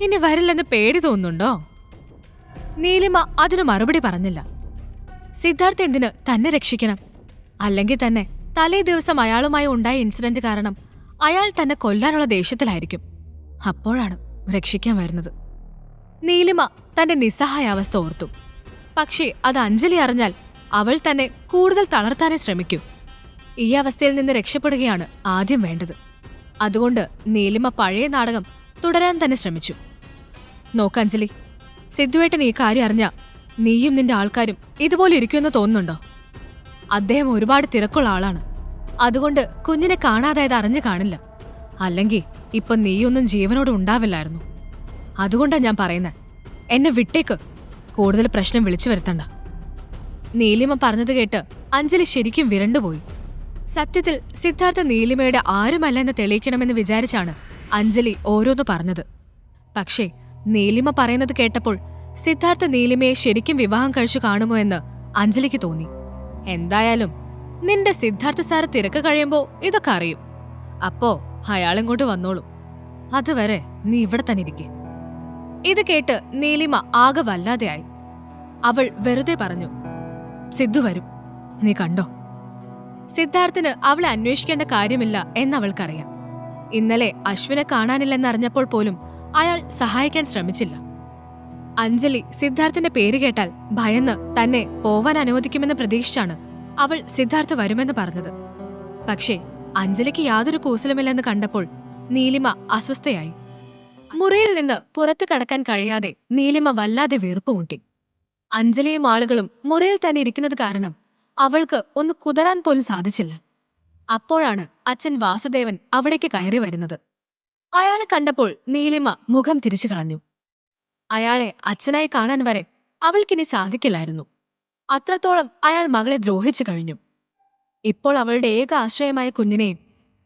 ഇനി വരില്ലെന്ന് പേടി തോന്നുന്നുണ്ടോ? നീലിമ അതിനു മറുപടി പറഞ്ഞില്ല. സിദ്ധാർത്ഥ എന്തിന് തന്നെ രക്ഷിക്കണം? അല്ലെങ്കിൽ തന്നെ തലേ ദിവസം അയാളുമായി ഉണ്ടായ ഇൻസിഡന്റ് കാരണം അയാൾ തന്നെ കൊല്ലാനുള്ള ദേഷ്യത്തിലായിരിക്കും. അപ്പോഴാണ് രക്ഷിക്കാൻ വരുന്നത്. നീലിമ തന്റെ നിസ്സഹായാവസ്ഥ ഓർത്തു. പക്ഷേ അത് അഞ്ജലി അറിഞ്ഞാൽ അവൾ തന്നെ കൂടുതൽ തളർത്താനേ ശ്രമിക്കൂ. ഈ അവസ്ഥയിൽ നിന്ന് രക്ഷപ്പെടുകയാണ് ആദ്യം വേണ്ടത്. അതുകൊണ്ട് നീലിമ പഴയ നാടകം തുടരാൻ തന്നെ ശ്രമിച്ചു. നോക്കഞ്ജലി, സിദ്ധുവേട്ടൻ ഈ കാര്യം അറിഞ്ഞ നീയും നിന്റെ ആൾക്കാരും ഇതുപോലെ ഇരിക്കുമെന്ന് തോന്നുന്നുണ്ടോ? അദ്ദേഹം ഒരുപാട് തിരക്കുള്ള ആളാണ്. അതുകൊണ്ട് കുഞ്ഞിനെ കാണാതായത് അറിഞ്ഞു കാണില്ല. അല്ലെങ്കിൽ ഇപ്പൊ നീയൊന്നും ജീവനോട് ഉണ്ടാവില്ലായിരുന്നു. അതുകൊണ്ടാ ഞാൻ പറയുന്നത്, എന്നെ വിട്ടേക്ക്, കൂടുതൽ പ്രശ്നം വിളിച്ചു വരുത്തണ്ട. നീലിമ പറഞ്ഞത് കേട്ട് അഞ്ജലി ശരിക്കും വിരണ്ടുപോയി. സത്യത്തിൽ സിദ്ധാർത്ഥ നീലിമയുടെ ആരുമല്ല എന്ന് തെളിയിക്കണമെന്ന് വിചാരിച്ചാണ് അഞ്ജലി ഓരോന്ന് പറഞ്ഞത്. പക്ഷേ നീലിമ പറയുന്നത് കേട്ടപ്പോൾ സിദ്ധാർത്ഥ നീലിമയെ ശരിക്കും വിവാഹം കഴിച്ചു കാണുമോ എന്ന് അഞ്ജലിക്ക് തോന്നി. എന്തായാലും നിന്റെ സിദ്ധാർത്ഥ സാറ് തിരക്ക് കഴിയുമ്പോ ഇതൊക്കെ അറിയും. അപ്പോ അയാളിങ്ങോട്ട് വന്നോളും. അതുവരെ നീ ഇവിടെ തന്നെ ഇരിക്കെ. ഇത് കേട്ട് നീലിമ ആകെ വല്ലാതെയായി. അവൾ വെറുതെ പറഞ്ഞു, സിദ്ധു വരും, നീ കണ്ടോ. സിദ്ധാർത്ഥിന് അവളെ അന്വേഷിക്കേണ്ട കാര്യമില്ല എന്നവൾക്കറിയാം. ഇന്നലെ അശ്വിനെ കാണാനില്ലെന്നറിഞ്ഞപ്പോൾ പോലും അയാൾ സഹായിക്കാൻ ശ്രമിച്ചില്ല. അഞ്ജലി സിദ്ധാർത്ഥിന്റെ പേര് കേട്ടാൽ ഭയന്ന് തന്നെ പോവാൻ അനുവദിക്കുമെന്ന് പ്രതീക്ഷിച്ചാണ് അവൾ സിദ്ധാർത്ഥ് വരുമെന്ന് പറഞ്ഞത്. പക്ഷേ അഞ്ജലിക്ക് യാതൊരു കൂസലുമില്ലെന്ന് കണ്ടപ്പോൾ നീലിമ അസ്വസ്ഥയായി. മുറിയിൽ നിന്ന് പുറത്തു കടക്കാൻ കഴിയാതെ നീലിമ വല്ലാതെ വീർപ്പുമുട്ടി. അഞ്ജലിയും ആളുകളും മുറിയിൽ തന്നെ ഇരിക്കുന്നത് കാരണം അവൾക്ക് ഒന്ന് കുതറാൻ പോലും സാധിച്ചില്ല. അപ്പോഴാണ് അച്ഛൻ വാസുദേവൻ അവിടേക്ക് കയറി വരുന്നത്. അയാളെ കണ്ടപ്പോൾ നീലിമ മുഖം തിരിച്ചു കളഞ്ഞു. അയാളെ അച്ഛനായി കാണാൻ വരെ അവൾക്കിനി സാധിക്കില്ലായിരുന്നു. അത്രത്തോളം അയാൾ മകളെ ദ്രോഹിച്ചു കഴിഞ്ഞു. ഇപ്പോൾ അവളുടെ ഏക ആശ്രയമായ കുഞ്ഞിനെയും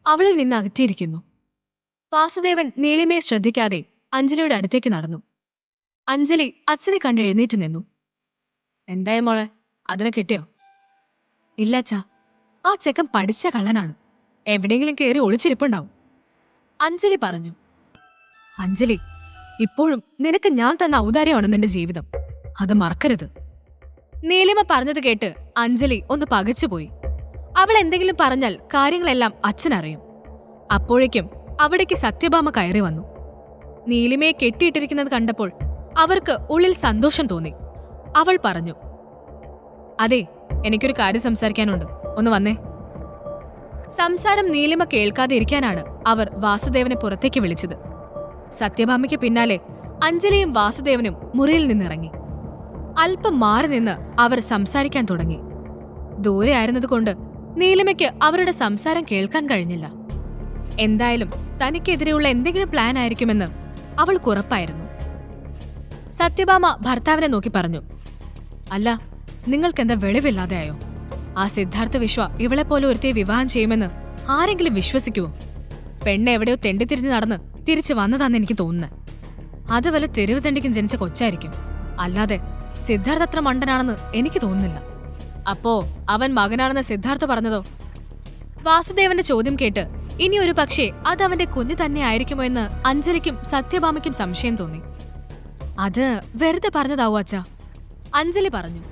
അവളിൽ നിന്ന് അകറ്റിയിരിക്കുന്നു. വാസുദേവൻ നീലിമയെ ശ്രദ്ധിക്കാതെ അഞ്ജലിയുടെ അടുത്തേക്ക് നടന്നു. അഞ്ജലി അച്ഛനെ കണ്ട് എഴുന്നേറ്റ് നിന്നു. എന്തായ മോളെ, അതിനെ കിട്ടിയോ? ഇല്ലച്ചാ, ആ ചെക്കൻ പഠിച്ച കള്ളനാണ്, എവിടെയെങ്കിലും കയറി ഒളിച്ചിരിപ്പുണ്ടാവും, അഞ്ജലി പറഞ്ഞു. അഞ്ജലി, ഇപ്പോഴും നിനക്ക് ഞാൻ തന്ന ഔദാര്യമാണ് നിന്റെ ജീവിതം, അത് മറക്കരുത്. നീലിമ പറഞ്ഞത് കേട്ട് അഞ്ജലി ഒന്ന് പകച്ചുപോയി. അവൾ എന്തെങ്കിലും പറഞ്ഞാൽ കാര്യങ്ങളെല്ലാം അച്ഛനറിയും. അപ്പോഴേക്കും അവിടേക്ക് സത്യഭാമ കയറി വന്നു. നീലിമയെ കെട്ടിയിട്ടിരിക്കുന്നത് കണ്ടപ്പോൾ അവർക്ക് ഉള്ളിൽ സന്തോഷം തോന്നി. അവൾ പറഞ്ഞു, അതെ, എനിക്കൊരു കാര്യം സംസാരിക്കാനുണ്ട്, ഒന്ന് വന്നേ. സംസാരം നീലിമ കേൾക്കാതെ ഇരിക്കാനാണ് അവർ വാസുദേവനെ പുറത്തേക്ക് വിളിച്ചത്. സത്യഭാമയ്ക്ക് പിന്നാലെ അഞ്ജലിയും വാസുദേവനും മുറിയിൽ നിന്നിറങ്ങി. അല്പം മാറി നിന്ന് അവർ സംസാരിക്കാൻ തുടങ്ങി. ദൂരെ ആയിരുന്നതുകൊണ്ട് നീലിമയ്ക്ക് അവരുടെ സംസാരം കേൾക്കാൻ കഴിഞ്ഞില്ല. എന്തായാലും തനിക്കെതിരെയുള്ള എന്തെങ്കിലും പ്ലാൻ ആയിരിക്കുമെന്ന് അവൾക്ക് ഉറപ്പായിരുന്നു. സത്യഭാമ ഭർത്താവിനെ നോക്കി പറഞ്ഞു, അല്ല, നിങ്ങൾക്കെന്താ വെളിവില്ലാതെയായോ? ആ സിദ്ധാർത്ഥ വിശ്വ ഇവളെപ്പോലെ ഒരുത്തിയെ വിവാഹം ചെയ്യുമെന്ന് ആരെങ്കിലും വിശ്വസിക്കുവോ? പെണ്ണ് എവിടെയോ തെണ്ടിത്തിരിഞ്ഞ് നടന്ന് തിരിച്ചു വന്നതാന്ന് എനിക്ക് തോന്നുന്നത്. അത് വല്ല തെരുവ് തെണ്ടിക്കും ജനിച്ച കൊച്ചായിരിക്കും, അല്ലാതെ സിദ്ധാർത്ഥ അത്ര മണ്ടനാണെന്ന് എനിക്ക് തോന്നുന്നില്ല. അപ്പോ അവൻ മകനാണെന്ന് സിദ്ധാർത്ഥ പറഞ്ഞതോ? വാസുദേവന്റെ ചോദ്യം കേട്ട് ഇനി ഒരു പക്ഷേ അത് അവന്റെ കുഞ്ഞു തന്നെ ആയിരിക്കുമോ എന്ന് അഞ്ജലിക്കും സത്യഭാമയ്ക്കും സംശയം തോന്നി. അത് വെറുതെ പറഞ്ഞതാവൂ അച്ഛാ, അഞ്ജലി പറഞ്ഞു.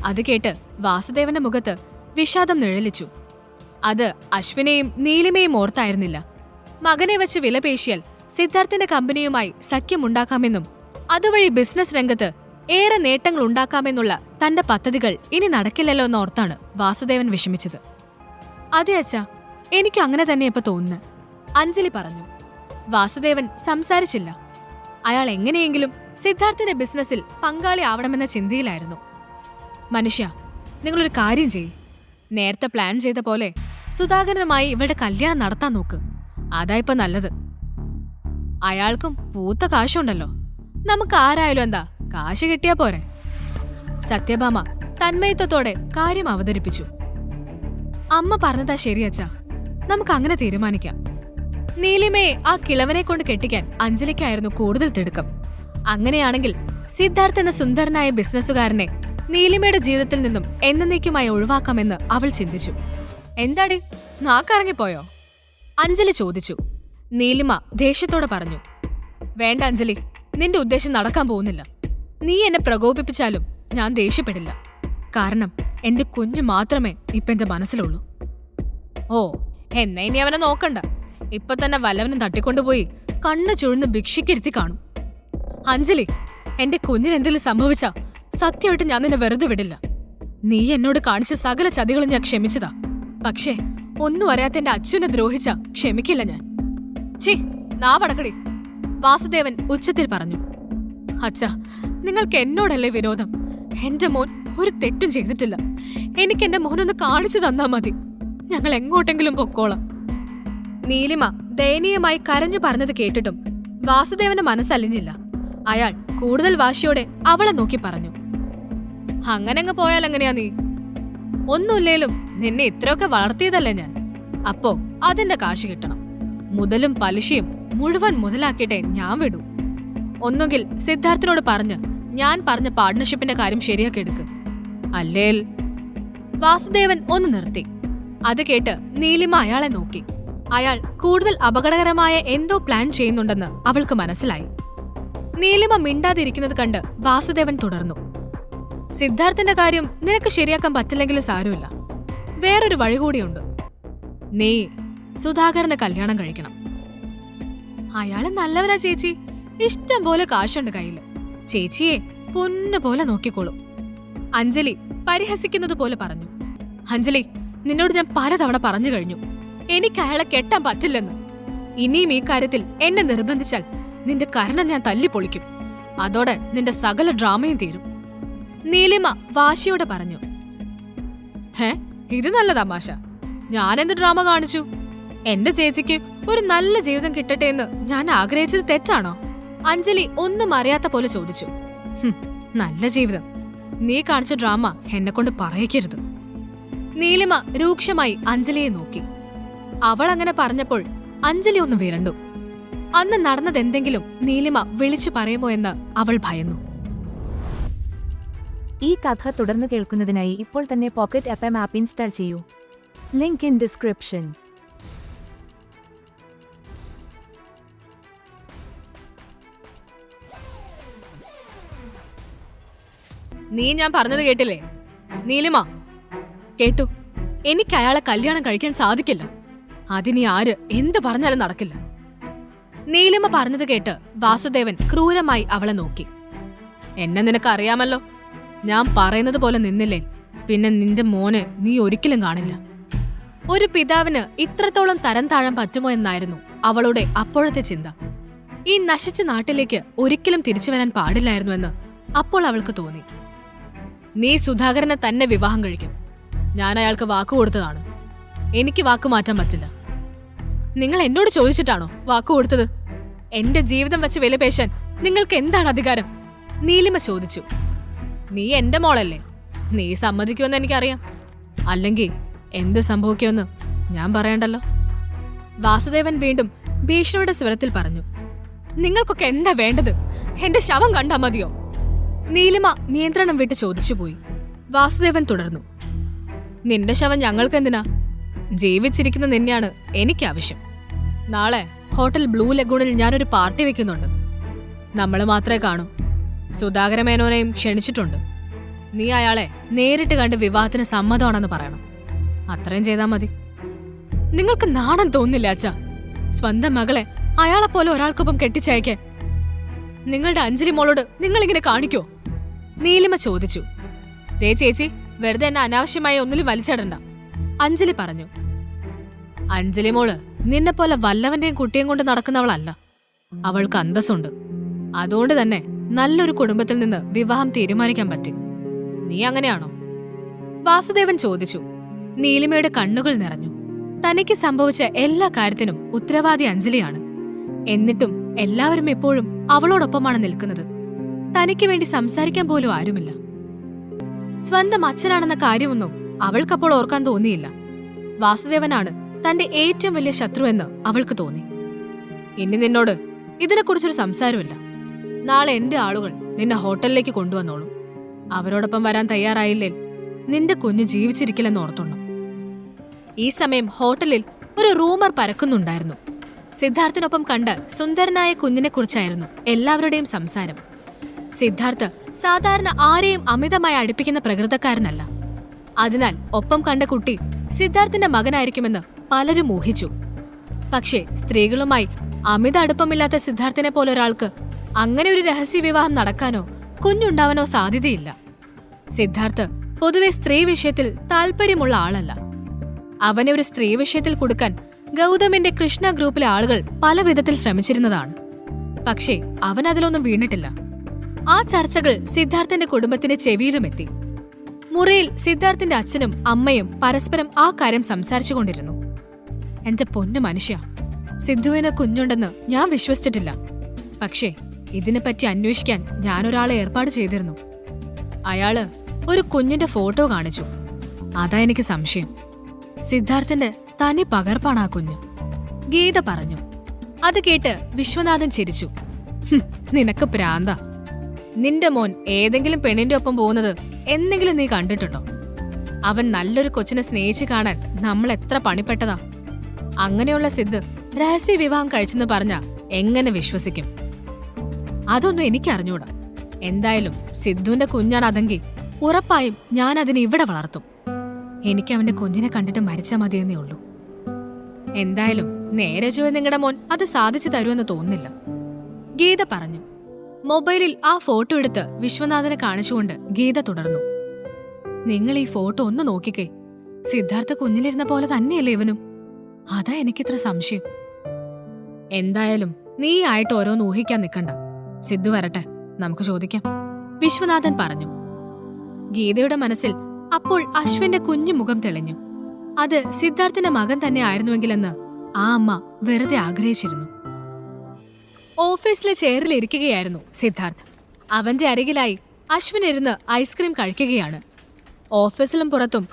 അത് കേട്ട് വാസുദേവന്റെ മുഖത്ത് വിഷാദം നിഴലിച്ചു. അത് അശ്വിനെയും നീലിമയും ഓർത്തായിരുന്നില്ല. മകനെ വെച്ച് വിലപേശിയാൽ സിദ്ധാർത്ഥന്റെ കമ്പനിയുമായി സഖ്യമുണ്ടാക്കാമെന്നും അതുവഴി ബിസിനസ് രംഗത്ത് ഏറെ നേട്ടങ്ങൾ ഉണ്ടാക്കാമെന്നുള്ള തന്റെ പദ്ധതികൾ ഇനി നടക്കില്ലല്ലോ എന്നോർത്താണ് വാസുദേവൻ വിഷമിച്ചത്. അതെ അച്ഛാ, എനിക്കും അങ്ങനെ തന്നെ ഇപ്പൊ തോന്നുന്നു, അഞ്ജലി പറഞ്ഞു. വാസുദേവൻ സംസാരിച്ചില്ല. അയാൾ എങ്ങനെയെങ്കിലും സിദ്ധാർത്ഥന്റെ ബിസിനസ്സിൽ പങ്കാളി ആവണമെന്ന ചിന്തയിലായിരുന്നു. മനുഷ്യ, നിങ്ങളൊരു കാര്യം ചെയ്യ്. നേരത്തെ പ്ലാൻ ചെയ്ത പോലെ സുധാകരനുമായി ഇവരുടെ കല്യാണം നടത്താൻ നോക്ക്. അതായിപ്പോ നല്ലത്. അയാൾക്കും പൂത്ത കാശുണ്ടല്ലോ, നമുക്ക് ആരായാലും എന്താ, കാശ് കിട്ടിയാ പോരെ. സത്യഭാമ തന്മയത്വത്തോടെ കാര്യം അവതരിപ്പിച്ചു. അമ്മ പറഞ്ഞതാ ശരിയച്ചാ, നമുക്ക് അങ്ങനെ തീരുമാനിക്കാം. നീലിമയെ ആ കിളവനെ കൊണ്ട് കെട്ടിക്കാൻ അഞ്ജലിക്കായിരുന്നു കൂടുതൽ തിടുക്കം. അങ്ങനെയാണെങ്കിൽ സിദ്ധാർത്ഥ് എന്ന സുന്ദരനായ ബിസിനസ്സുകാരനെ നീലിമയുടെ ജീവിതത്തിൽ നിന്നും എന്നേക്കുമായി ഒഴിവാക്കാമെന്ന് അവൾ ചിന്തിച്ചു. എന്താടി, നാക്കിറങ്ങിപ്പോയോ? അഞ്ജലി ചോദിച്ചു. നീലിമ ദേഷ്യത്തോടെ പറഞ്ഞു, വേണ്ട അഞ്ജലി, നിന്റെ ഉദ്ദേശം നടക്കാൻ പോകുന്നില്ല. നീ എന്നെ പ്രകോപിപ്പിച്ചാലും ഞാൻ ദേഷ്യപ്പെടില്ല. കാരണം എന്റെ കുഞ്ഞു മാത്രമേ ഇപ്പൊ എന്റെ മനസ്സിലുള്ളൂ. ഓ, എന്നാ ഇനി അവനെ നോക്കണ്ട. ഇപ്പൊ തന്നെ വല്ലവനും തട്ടിക്കൊണ്ടുപോയി കണ്ണു ചുഴന്ന് ഭിക്ഷയ്ക്കിരുത്തി കാണും. അഞ്ജലി, എന്റെ കുഞ്ഞിനെന്തെങ്കിലും സംഭവിച്ചാ സത്യമായിട്ട് ഞാൻ നിന്നെ വെറുതെ വിടില്ല. നീ എന്നോട് കാണിച്ച സകല ചതികളും ഞാൻ ക്ഷമിച്ചതാ. പക്ഷേ ഒന്നും അറിയാത്ത എന്റെ അച്ഛനെ ദ്രോഹിച്ച ക്ഷമിക്കില്ല ഞാൻ. ഛീ, നാവടക്കടി, വാസുദേവൻ ഉച്ചത്തിൽ പറഞ്ഞു. അച്ഛാ, നിങ്ങൾക്ക് എന്നോടല്ലേ വിരോധം? എന്റെ മോൻ ഒരു തെറ്റും ചെയ്തിട്ടില്ല. എനിക്ക് എന്റെ മോനൊന്ന് കാണിച്ചു തന്നാ മതി. ഞങ്ങൾ എങ്ങോട്ടെങ്കിലും പൊക്കോളാം. നീലിമ ദയനീയമായി കരഞ്ഞു പറഞ്ഞത് കേട്ടിട്ടും വാസുദേവന്റെ മനസ്സലിഞ്ഞില്ല. അയാൾ കൂടുതൽ വാശിയോടെ അവളെ നോക്കി പറഞ്ഞു, അങ്ങനെങ്ങ് പോയാൽ എങ്ങനെയാ നീ? ഒന്നുമില്ലേലും നിന്നെ ഇത്രയൊക്കെ വളർത്തിയതല്ലേ ഞാൻ. അപ്പോ അതിന്റെ കാശ് കിട്ടണം. മുതലും പലിശയും മുഴുവൻ മുതലാക്കിയിട്ടേ ഞാൻ വിടൂ. ഒന്നുകിൽ സിദ്ധാർത്ഥിനോട് പറഞ്ഞ് ഞാൻ പറഞ്ഞ പാർട്ട്ണർഷിപ്പിന്റെ കാര്യം ശരിയാക്കി എടുക്ക്. അല്ലേൽ. വാസുദേവൻ ഒന്ന് നിർത്തി. അത് കേട്ട് നീലിമ അയാളെ നോക്കി. അയാൾ കൂടുതൽ അപകടകരമായ എന്തോ പ്ലാൻ ചെയ്യുന്നുണ്ടെന്ന് അവൾക്ക് മനസ്സിലായി. നീലിമ മിണ്ടാതിരിക്കുന്നത് കണ്ട് വാസുദേവൻ തുടർന്നു, സിദ്ധാർത്ഥന്റെ കാര്യം നിനക്ക് ശരിയാക്കാൻ പറ്റില്ലെങ്കിലും സാരമില്ല. വേറൊരു വഴി കൂടിയുണ്ട്. നീ സുധാകരനെ കല്യാണം കഴിക്കണം. അയാള് നല്ലവനാ ചേച്ചി. ഇഷ്ടം പോലെ കാശുണ്ട് കയ്യില്. ചേച്ചിയെ പൊന്നു പോലെ നോക്കിക്കോളും. അഞ്ജലി പരിഹസിക്കുന്നത് പോലെ പറഞ്ഞു. അഞ്ജലി, നിന്നോട് ഞാൻ പലതവണ പറഞ്ഞു കഴിഞ്ഞു, എനിക്ക് അയാളെ കെട്ടാൻ പറ്റില്ലെന്ന്. ഇനിയും ഈ കാര്യത്തിൽ എന്നെ നിർബന്ധിച്ചാൽ നിന്റെ കരണം ഞാൻ തല്ലിപ്പൊളിക്കും. അതോടെ നിന്റെ സകല ഡ്രാമയും തീരും. നീലിമ വാശിയോടെ പറഞ്ഞു. ഇത് നല്ല തമാശ. ഞാനെന്ത് ഡ്രാമ കാണിച്ചു? എന്റെ ചേച്ചിക്ക് ഒരു നല്ല ജീവിതം കിട്ടട്ടെ എന്ന് ഞാൻ ആഗ്രഹിച്ചത് തെറ്റാണോ? അഞ്ജലി ഒന്നും അറിയാത്ത പോലെ ചോദിച്ചു. നല്ല ജീവിതം? നീ കാണിച്ച ഡ്രാമ എന്നെ കൊണ്ട് പറയിക്കരുത്. നീലിമ രൂക്ഷമായി അഞ്ജലിയെ നോക്കി. അവൾ അങ്ങനെ പറഞ്ഞപ്പോൾ അഞ്ജലി ഒന്ന് വിരണ്ടു. അന്ന് നടന്നതെന്തെങ്കിലും നീലിമ വിളിച്ചു പറയുമോ എന്ന് അവൾ ഭയന്നു. ഈ കഥ തുടർന്ന് കേൾക്കുന്നതിനായി ഇപ്പോൾ തന്നെ പോക്കറ്റ് FM ആപ്പ് ഇൻസ്റ്റാൾ ചെയ്യൂ. Link in description. നീ ഞാൻ പറഞ്ഞത് കേട്ടില്ലേ? നീലിമ കേട്ടു. എനിക്ക് അയാളെ കല്യാണം കഴിക്കാൻ സാധിക്കില്ല. അതിനി ആര് എന്ത് പറഞ്ഞാലും നടക്കില്ല. നീലിമ പറഞ്ഞത് കേട്ട് വാസുദേവൻ ക്രൂരമായി അവളെ നോക്കി. എന്നെ നിനക്കറിയാമല്ലോ. ഞാൻ പറയുന്നത് പോലെ നിന്നില്ലേ പിന്നെ നിന്റെ മോനെ നീ ഒരിക്കലും കാണില്ല. ഒരു പിതാവിന് ഇത്രത്തോളം തരം താഴാൻ പറ്റുമോ എന്നായിരുന്നു അവളുടെ അപ്പോഴത്തെ ചിന്ത. ഈ നശിച്ച നാട്ടിലേക്ക് ഒരിക്കലും തിരിച്ചു വരാൻ പാടില്ലായിരുന്നു എന്ന് അപ്പോൾ അവൾക്ക് തോന്നി. നീ സുധാകരനെ തന്നെ വിവാഹം കഴിക്കും. ഞാൻ അയാൾക്ക് വാക്കു കൊടുത്തതാണ്. എനിക്ക് വാക്കു മാറ്റാൻ പറ്റില്ല. നിങ്ങൾ എന്നോട് ചോദിച്ചിട്ടാണോ വാക്കു കൊടുത്തത്? എന്റെ ജീവിതം വെച്ച് വിലപേശാൻ നിങ്ങൾക്ക് എന്താണ് അധികാരം? നീലിമ ചോദിച്ചു. നീ എന്റെ മോളല്ലേ, നീ സമ്മതിക്കുമെന്ന് എനിക്കറിയാം. അല്ലെങ്കിൽ എന്ത് സംഭവിക്കുമെന്ന് ഞാൻ പറയണ്ടല്ലോ. വാസുദേവൻ വീണ്ടും ഭീഷണിയുടെ സ്വരത്തിൽ പറഞ്ഞു. നിങ്ങൾക്കൊക്കെ എന്താ വേണ്ടത്? എന്റെ ശവം കണ്ടാ മതിയോ? നീലിമ നിയന്ത്രണം വിട്ട് ചോദിച്ചുപോയി. വാസുദേവൻ തുടർന്നു. നിന്റെ ശവം ഞങ്ങൾക്കെന്തിനാ? ജീവിച്ചിരിക്കുന്ന നിന്നെയാണ് എനിക്കാവശ്യം. നാളെ ഹോട്ടൽ ബ്ലൂ ലഗൂണിൽ ഞാനൊരു പാർട്ടി വെക്കുന്നുണ്ട്. നമ്മൾ മാത്രമേ കാണൂ. സുധാകര മേനോനെയും ക്ഷണിച്ചിട്ടുണ്ട്. നീ അയാളെ നേരിട്ട് കണ്ട് വിവാഹത്തിന് സമ്മതമാണെന്ന് പറയണം. അത്രയും ചെയ്താൽ മതി. നിങ്ങൾക്ക് നാണം തോന്നില്ല അച്ഛാ? സ്വന്തം മകളെ അയാളെപ്പോലെ ഒരാൾക്കൊപ്പം കെട്ടിച്ചയക്കാൻ നിങ്ങളുടെ അഞ്ജലി മോളോട് നിങ്ങളിങ്ങനെ കാണിക്കോ? നീലിമ ചോദിച്ചു. ദേ ചേച്ചി, വെറുതെ എന്നെ അനാവശ്യമായി ഒന്നിലും വലിച്ചിടണ്ട, അഞ്ജലി പറഞ്ഞു. അഞ്ജലി മോള് നിന്നെപ്പോലെ വല്ലവന്റെയും കുട്ടിയും കൊണ്ട് നടക്കുന്നവളല്ല. അവൾക്ക് അന്തസ്സുണ്ട്. അതുകൊണ്ട് തന്നെ നല്ലൊരു കുടുംബത്തിൽ നിന്ന് വിവാഹം തീരുമാനിക്കാൻ പറ്റി. നീ അങ്ങനെയാണോ? വാസുദേവൻ ചോദിച്ചു. നീലിമയുടെ കണ്ണുകൾ നിറഞ്ഞു. തനിക്ക് സംഭവിച്ച എല്ലാ കാര്യത്തിനും ഉത്തരവാദി അഞ്ജലിയാണ്. എന്നിട്ടും എല്ലാവരും എപ്പോഴും അവളോടൊപ്പമാണ് നിൽക്കുന്നത്. തനിക്ക് വേണ്ടി സംസാരിക്കാൻ പോലും ആരുമില്ല. സ്വന്തം അച്ഛനാണെന്ന കാര്യമൊന്നും അവൾക്കപ്പോൾ ഓർക്കാൻ തോന്നിയില്ല. വാസുദേവനാണ് തന്റെ ഏറ്റവും വലിയ ശത്രു എന്ന് അവൾക്ക് തോന്നി. ഇനി നിന്നോട് ഇതിനെക്കുറിച്ചൊരു സംസാരമില്ല. നാളെ എന്റെ ആളുകൾ നിന്നെ ഹോട്ടലിലേക്ക് കൊണ്ടുവന്നോളൂ. അവരോടൊപ്പം വരാൻ തയ്യാറായില്ലേ നിന്റെ കുഞ്ഞ് ജീവിച്ചിരിക്കില്ലെന്ന് ഓർത്തോണം. ഈ സമയം ഹോട്ടലിൽ ഒരു റൂമർ പരക്കുന്നുണ്ടായിരുന്നു. സിദ്ധാർത്ഥിനൊപ്പം കണ്ട സുന്ദരനായ കുഞ്ഞിനെക്കുറിച്ചായിരുന്നു എല്ലാവരുടെയും സംസാരം. സിദ്ധാർത്ഥ് സാധാരണ ആരെയും അമിതമായി അടുപ്പിക്കുന്ന പ്രകൃതക്കാരനല്ല. അതിനാൽ ഒപ്പം കണ്ട കുട്ടി സിദ്ധാർത്ഥിന്റെ മകനായിരിക്കുമെന്ന് പലരും ഊഹിച്ചു. പക്ഷേ സ്ത്രീകളുമായി അമിത അടുപ്പമില്ലാത്ത സിദ്ധാർത്ഥിനെ പോലെ ഒരാൾക്ക് അങ്ങനെ ഒരു രഹസ്യ വിവാഹം നടക്കാനോ കുഞ്ഞുണ്ടാവാനോ സാധ്യതയില്ല. സിദ്ധാർത്ഥ് പൊതുവെ സ്ത്രീ വിഷയത്തിൽ താല്പര്യമുള്ള ആളല്ല. അവനെ ഒരു സ്ത്രീ വിഷയത്തിൽ കൊടുക്കാൻ ഗൗതമിന്റെ കൃഷ്ണ ഗ്രൂപ്പിലെ ആളുകൾ പല വിധത്തിൽ ശ്രമിച്ചിരുന്നതാണ്. പക്ഷേ അവൻ അതിലൊന്നും വീണിട്ടില്ല. ആ ചർച്ചകൾ സിദ്ധാർത്ഥന്റെ കുടുംബത്തിന്റെ ചെവിയിലുമെത്തി. മുറിയിൽ സിദ്ധാർത്ഥന്റെ അച്ഛനും അമ്മയും പരസ്പരം ആ കാര്യം സംസാരിച്ചുകൊണ്ടിരുന്നു. എന്റെ പൊന്നു മനുഷ്യ, സിദ്ധുവിന് കുഞ്ഞുണ്ടെന്ന് ഞാൻ വിശ്വസിച്ചിട്ടില്ല. പക്ഷേ ഇതിനെപ്പറ്റി അന്വേഷിക്കാൻ ഞാനൊരാളെ ഏർപ്പാട് ചെയ്തിരുന്നു. അയാള് ഒരു കുഞ്ഞിന്റെ ഫോട്ടോ കാണിച്ചു. അതാ എനിക്ക് സംശയം. സിദ്ധാർത്ഥന്റെ തനി പകർപ്പാണ് ആ കുഞ്ഞ്. ഗീത പറഞ്ഞു. അത് കേട്ട് വിശ്വനാഥൻ ചിരിച്ചു. നിനക്ക് പ്രാന്ത. നിന്റെ മോൻ ഏതെങ്കിലും പെണ്ണിന്റെ ഒപ്പം പോകുന്നത് എന്തെങ്കിലും നീ കണ്ടിട്ടുണ്ടോ? അവൻ നല്ലൊരു കൊച്ചിനെ സ്നേഹിച്ച് കാണാൻ നമ്മൾ എത്ര പണിപ്പെട്ടതാ. അങ്ങനെയുള്ള സിദ്ധ് രഹസ്യ വിവാഹം കഴിച്ചെന്ന് പറഞ്ഞ എങ്ങനെ വിശ്വസിക്കും? അതൊന്നും എനിക്കറിഞ്ഞൂടാ. എന്തായാലും സിദ്ധുവിന്റെ കുഞ്ഞാണ് അതെങ്കിൽ ഉറപ്പായും ഞാൻ അതിനെ ഇവിടെ വളർത്തും. എനിക്ക് അവന്റെ കുഞ്ഞിനെ കണ്ടിട്ട് മരിച്ചാൽ മതിയെന്നേ ഉള്ളൂ. എന്തായാലും നേരെ ചൊവ്വേ നിങ്ങളുടെ മോൻ അത് സാധിച്ചു തരുമെന്ന് തോന്നുന്നില്ല, ഗീത പറഞ്ഞു. മൊബൈലിൽ ആ ഫോട്ടോ എടുത്ത് വിശ്വനാഥനെ കാണിച്ചുകൊണ്ട് ഗീത തുടർന്നു. നിങ്ങൾ ഈ ഫോട്ടോ ഒന്ന് നോക്കിക്കേ. സിദ്ധാർത്ഥ കുഞ്ഞിലിരുന്ന പോലെ തന്നെയല്ലേ ഇവനും? അതാ എനിക്കിത്ര സംശയം. എന്തായാലും നീ ആയിട്ട് ഓരോന്ന് ഊഹിക്കാൻ നിൽക്കണ്ട. സിദ്ധു വരട്ടെ, നമുക്ക് ചോദിക്കാം, വിശ്വനാഥൻ പറഞ്ഞു. ഗീതയുടെ മനസ്സിൽ അപ്പോൾ അശ്വിന്റെ കുഞ്ഞു മുഖം തെളിഞ്ഞു. അത് സിദ്ധാർത്ഥിന്റെ മകൻ തന്നെ ആയിരുന്നുവെങ്കിലെന്ന് ആ അമ്മ വെറുതെ ആഗ്രഹിച്ചിരുന്നു. ഓഫീസിലെ ചെയറിൽ ഇരിക്കുകയായിരുന്നു സിദ്ധാർത്ഥ്. അവന്റെ അരികിലായി അശ്വിൻ ഇരുന്ന് ഐസ്ക്രീം കഴിക്കുകയാണ്. ഓഫീസിലും പുറത്തും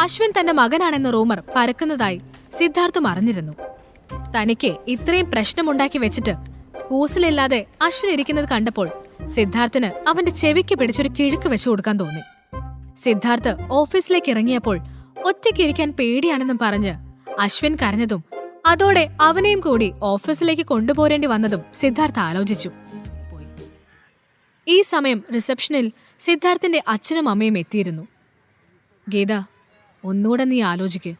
അശ്വിൻ തന്റെ മകനാണെന്ന റൂമർ പരക്കുന്നതായി സിദ്ധാർത്ഥും അറിഞ്ഞിരുന്നു. തനിക്ക് ഇത്രയും പ്രശ്നമുണ്ടാക്കി വെച്ചിട്ട് കൂസിലില്ലാതെ അശ്വിൻ ഇരിക്കുന്നത് കണ്ടപ്പോൾ സിദ്ധാർത്ഥിന് അവന്റെ ചെവിക്ക് പിടിച്ചൊരു കിഴുക്ക് വെച്ചു കൊടുക്കാൻ തോന്നി. സിദ്ധാർത്ഥ് ഓഫീസിലേക്ക് ഇറങ്ങിയപ്പോൾ ഒറ്റയ്ക്കിരിക്കാൻ പേടിയാണെന്നും പറഞ്ഞ് അശ്വിൻ കരഞ്ഞതും അതോടെ അവനെയും കൂടി ഓഫീസിലേക്ക് കൊണ്ടുപോരേണ്ടി വന്നതും സിദ്ധാർത്ഥ് ആലോചിച്ചു. ഈ സമയം റിസപ്ഷനിൽ സിദ്ധാർത്ഥിന്റെ അച്ഛനും അമ്മയും എത്തിയിരുന്നു. ഗീത, ഒന്നുകൂടെ നീ ആലോചിക്ക്.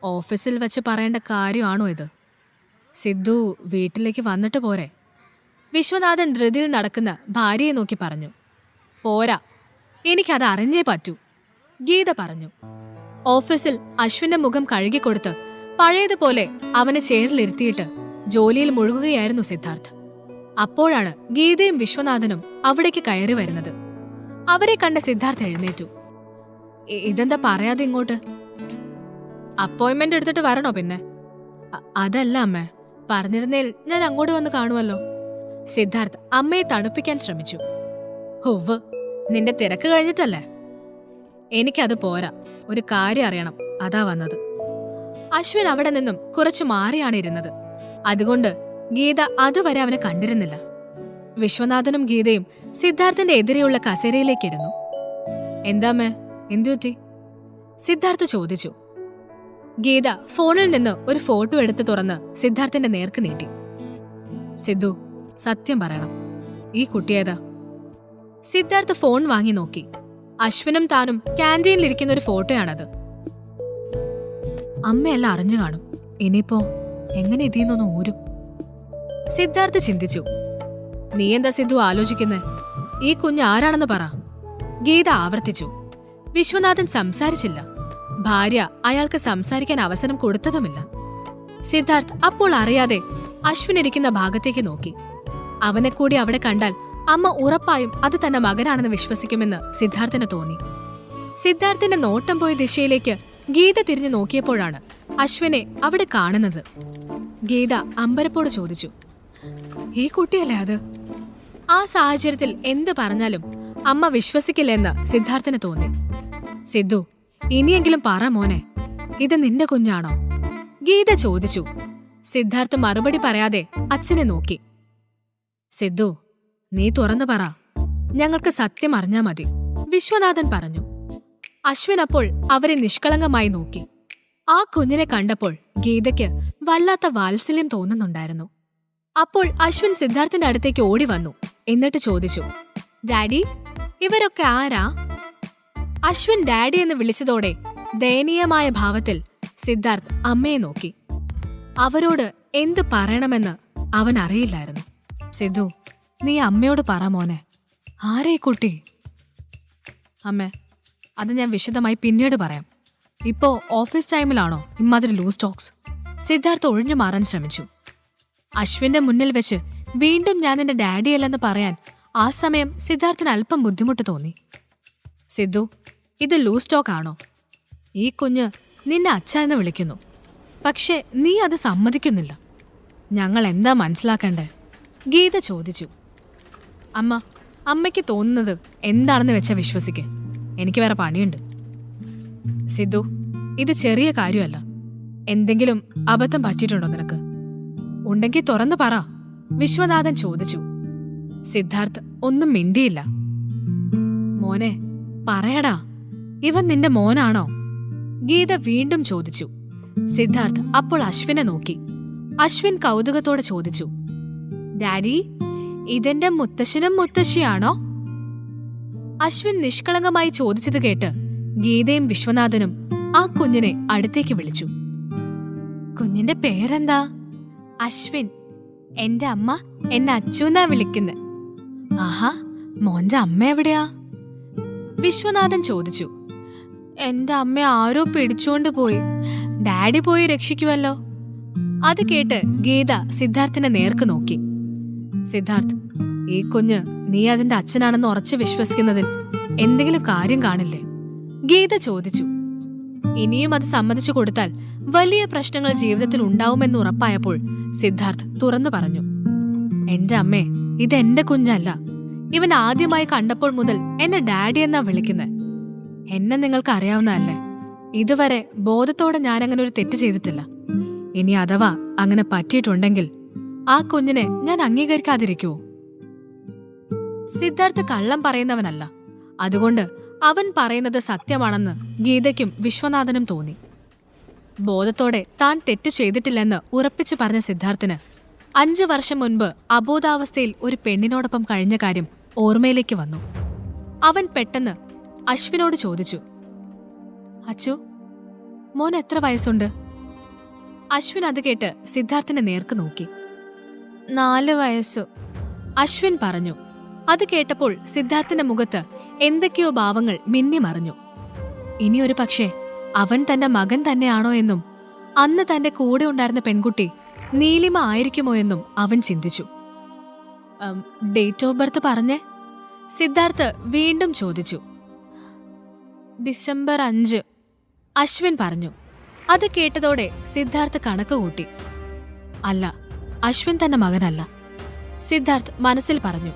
ഓഫീസിൽ വെച്ച് പറയേണ്ട കാര്യമാണോ ഇത്? സിദ്ധു വീട്ടിലേക്ക് വന്നിട്ട് പോരെ? വിശ്വനാഥൻ ധൃതിയിൽ നടക്കുന്ന ഭാര്യയെ നോക്കി പറഞ്ഞു. പോരാ, എനിക്കത് അറിഞ്ഞേ പറ്റൂ, ഗീത പറഞ്ഞു. ഓഫീസിൽ അശ്വിന്റെ മുഖം കഴുകിക്കൊടുത്ത് പഴയതുപോലെ അവനെ ചെയറിലിരുത്തിയിട്ട് ജോലിയിൽ മുഴുകുകയായിരുന്നു സിദ്ധാർത്ഥ്. അപ്പോഴാണ് ഗീതയും വിശ്വനാഥനും അവിടേക്ക് കയറി വരുന്നത്. അവരെ കണ്ട സിദ്ധാർത്ഥ് എഴുന്നേറ്റു. ഇതെന്താ പറയാതെ ഇങ്ങോട്ട്? അപ്പോയിന്റ്മെന്റ് എടുത്തിട്ട് വരണോ? പിന്നെ അതല്ല അമ്മേ, പറഞ്ഞിരുന്നേൽ ഞാൻ അങ്ങോട്ട് വന്ന് കാണുമല്ലോ. സിദ്ധാർത്ഥ് അമ്മയെ തണുപ്പിക്കാൻ ശ്രമിച്ചു. ഹുവ്, നിന്റെ തിരക്ക് കഴിഞ്ഞിട്ടല്ലേ? എനിക്കത് പോരാ, ഒരു കാര്യം അറിയണം, അതാ വന്നത്. അശ്വിൻ അവിടെ നിന്നും കുറച്ചു മാറിയാണ് ഇരുന്നത്. അതുകൊണ്ട് ഗീത അതുവരെ അവനെ കണ്ടിരുന്നില്ല. വിശ്വനാഥനും ഗീതയും സിദ്ധാർത്ഥിന്റെ എതിരെയുള്ള കസേരയിലേക്കിരുന്നു. എന്താമ്മേ, എന്തുപറ്റി? സിദ്ധാർത്ഥ് ചോദിച്ചു. ഗീത ഫോണിൽ നിന്ന് ഒരു ഫോട്ടോ എടുത്ത് തുറന്ന് സിദ്ധാർത്ഥിന്റെ നേർക്ക് നീട്ടി. സിദ്ധു, സത്യം പറയണം, ഈ കുട്ടിയേതാ? സിദ്ധാർത്ഥ് ഫോൺ വാങ്ങി നോക്കി. അശ്വിനും താനും ക്യാൻറ്റീനിലിരിക്കുന്ന ഒരു ഫോട്ടോയാണത്. അമ്മയെല്ലാം അറിഞ്ഞു കാണും. ഇനിയിപ്പോ എങ്ങനെ ഇതിന്നൊന്ന് ഊരും? സിദ്ധാർത്ഥ് ചിന്തിച്ചു. നീ എന്താ സിദ്ധു ആലോചിക്കുന്നേ? ഈ കുഞ്ഞ് ആരാണെന്ന് പറ, ഗീത ആവർത്തിച്ചു. വിശ്വനാഥൻ സംസാരിച്ചില്ല. ഭാര്യ അയാൾക്ക് സംസാരിക്കാൻ അവസരം കൊടുത്തതുമില്ല. സിദ്ധാർത്ഥ് അപ്പോൾ അറിയാതെ അശ്വിൻ ഇരിക്കുന്ന ഭാഗത്തേക്ക് നോക്കി. അവനെ കൂടി അവിടെ കണ്ടാൽ അമ്മ ഉറപ്പായും അത് തന്റെ മകനാണെന്ന് വിശ്വസിക്കുമെന്ന് സിദ്ധാർത്ഥിന് തോന്നി. സിദ്ധാർത്ഥിന്റെ നോട്ടം പോയ ദിശയിലേക്ക് ഗീത തിരിഞ്ഞു നോക്കിയപ്പോഴാണ് അശ്വിനെ അവിടെ കാണുന്നത്. ഗീത അമ്പരപ്പോട് ചോദിച്ചു, ഈ കുട്ടിയല്ലേ അത്? ആ സാഹചര്യത്തിൽ എന്ത് പറഞ്ഞാലും അമ്മ വിശ്വസിക്കില്ലെന്ന് സിദ്ധാർത്ഥിന് തോന്നി. സിദ്ധു, ഇനിയെങ്കിലും പറ മോനെ, ഇത് നിന്റെ കുഞ്ഞാണോ? ഗീത ചോദിച്ചു. സിദ്ധാർത്ഥ് മറുപടി പറയാതെ അച്ഛനെ നോക്കി. സിദ്ധു, നീ തുറന്നു പറ, ഞങ്ങൾക്ക് സത്യം അറിഞ്ഞാ മതി, വിശ്വനാഥൻ പറഞ്ഞു. അശ്വിൻ അപ്പോൾ അവരെ നിഷ്കളങ്കമായി നോക്കി. ആ കുഞ്ഞിനെ കണ്ടപ്പോൾ ഗീതയ്ക്ക് വല്ലാത്ത വാത്സല്യം തോന്നുന്നുണ്ടായിരുന്നു. അപ്പോൾ അശ്വിൻ സിദ്ധാർത്ഥിന്റെ അടുത്തേക്ക് ഓടി വന്നു. എന്നിട്ട് ചോദിച്ചു, ഡാഡി, ഇവരൊക്കെ ആരാ? അശ്വിൻ ഡാഡി എന്ന് വിളിച്ചതോടെ ദയനീയമായ ഭാവത്തിൽ സിദ്ധാർത്ഥ് അമ്മയെ നോക്കി. അവരോട് എന്തു പറയണമെന്ന് അവൻ അറിയില്ലായിരുന്നു. സിദ്ധു, നീ അമ്മയോട് പറ മോനെ, ആരേ കുട്ടി? അമ്മേ, അത് ഞാൻ വിശദമായി പിന്നീട് പറയാം. ഇപ്പോ ഓഫീസ് ടൈമിലാണോ ഇമ്മാതിരി ലൂസ് ടോക്സ്? സിദ്ധാർത്ഥ് ഒഴിഞ്ഞു മാറാൻ ശ്രമിച്ചു. അശ്വിന്റെ മുന്നിൽ വെച്ച് വീണ്ടും ഞാൻ നിന്റെ ഡാഡിയല്ലെന്ന് പറയാൻ ആ സമയം സിദ്ധാർത്ഥിന് അല്പം ബുദ്ധിമുട്ട് തോന്നി. സിദ്ധു, ഇത് ലൂസ് ടോക്ക് ആണോ? ഈ കുഞ്ഞ് നിന്നെ അച്ഛ എന്ന് വിളിക്കുന്നു, പക്ഷെ നീ അത് സമ്മതിക്കുന്നില്ല. ഞങ്ങൾ എന്താ മനസ്സിലാക്കണ്ടേ? ഗീത ചോദിച്ചു. അമ്മയ്ക്ക് തോന്നുന്നത് എന്താണെന്ന് വെച്ചാ വിശ്വസിക്ക്. എനിക്ക് വേറെ പണിയുണ്ട്. സിദ്ധു, ഇത് ചെറിയ കാര്യമല്ല. എന്തെങ്കിലും അബദ്ധം പറ്റിയിട്ടുണ്ടോ നിനക്ക്? ഉണ്ടെങ്കിൽ തുറന്നു പറ, വിശ്വനാഥൻ ചോദിച്ചു. സിദ്ധാർത്ഥ് ഒന്നും മിണ്ടിയില്ല. മോനെ പറയടാ, ഇവൻ നിന്റെ മോനാണോ? ഗീത വീണ്ടും ചോദിച്ചു. സിദ്ധാർത്ഥ് അപ്പോൾ അശ്വിനെ നോക്കി. അശ്വിൻ കൗതുകത്തോടെ ചോദിച്ചു, ഡാഡി, ഇതെന്റെ മുത്തശ്ശനും മുത്തശ്ശിയാണോ? അശ്വിൻ നിഷ്കളങ്കമായി ചോദിച്ചത് കേട്ട് ഗീതയും വിശ്വനാഥനും ആ കുഞ്ഞിനെ അടുത്തേക്ക് വിളിച്ചു. കുഞ്ഞിന്റെ പേരെന്താ? അശ്വിൻ. എന്റെ അമ്മ എന്നെ അച്ചുന്നാ വിളിക്കുന്നെ. ആഹാ, മോന്റെ അമ്മ എവിടെയാ? വിശ്വനാഥൻ ചോദിച്ചു. എന്റെ അമ്മ ആരോ പിടിച്ചോണ്ട് പോയി. ഡാഡി പോയി രക്ഷിക്കുമല്ലോ. അത് കേട്ട് ഗീത സിദ്ധാർത്ഥിന്റെ നേർക്ക് നോക്കി. സിദ്ധാർത്ഥ്, ഈ കുഞ്ഞ് നീ അതിന്റെ അച്ഛനാണെന്ന് ഉറച്ചു വിശ്വസിക്കുന്നതിൽ എന്തെങ്കിലും കാര്യം കാണില്ലേ? ഗീത ചോദിച്ചു. ഇനിയും അത് സമ്മതിച്ചു കൊടുത്താൽ വലിയ പ്രശ്നങ്ങൾ ജീവിതത്തിൽ ഉണ്ടാവുമെന്ന് ഉറപ്പായപ്പോൾ സിദ്ധാർത്ഥ് തുറന്നു പറഞ്ഞു. എന്റെ അമ്മേ, ഇതെന്റെ കുഞ്ഞല്ല. ഇവൻ ആദ്യമായി കണ്ടപ്പോൾ മുതൽ എന്നെ ഡാഡി എന്നാ വിളിക്കുന്നത്. എന്നെ നിങ്ങൾക്ക് അറിയാവുന്നതല്ലേ. ഇതുവരെ ബോധത്തോടെ ഞാനങ്ങനെ ഒരു തെറ്റ് ചെയ്തിട്ടില്ല. ഇനി അഥവാ അങ്ങനെ പറ്റിയിട്ടുണ്ടെങ്കിൽ ആ കുഞ്ഞിനെ ഞാൻ അംഗീകരിക്കാതിരിക്കുവോ? സിദ്ധാർത്ഥ് കള്ളം പറയുന്നവനല്ല. അതുകൊണ്ട് അവൻ പറയുന്നത് സത്യമാണെന്ന് ഗീതയ്ക്കും വിശ്വനാഥനും തോന്നി. ബോധത്തോടെ താൻ തെറ്റു ചെയ്തിട്ടില്ലെന്ന് ഉറപ്പിച്ചു പറഞ്ഞ സിദ്ധാർത്ഥിന് 5 വർഷം മുൻപ് അബോധാവസ്ഥയിൽ ഒരു പെണ്ണിനോടൊപ്പം കഴിഞ്ഞ കാര്യം ഓർമ്മയിലേക്ക് വന്നു. അവൻ പെട്ടെന്ന് അശ്വിനോട് ചോദിച്ചു, അച്ചു, മോൻ എത്ര വയസ്സുണ്ട്? അശ്വിൻ അത് കേട്ട് സിദ്ധാർത്ഥിന്റെ നേർക്ക് നോക്കി. 4 വയസ്സു, അശ്വിൻ പറഞ്ഞു. അത് കേട്ടപ്പോൾ സിദ്ധാർത്ഥിന്റെ മുഖത്ത് എന്തൊക്കെയോ ഭാവങ്ങൾ മിന്നിമറിഞ്ഞു. ഇനിയൊരു പക്ഷേ അവൻ തന്റെ മകൻ തന്നെയാണോ എന്നും അന്ന് തന്റെ കൂടെ ഉണ്ടായിരുന്ന പെൺകുട്ടി നീലിമ ആയിരിക്കുമോ എന്നും അവൻ ചിന്തിച്ചു. ഡേറ്റ് ഓഫ് ബർത്ത് പറഞ്ഞേ? സിദ്ധാർത്ഥ് വീണ്ടും ചോദിച്ചു. ഡിസംബർ 5, അശ്വിൻ പറഞ്ഞു. അത് കേട്ടതോടെ സിദ്ധാർത്ഥ് കണക്ക് കൂട്ടി. അല്ല, അശ്വിൻ തന്റെ മകനല്ല, സിദ്ധാർത്ഥ് മനസ്സിൽ പറഞ്ഞു.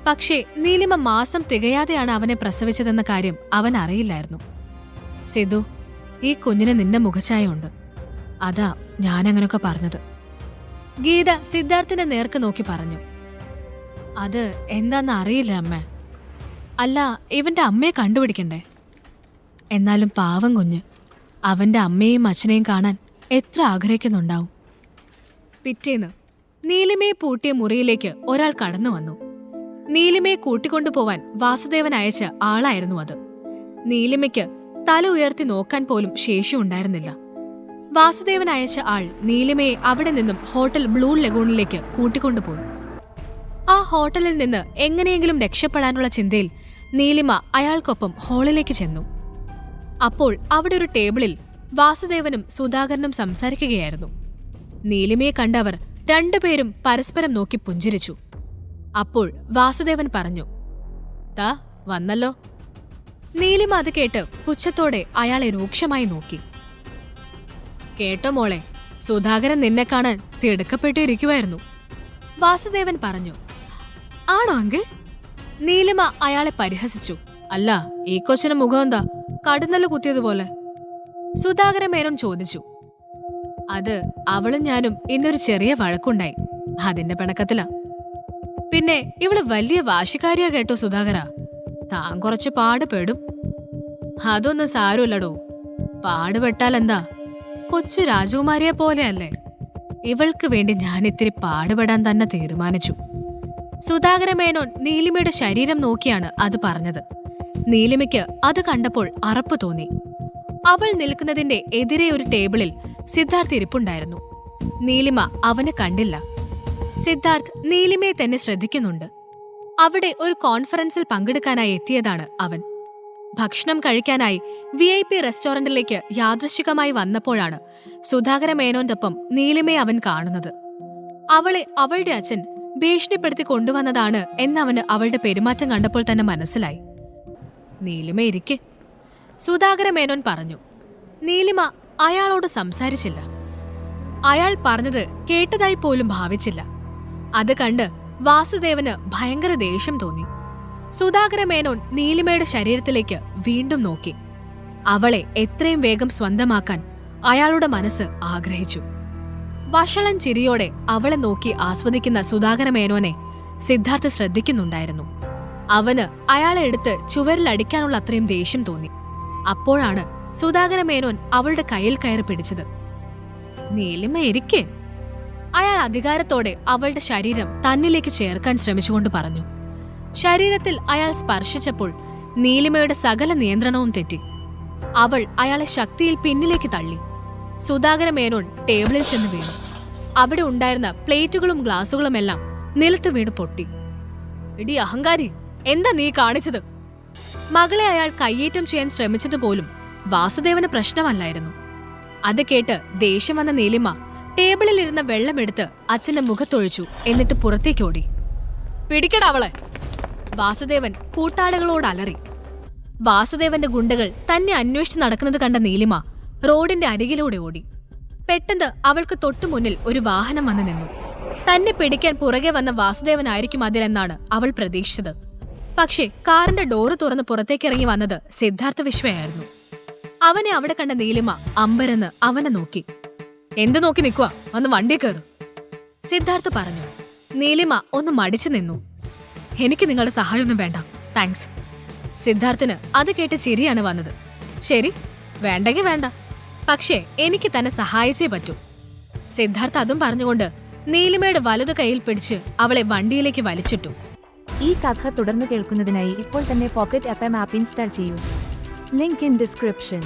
പക്ഷേ നീലിമ മാസം തികയാതെയാണ് അവനെ പ്രസവിച്ചതെന്ന കാര്യം അവൻ അറിയില്ലായിരുന്നു. സിദ്ധു, ഈ കുഞ്ഞിന് നിന്റെ മുഖഛായുണ്ട്. അതാ ഞാനങ്ങനൊക്കെ പറഞ്ഞത്. ഗീത സിദ്ധാർത്ഥിന്റെ നേർക്ക് നോക്കി പറഞ്ഞു. അത് എന്താന്ന് അറിയില്ല അമ്മേ. അല്ല, ഇവന്റെ അമ്മയെ കണ്ടുപിടിക്കണ്ടേ? എന്നാലും പാവം കുഞ്ഞ് അവന്റെ അമ്മയെയും അച്ഛനെയും കാണാൻ എത്ര ആഗ്രഹിക്കുന്നുണ്ടാവും. പിറ്റേന്ന് നീലിമയെ പൂട്ടിയ മുറിയിലേക്ക് ഒരാൾ കടന്നു വന്നു. നീലിമയെ കൂട്ടിക്കൊണ്ടുപോവാൻ വാസുദേവൻ അയച്ച ആളായിരുന്നു അത്. നീലിമയ്ക്ക് തല ഉയർത്തി നോക്കാൻ പോലും ശേഷിയുണ്ടായിരുന്നില്ല. വാസുദേവൻ അയച്ച ആൾ നീലിമയെ അവിടെ നിന്നും ഹോട്ടൽ ബ്ലൂ ലഗൂണിലേക്ക് കൂട്ടിക്കൊണ്ടുപോയി. ആ ഹോട്ടലിൽ നിന്ന് എങ്ങനെയെങ്കിലും രക്ഷപ്പെടാനുള്ള ചിന്തയിൽ നീലിമ അയാൾക്കൊപ്പം ഹാളിലേക്ക് ചെന്നു. അപ്പോൾ അവിടെ ഒരു ടേബിളിൽ വാസുദേവനും സുധാകരനും സംസാരിക്കുകയായിരുന്നു. നീലിമയെ കണ്ടവർ രണ്ടുപേരും പരസ്പരം നോക്കി പുഞ്ചിരിച്ചു. അപ്പോൾ വാസുദേവൻ പറഞ്ഞു, താ വന്നല്ലോ. നീലിമ അത് കേട്ട് പുച്ഛത്തോടെ അയാളെ രൂക്ഷമായി നോക്കി. കേട്ടോ മോളെ, സുധാകരൻ നിന്നെ കാണാൻ തിടുക്കപ്പെട്ടിരിക്കുമായിരുന്നു, വാസുദേവൻ പറഞ്ഞു. ആണോ അങ്കിൾ? നീലിമ അയാളെ പരിഹസിച്ചു. അല്ല, ഈ കൊച്ചിന് മുഖം എന്താ കടുന്നല് കുത്തിയതുപോലെ? സുധാകര മേനോൻ ചോദിച്ചു. അത് അവളും ഞാനും ഇന്നൊരു ചെറിയ വഴക്കുണ്ടായി, അതിന്റെ പിണക്കത്തിലാ. പിന്നെ ഇവള് വലിയ വാശിക്കാരിയാ കേട്ടോ സുധാകര. താൻ കുറച്ച് പാടുപെടും. അതൊന്നും സാരമില്ലടോ. പാടുപെട്ടാലെന്താ, കൊച്ചു രാജകുമാരിയെ പോലെയല്ലേ. ഇവൾക്ക് വേണ്ടി ഞാൻ ഇത്തിരി പാടുപെടാൻ തന്നെ തീരുമാനിച്ചു. സുധാകര മേനോൻ നീലിമയുടെ ശരീരം നോക്കിയാണ് അത് പറഞ്ഞത്. നീലിമയ്ക്ക് അത് കണ്ടപ്പോൾ അറപ്പ് തോന്നി. അവൾ നിൽക്കുന്നതിന്റെ എതിരെ ഒരു ടേബിളിൽ സിദ്ധാർത്ഥ് ഇരിപ്പുണ്ടായിരുന്നു. നീലിമ അവനെ കണ്ടില്ല. സിദ്ധാർത്ഥ് നീലിമയെ തന്നെ ശ്രദ്ധിക്കുന്നുണ്ട്. അവിടെ ഒരു കോൺഫറൻസിൽ പങ്കെടുക്കാനായി എത്തിയതാണ് അവൻ. ഭക്ഷണം കഴിക്കാനായി VIP റെസ്റ്റോറന്റിലേക്ക് യാദൃശ്ചികമായി വന്നപ്പോഴാണ് സുധാകര മേനോന്റൊപ്പം നീലിമയെ അവൻ കാണുന്നത്. അവളെ അവളുടെ അച്ഛൻ ഭീഷണിപ്പെടുത്തി കൊണ്ടുവന്നതാണ് എന്നവന് അവളുടെ പെരുമാറ്റം കണ്ടപ്പോൾ തന്നെ മനസ്സിലായി. നീലിമ ഇരിക്കെ, സുധാകര മേനോൻ പറഞ്ഞു. നീലിമ അയാളോട് സംസാരിച്ചില്ല. അയാൾ പറഞ്ഞത് കേട്ടതായി പോലും ഭാവിച്ചില്ല. അത് കണ്ട് വാസുദേവന് ഭയങ്കര ദേഷ്യം തോന്നി. സുധാകര മേനോൻ നീലിമയുടെ ശരീരത്തിലേക്ക് വീണ്ടും നോക്കി. അവളെ എത്രയും വേഗം സ്വന്തമാക്കാൻ അയാളുടെ മനസ്സ് ആഗ്രഹിച്ചു. വഷളൻ ചിരിയോടെ അവളെ നോക്കി ആസ്വദിക്കുന്ന സുധാകര മേനോനെ സിദ്ധാർത്ഥ് ശ്രദ്ധിക്കുന്നുണ്ടായിരുന്നു. അവന് അയാളെ എടുത്ത് ചുവരിലടിക്കാനുള്ള അത്രയും ദേഷ്യം തോന്നി. അപ്പോഴാണ് സുധാകര മേനോൻ അവളുടെ കയ്യിൽ കയറി പിടിച്ചത്. നീലിമ ഇരിക്കേ. അയാൾ അധികാരത്തോടെ അവളുടെ ശരീരം തന്നിലേക്ക് ചേർക്കാൻ ശ്രമിച്ചുകൊണ്ട് പറഞ്ഞു. ശരീരത്തിൽ അയാൾ സ്പർശിച്ചപ്പോൾ നീലിമയുടെ സകല നിയന്ത്രണവും തെറ്റി. അവൾ അയാളെ ശക്തിയിൽ പിന്നിലേക്ക് തള്ളി. സുധാകര മേനോൻ ടേബിളിൽ ചെന്ന് വീണു. അവിടെ ഉണ്ടായിരുന്ന പ്ലേറ്റുകളും ഗ്ലാസുകളുമെല്ലാം നിലത്ത് വീണ് പൊട്ടി. എടി അഹങ്കാരി, എന്താ നീ കാണിച്ചത്? മകളെ അയാൾ കയ്യേറ്റം ചെയ്യാൻ ശ്രമിച്ചതുപോലും വാസുദേവന് പ്രശ്നമല്ലായിരുന്നു. അത് കേട്ട് ദേഷ്യം വന്ന നീലിമ ടേബിളിലിരുന്ന വെള്ളമെടുത്ത് അച്ഛന്റെ മുഖത്തൊഴിച്ചു. എന്നിട്ട് പുറത്തേക്കോടി. പിടിക്കട അവളെ! വാസുദേവൻ കൂട്ടാളികളോട് അലറി. വാസുദേവന്റെ ഗുണ്ടകൾ തന്നെ അന്വേഷിച്ച് നടക്കുന്നത് കണ്ട നീലിമ റോഡിന്റെ അരികിലൂടെ ഓടി. പെട്ടെന്ന് അവൾക്ക് തൊട്ടുമുന്നിൽ ഒരു വാഹനം വന്നു നിന്നു. തന്നെ പിടിക്കാൻ പുറകെ വന്ന വാസുദേവനായിരിക്കും അതിലെന്നാണ് അവൾ പ്രതീക്ഷിച്ചത്. പക്ഷേ കാറിന്റെ ഡോറ് തുറന്ന് പുറത്തേക്കിറങ്ങി വന്നത് സിദ്ധാർത്ഥ വിശ്വയായിരുന്നു. അവനെ അവിടെ കണ്ട നീലിമ അമ്പരന്ന് അവനെ നോക്കി. എന്ത് നോക്കി നിൽക്കുക? വന്ന് വണ്ടി കയറും, സിദ്ധാർത്ഥ പറഞ്ഞു. നീലിമ ഒന്ന് മടിച്ചു നിന്നു. എനിക്ക് നിങ്ങളുടെ സഹായമൊന്നും വേണ്ട, താങ്ക്സ്. സിദ്ധാർത്ഥന് അത് കേട്ട് ചിരിയാണ് വന്നത്. ശരി, വേണ്ടെങ്കിൽ വേണ്ട, പക്ഷേ എനിക്ക് തന്നെ സഹായിച്ചേ പറ്റൂ. സിദ്ധാർത്ഥ അതും പറഞ്ഞുകൊണ്ട് നീലിമയുടെ വലതു കൈയിൽ പിടിച്ച് അവളെ വണ്ടിയിലേക്ക് വലിച്ചിട്ടു. ഈ കഥ തുടർന്ന് കേൾക്കുന്നതിനായി ഇപ്പോൾ തന്നെ പോക്കറ്റ് FM ആപ്പ് ഇൻസ്റ്റാൾ ചെയ്യൂ. Link in description.